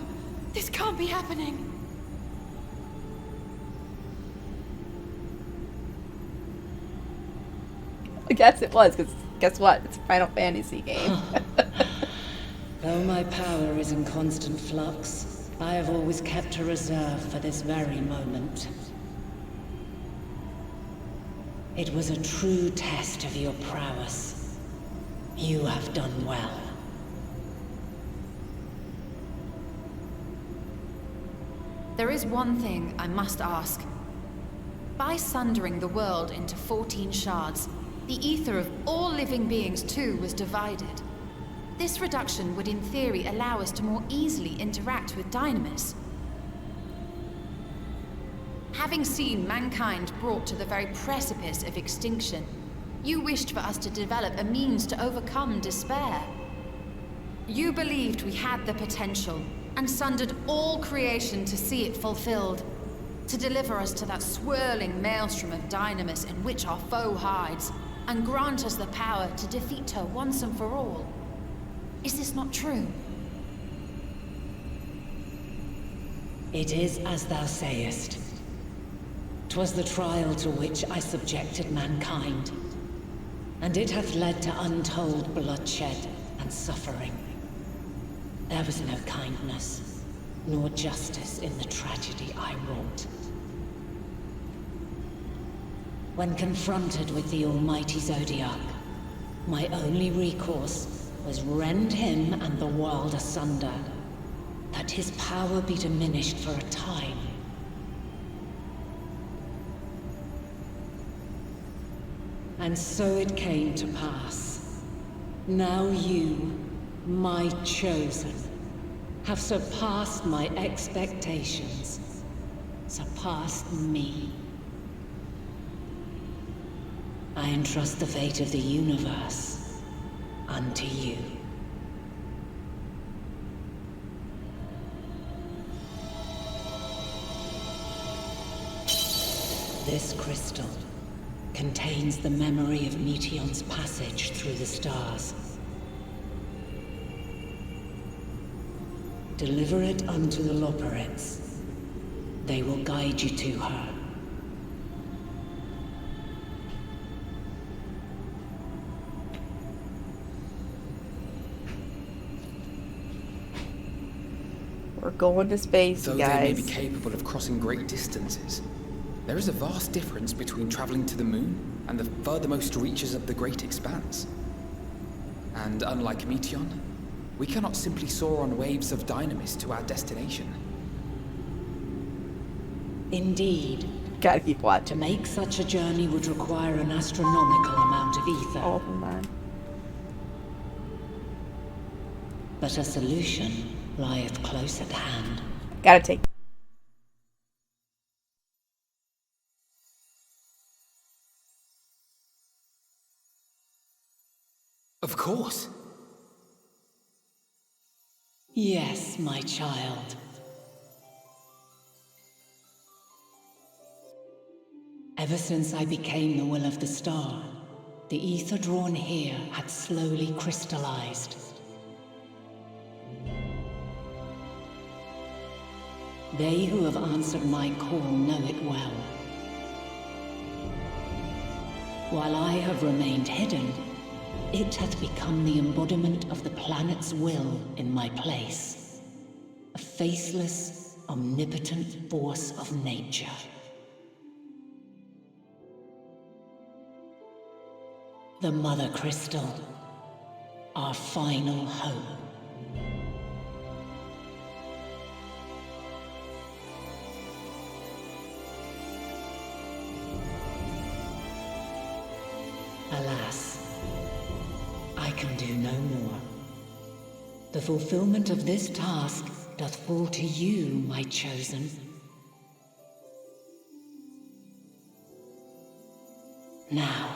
S2: This can't be happening!
S1: I guess it was, because guess what? It's a Final Fantasy game.
S10: Though my power is in constant flux, I have always kept a reserve for this very moment. It was a true test of your prowess. You have done well.
S11: There is one thing I must ask. By sundering the world into 14 shards, the ether of all living beings too was divided. This reduction would in theory allow us to more easily interact with Dynamis. Having seen mankind brought to the very precipice of extinction, you wished for us to develop a means to overcome despair. You believed we had the potential, and sundered all creation to see it fulfilled, to deliver us to that swirling maelstrom of Dynamis in which our foe hides, and grant us the power to defeat her once and for all. Is this not true?
S10: It is as thou sayest. 'Twas the trial to which I subjected mankind, and it hath led to untold bloodshed and suffering. There was no kindness, nor justice in the tragedy I wrought. When confronted with the almighty Zodiac, my only recourse was rend him and the world asunder, that his power be diminished for a time. And so it came to pass. Now you, my chosen, have surpassed my expectations, surpassed me. I entrust the fate of the universe unto you. This crystal contains the memory of Meteion's passage through the stars. Deliver it unto the Loporrits. They will guide you to her.
S1: We're going to space,
S14: Though
S1: guys.
S14: they may be capable of crossing great distances, there is a vast difference between traveling to the moon and the furthermost reaches of the great expanse. And unlike Meteion, we cannot simply soar on waves of Dynamis to our destination.
S10: Indeed.
S1: Gotta keep watching.
S10: To make such a journey would require an astronomical amount of ether.
S1: Oh, man.
S10: But a solution lieth close at hand.
S1: Gotta take.
S14: Of course.
S10: Yes, my child. Ever since I became the will of the star, the ether drawn here had slowly crystallized. They who have answered my call know it well. While I have remained hidden, it hath become the embodiment of the planet's will in my place. A faceless, omnipotent force of nature. The Mother Crystal, our final hope. Alas, I can do no more. The fulfillment of this task doth fall to you, my chosen. Now,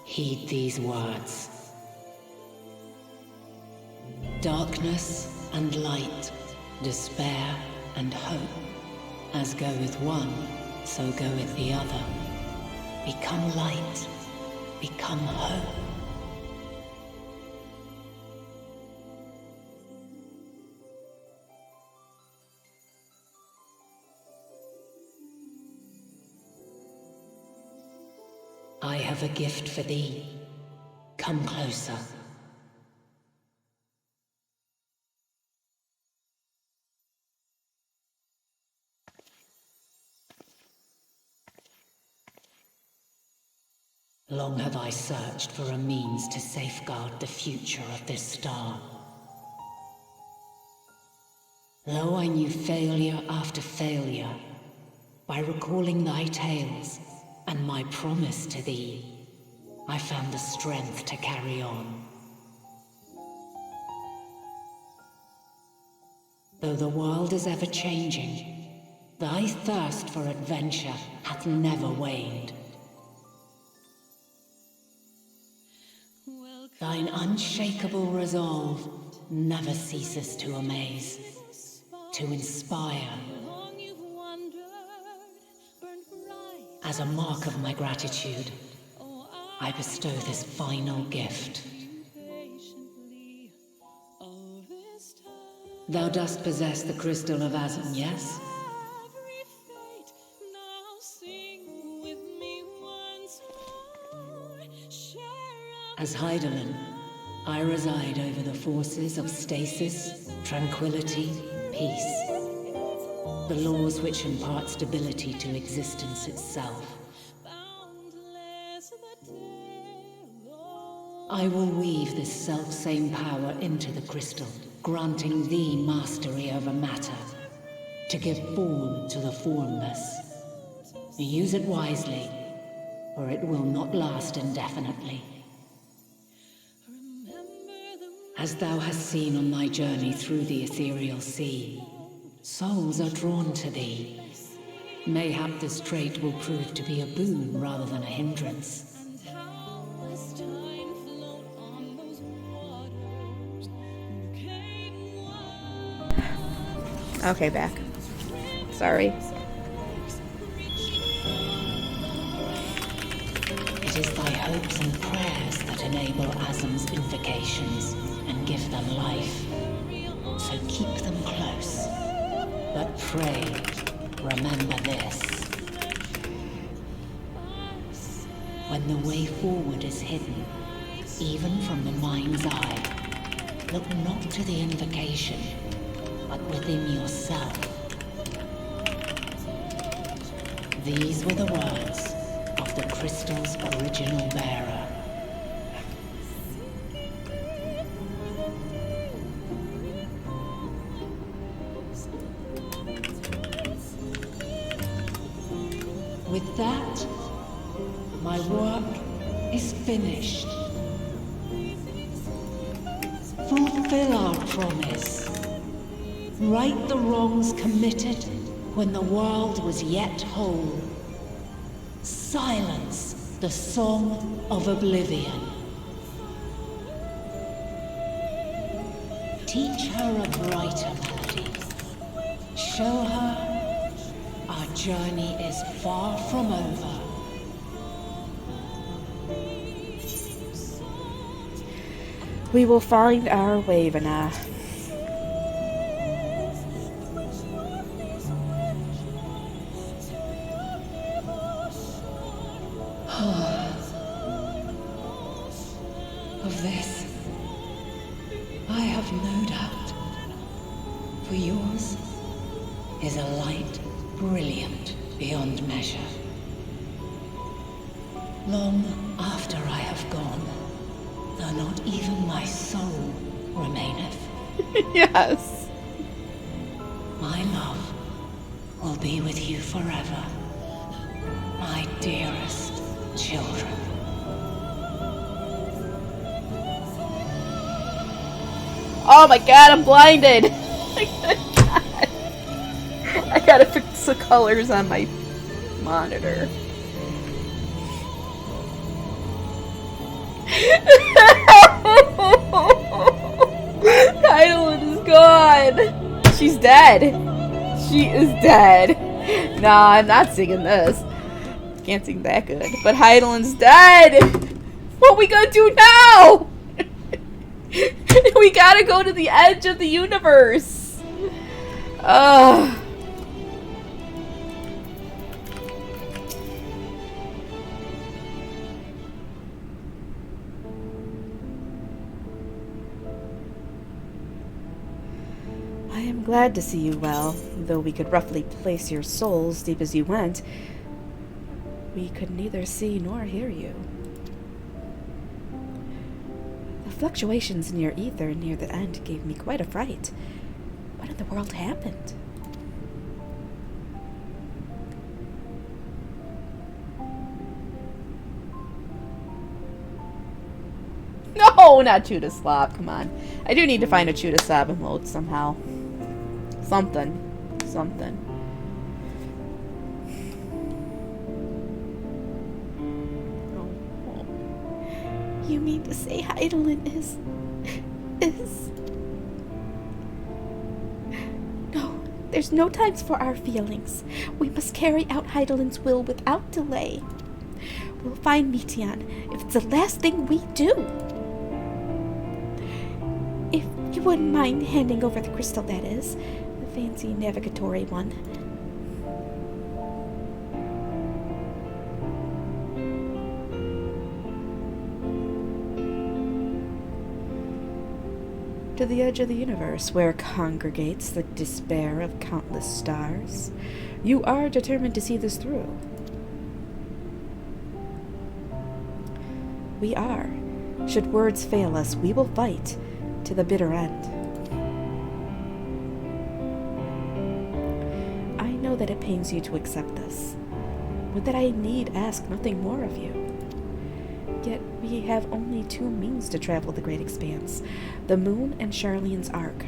S10: heed these words. Darkness and light, despair and hope. As goeth one, so goeth the other. Become light, become hope. I have a gift for thee. Come closer. Long have I searched for a means to safeguard the future of this star. Though I knew failure after failure, by recalling thy tales and my promise to thee, I found the strength to carry on. Though the world is ever changing, thy thirst for adventure hath never waned. Thine unshakable resolve never ceases to amaze, to inspire. As a mark of my gratitude, I bestow this final gift. Thou dost possess the crystal of Azum, yes? As Heidelin, I reside over the forces of stasis, tranquility, peace. The laws which impart stability to existence itself. I will weave this self-same power into the crystal, granting thee mastery over matter, to give form to the formless. Use it wisely, or it will not last indefinitely. As thou hast seen on thy journey through the ethereal sea, souls are drawn to thee. Mayhap this trait will prove to be a boon rather than a hindrance.
S1: Okay, back. Sorry.
S10: It is thy hopes and prayers that enable Azum's invocations and give them life. So keep them close. But pray, remember this. When the way forward is hidden, even from the mind's eye, look not to the invocation, but within yourself. These were the words of the crystal's original bearer. With that, my work is finished. Fulfill our promise. Right the wrongs committed when the world was yet whole. Silence the song of oblivion. Teach her a brighter melody. Show her our journey is far from over.
S1: We will find our way, Vanna.
S10: Of this, I have no doubt. For yours is a light brilliant beyond measure. Long after I have gone, though not even my soul remaineth.
S1: Yes.
S10: My love will be with you forever, my dearest children.
S1: Oh my god, I'm blinded! I gotta fix the colors on my monitor. Hydaelyn is gone! She's dead! She is dead! Nah, I'm not singing this. Can't sing that good. But Hydaelyn's dead! What we gonna do now? We gotta go to the edge of the universe! Ugh. I am glad to see you well, though we could roughly place your souls deep as you went. We could neither see nor hear you. The fluctuations in your ether near the end gave me quite a fright. What in the world happened? No, not Chuda Slob, come on. I do need to find a Chuda Slob emote somehow. Something. You mean to say Hydaelyn is... No, there's no time for our feelings. We must carry out Hydaelyn's will without delay. We'll find Meteon if it's the last thing we do. If you wouldn't mind handing over the crystal, that is. The fancy navigatory one. To the edge of the universe, where congregates the despair of countless stars. You are determined to see this through. We are. Should words fail us, we will fight to the bitter end. I know that it pains you to accept this. Would that I need ask nothing more of you. Yet we have only two means to travel the great expanse, the moon and Charlene's ark.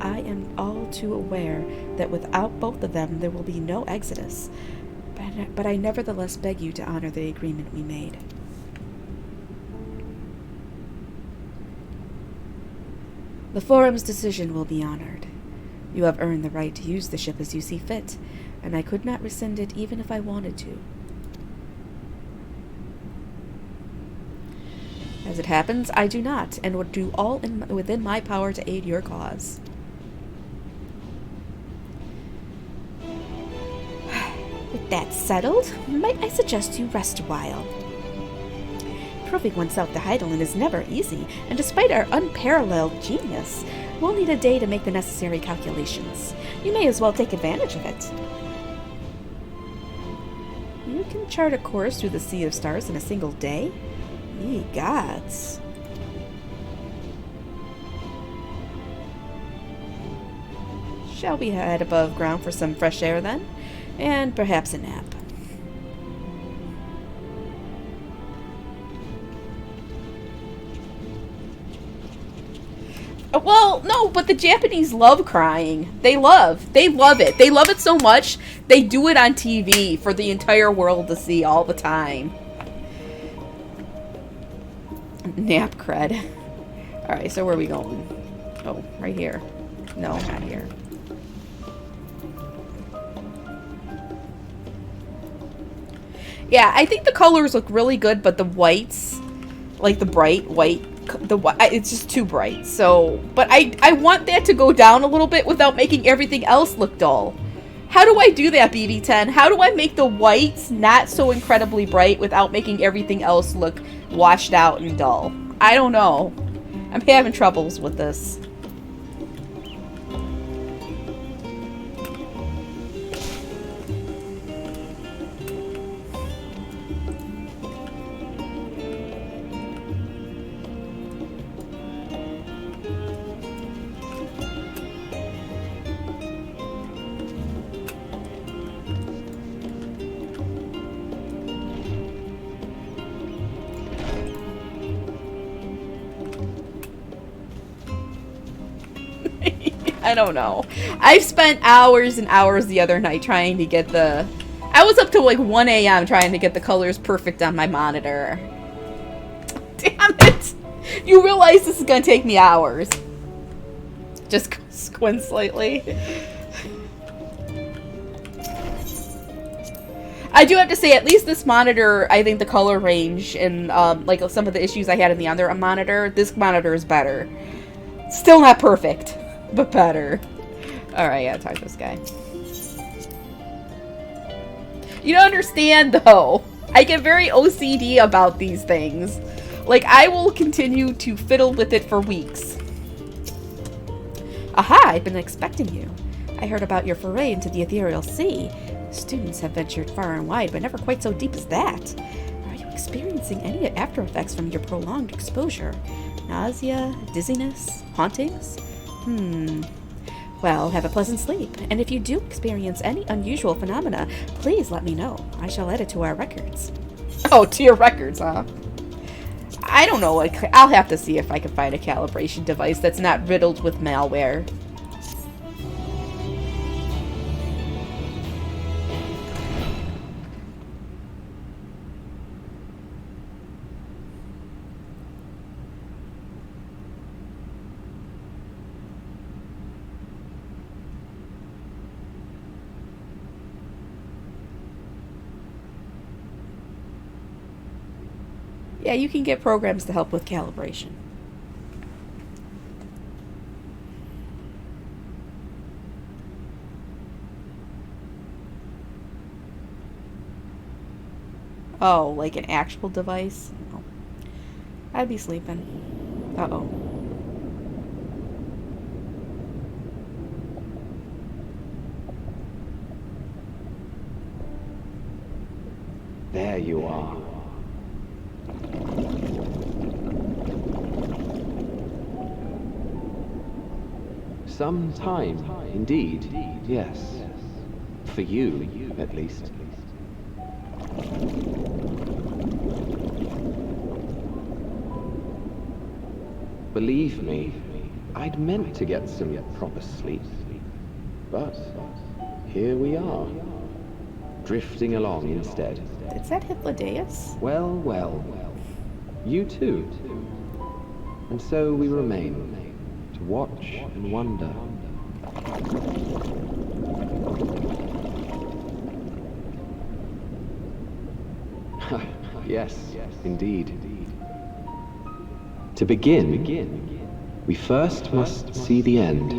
S1: I am all too aware that without both of them there will be no exodus, but I nevertheless beg you to honor the agreement we made. The Forum's decision will be honored. You have earned the right to use the ship as you see fit, and I could not rescind it even if I wanted to. As it happens, I do not, and would do all within my power to aid your cause. With that settled, might I suggest you rest a while? Proving oneself to Hydaelyn is never easy, and despite our unparalleled genius, we'll need a day to make the necessary calculations. You may as well take advantage of it. You can chart a course through the Sea of Stars in a single day? Ye gods. Shall we head above ground for some fresh air then? And perhaps a nap. Well, no, but the Japanese love crying. They love it. They love it so much, they do it on TV for the entire world to see all the time. Nap cred. Alright, so where are we going? Oh, right here. No, not here. Yeah, I think the colors look really good, but the whites, like the bright white it's just too bright. So, but I want that to go down a little bit without making everything else look dull. How do I do that, BB10? How do I make the whites not so incredibly bright without making everything else look washed out and dull? I don't know. I'm having troubles with this. I don't know. I've spent hours and hours the other night trying to get the... I was up till like 1 a.m. trying to get the colors perfect on my monitor. Damn it! You realize this is gonna take me hours. Just squint slightly. I do have to say, at least this monitor, I think the color range and like some of the issues I had in the other monitor, this monitor is better. Still not perfect, but better. Alright, I gotta talk to this guy. You don't understand, though. I get very OCD about these things. Like, I will continue to fiddle with it for weeks. Aha, I've been expecting you. I heard about your foray into the ethereal sea. Students have ventured far and wide, but never quite so deep as that. Are you experiencing any after effects from your prolonged exposure? Nausea, dizziness, hauntings? Well, have a pleasant sleep, and if you do experience any unusual phenomena, please let me know. I shall add it to our records. Oh, to your records, huh? I don't know. I'll have to see if I can find a calibration device that's not riddled with malware. Yeah, you can get programs to help with calibration. Oh, like an actual device? No. I'd be sleeping. Uh-oh.
S7: There you are. Some time, indeed, yes. For you, at least. Believe me, I'd meant to get some proper sleep. But here we are, drifting along instead.
S1: Is that Hypnodeus?
S7: Well, well. You too. And so we remain, to watch and wonder. Yes, indeed. To begin, we first must see the end.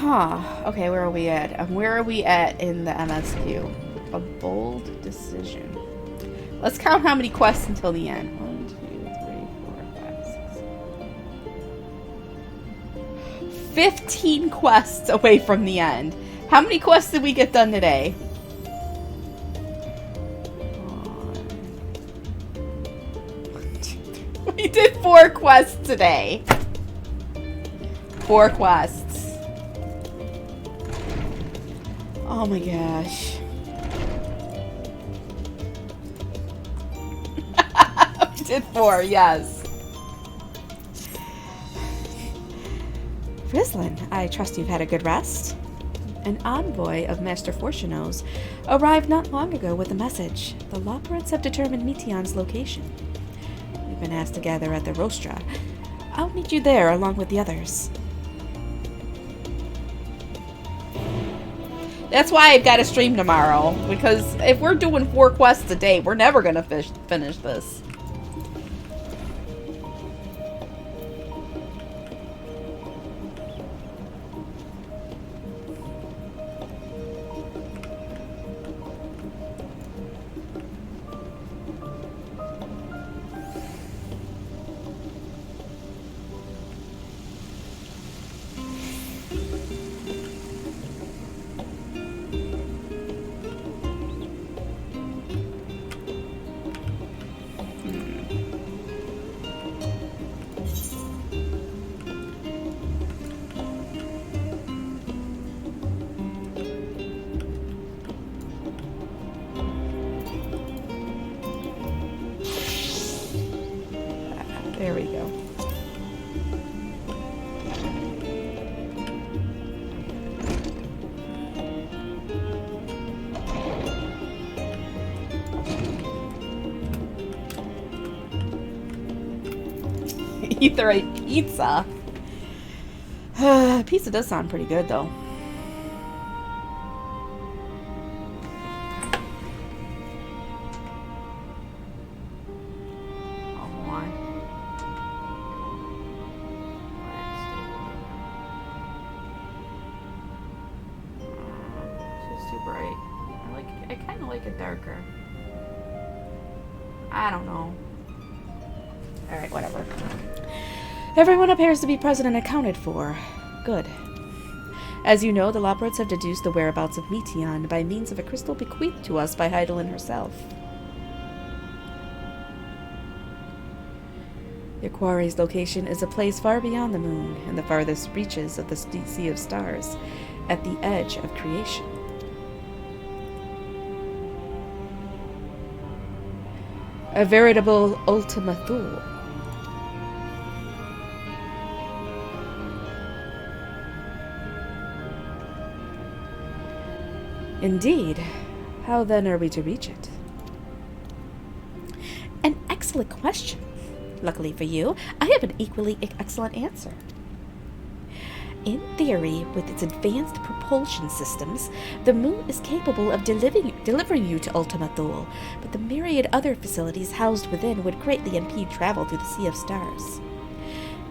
S1: Huh. Okay, where are we at? Where are we at in the MSQ? A bold decision. Let's count how many quests until the end. 1, 2, 3, 4, 5, 6. 15 quests away from the end. How many quests did we get done today? We did 4 quests today. 4 quests. Oh my gosh. We did 4, yes. Rislin, I trust you've had a good rest. An envoy of Master Fortuno's arrived not long ago with a message. The Loperids have determined Meteon's location. We've been asked to gather at the Rostra. I'll meet you there along with the others. That's why I've got to stream tomorrow, because if we're doing 4 quests a day, we're never going to finish this. There we go. Etherite pizza. Pizza does sound pretty good, though. I don't know. Alright, whatever. Everyone appears to be present and accounted for. Good. As you know, the Loperids have deduced the whereabouts of Meteon by means of a crystal bequeathed to us by Hydaelyn herself. Your quarry's location is a place far beyond the moon, in the farthest reaches of the Sea of Stars, at the edge of creation. A veritable Ultima Thule. Indeed. How then are we to reach it? An excellent question. Luckily for you, I have an equally excellent answer. In theory, with its advanced propulsion systems, the moon is capable of delivering you to Ultima Thule, but the myriad other facilities housed within would greatly impede travel through the Sea of Stars.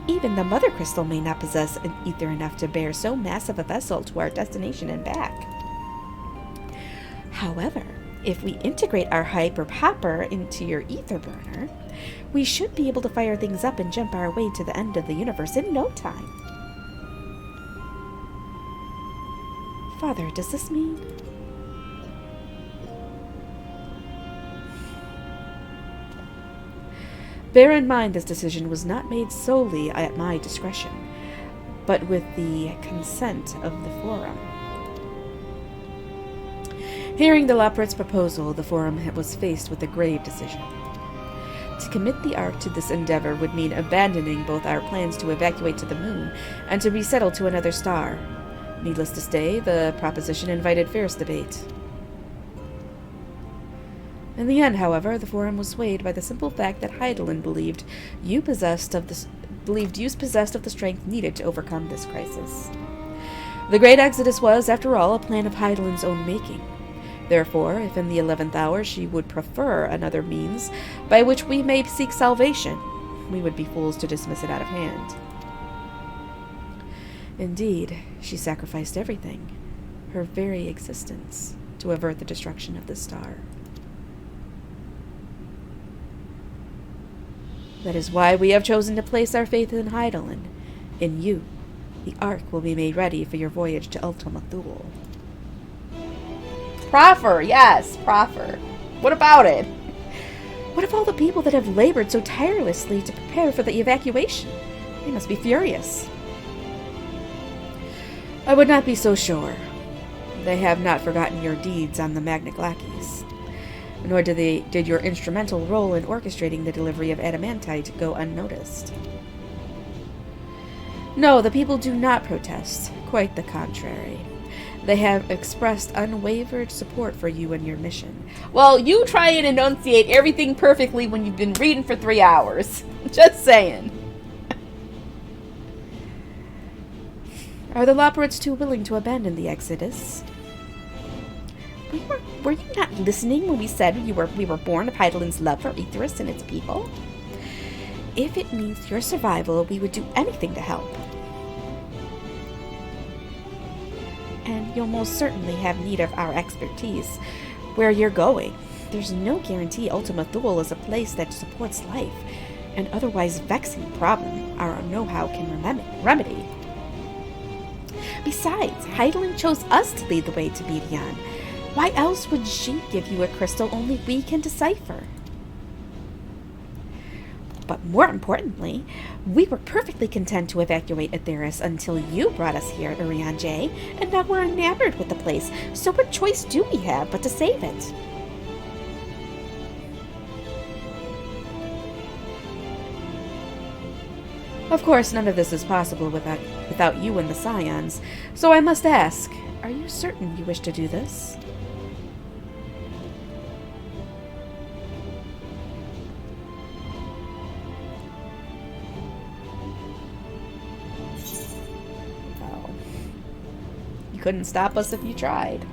S1: Even the Mother Crystal may not possess an ether enough to bear so massive a vessel to our destination and back. However, if we integrate our Hyper Hopper into your ether burner, we should be able to fire things up and jump our way to the end of the universe in no time. Father, does this mean? Bear in mind this decision was not made solely at my discretion, but with the consent of the Forum. Hearing the Loperids' proposal, the Forum was faced with a grave decision. To commit the Ark to this endeavor would mean abandoning both our plans to evacuate to the moon and to resettle to another star. Needless to say, the proposition invited fierce debate. In the end, however, the Forum was swayed by the simple fact that Hydaelyn believed you possessed of the strength needed to overcome this crisis. The Great Exodus was, after all, a plan of Hydaelyn's own making. Therefore, if in the 11th hour she would prefer another means by which we may seek salvation, we would be fools to dismiss it out of hand. Indeed, she sacrificed everything, her very existence, to avert the destruction of the star. That is why we have chosen to place our faith in Hydaelyn. In you, the Ark will be made ready for your voyage to Ultima Thule. Proffer, yes, proffer. What about it? What of all the people that have labored so tirelessly to prepare for the evacuation? They must be furious. I would not be so sure. They have not forgotten your deeds on the Magna-Glackies, nor did your instrumental role in orchestrating the delivery of adamantite go unnoticed. No, the people do not protest. Quite the contrary. They have expressed unwavered support for you and your mission. Well, you try and enunciate everything perfectly when you've been reading for 3 hours. Just saying. Are the Loporrits too willing to abandon the Exodus? Were you not listening when we said we were born of Heidelin's love for Aetheris and its people? If it means your survival, we would do anything to help. And you'll most certainly have need of our expertise where you're going. There's no guarantee Ultima Thule is a place that supports life, an otherwise vexing problem our know-how can remedy. Besides, Heidelin chose us to lead the way to Medion. Why else would she give you a crystal only we can decipher? But more importantly, we were perfectly content to evacuate Aetheris until you brought us here, Urianger, and now we're enamored with the place, so what choice do we have but to save it? Of course, none of this is possible without you and the Scions, so I must ask, are you certain you wish to do this? Oh. You couldn't stop us if you tried.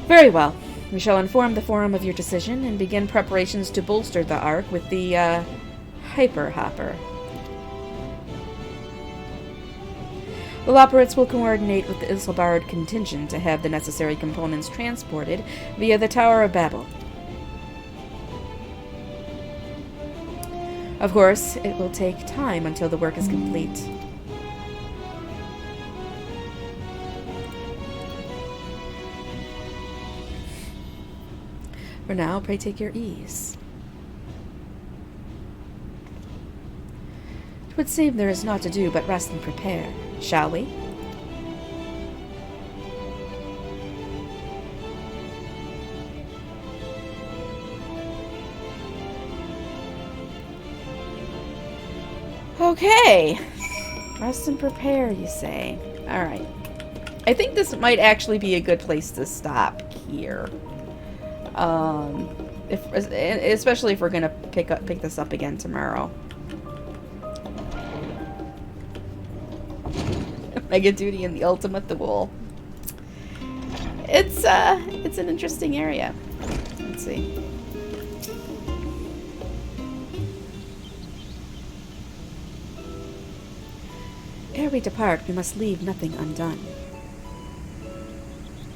S1: Very well. We shall inform the Forum of your decision and begin preparations to bolster the Ark with the, Hyper Hopper. The Loporrits will coordinate with the Isilbard contingent to have the necessary components transported via the Tower of Babel. Of course, it will take time until the work is complete. For now, pray take your ease. It would seem there is naught to do but rest and prepare, shall we? Okay. Rest and prepare, you say. Alright. I think this might actually be a good place to stop here. Especially if we're gonna pick this up again tomorrow. Mega Duty and the Ultima Thule. It's an interesting area. Let's see. Ere we depart, we must leave nothing undone.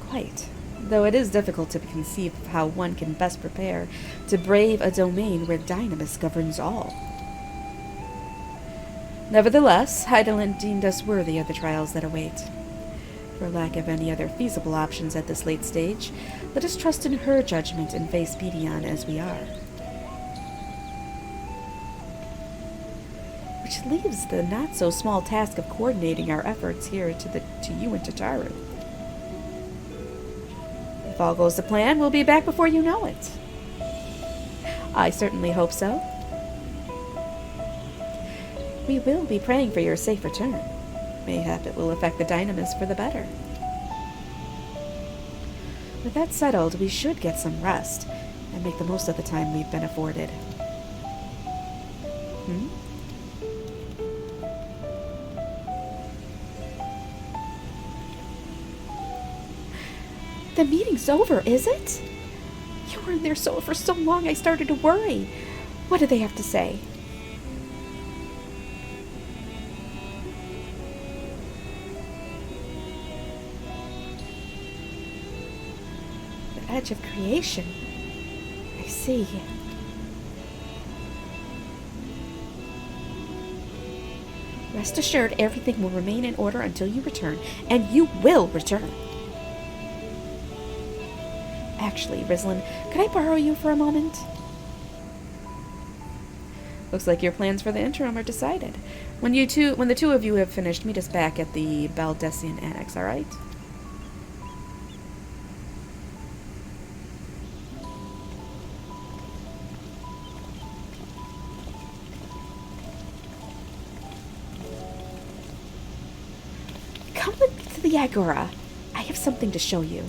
S1: Quite. Though it is difficult to conceive of how one can best prepare to brave a domain where Dynamis governs all. Nevertheless, Heidelin deemed us worthy of the trials that await. For lack of any other feasible options at this late stage, let us trust in her judgment and face Medion as we are. Which leaves the not-so-small task of coordinating our efforts here to you and Tataru. If all goes to plan, we'll be back before you know it. I certainly hope so. We will be praying for your safe return. Mayhap it will affect the Dynamis for the better. With that settled, we should get some rest and make the most of the time we've been afforded. The meeting's over, is it? You were in there for so long I started to worry. What do they have to say? The edge of creation. I see. Rest assured, everything will remain in order until you return, and you will return. Actually, Rizlin, could I borrow you for a moment? Looks like your plans for the interim are decided. When the two of you have finished, meet us back at the Baldessian Annex, alright? Come with me to the Agora. I have something to show you.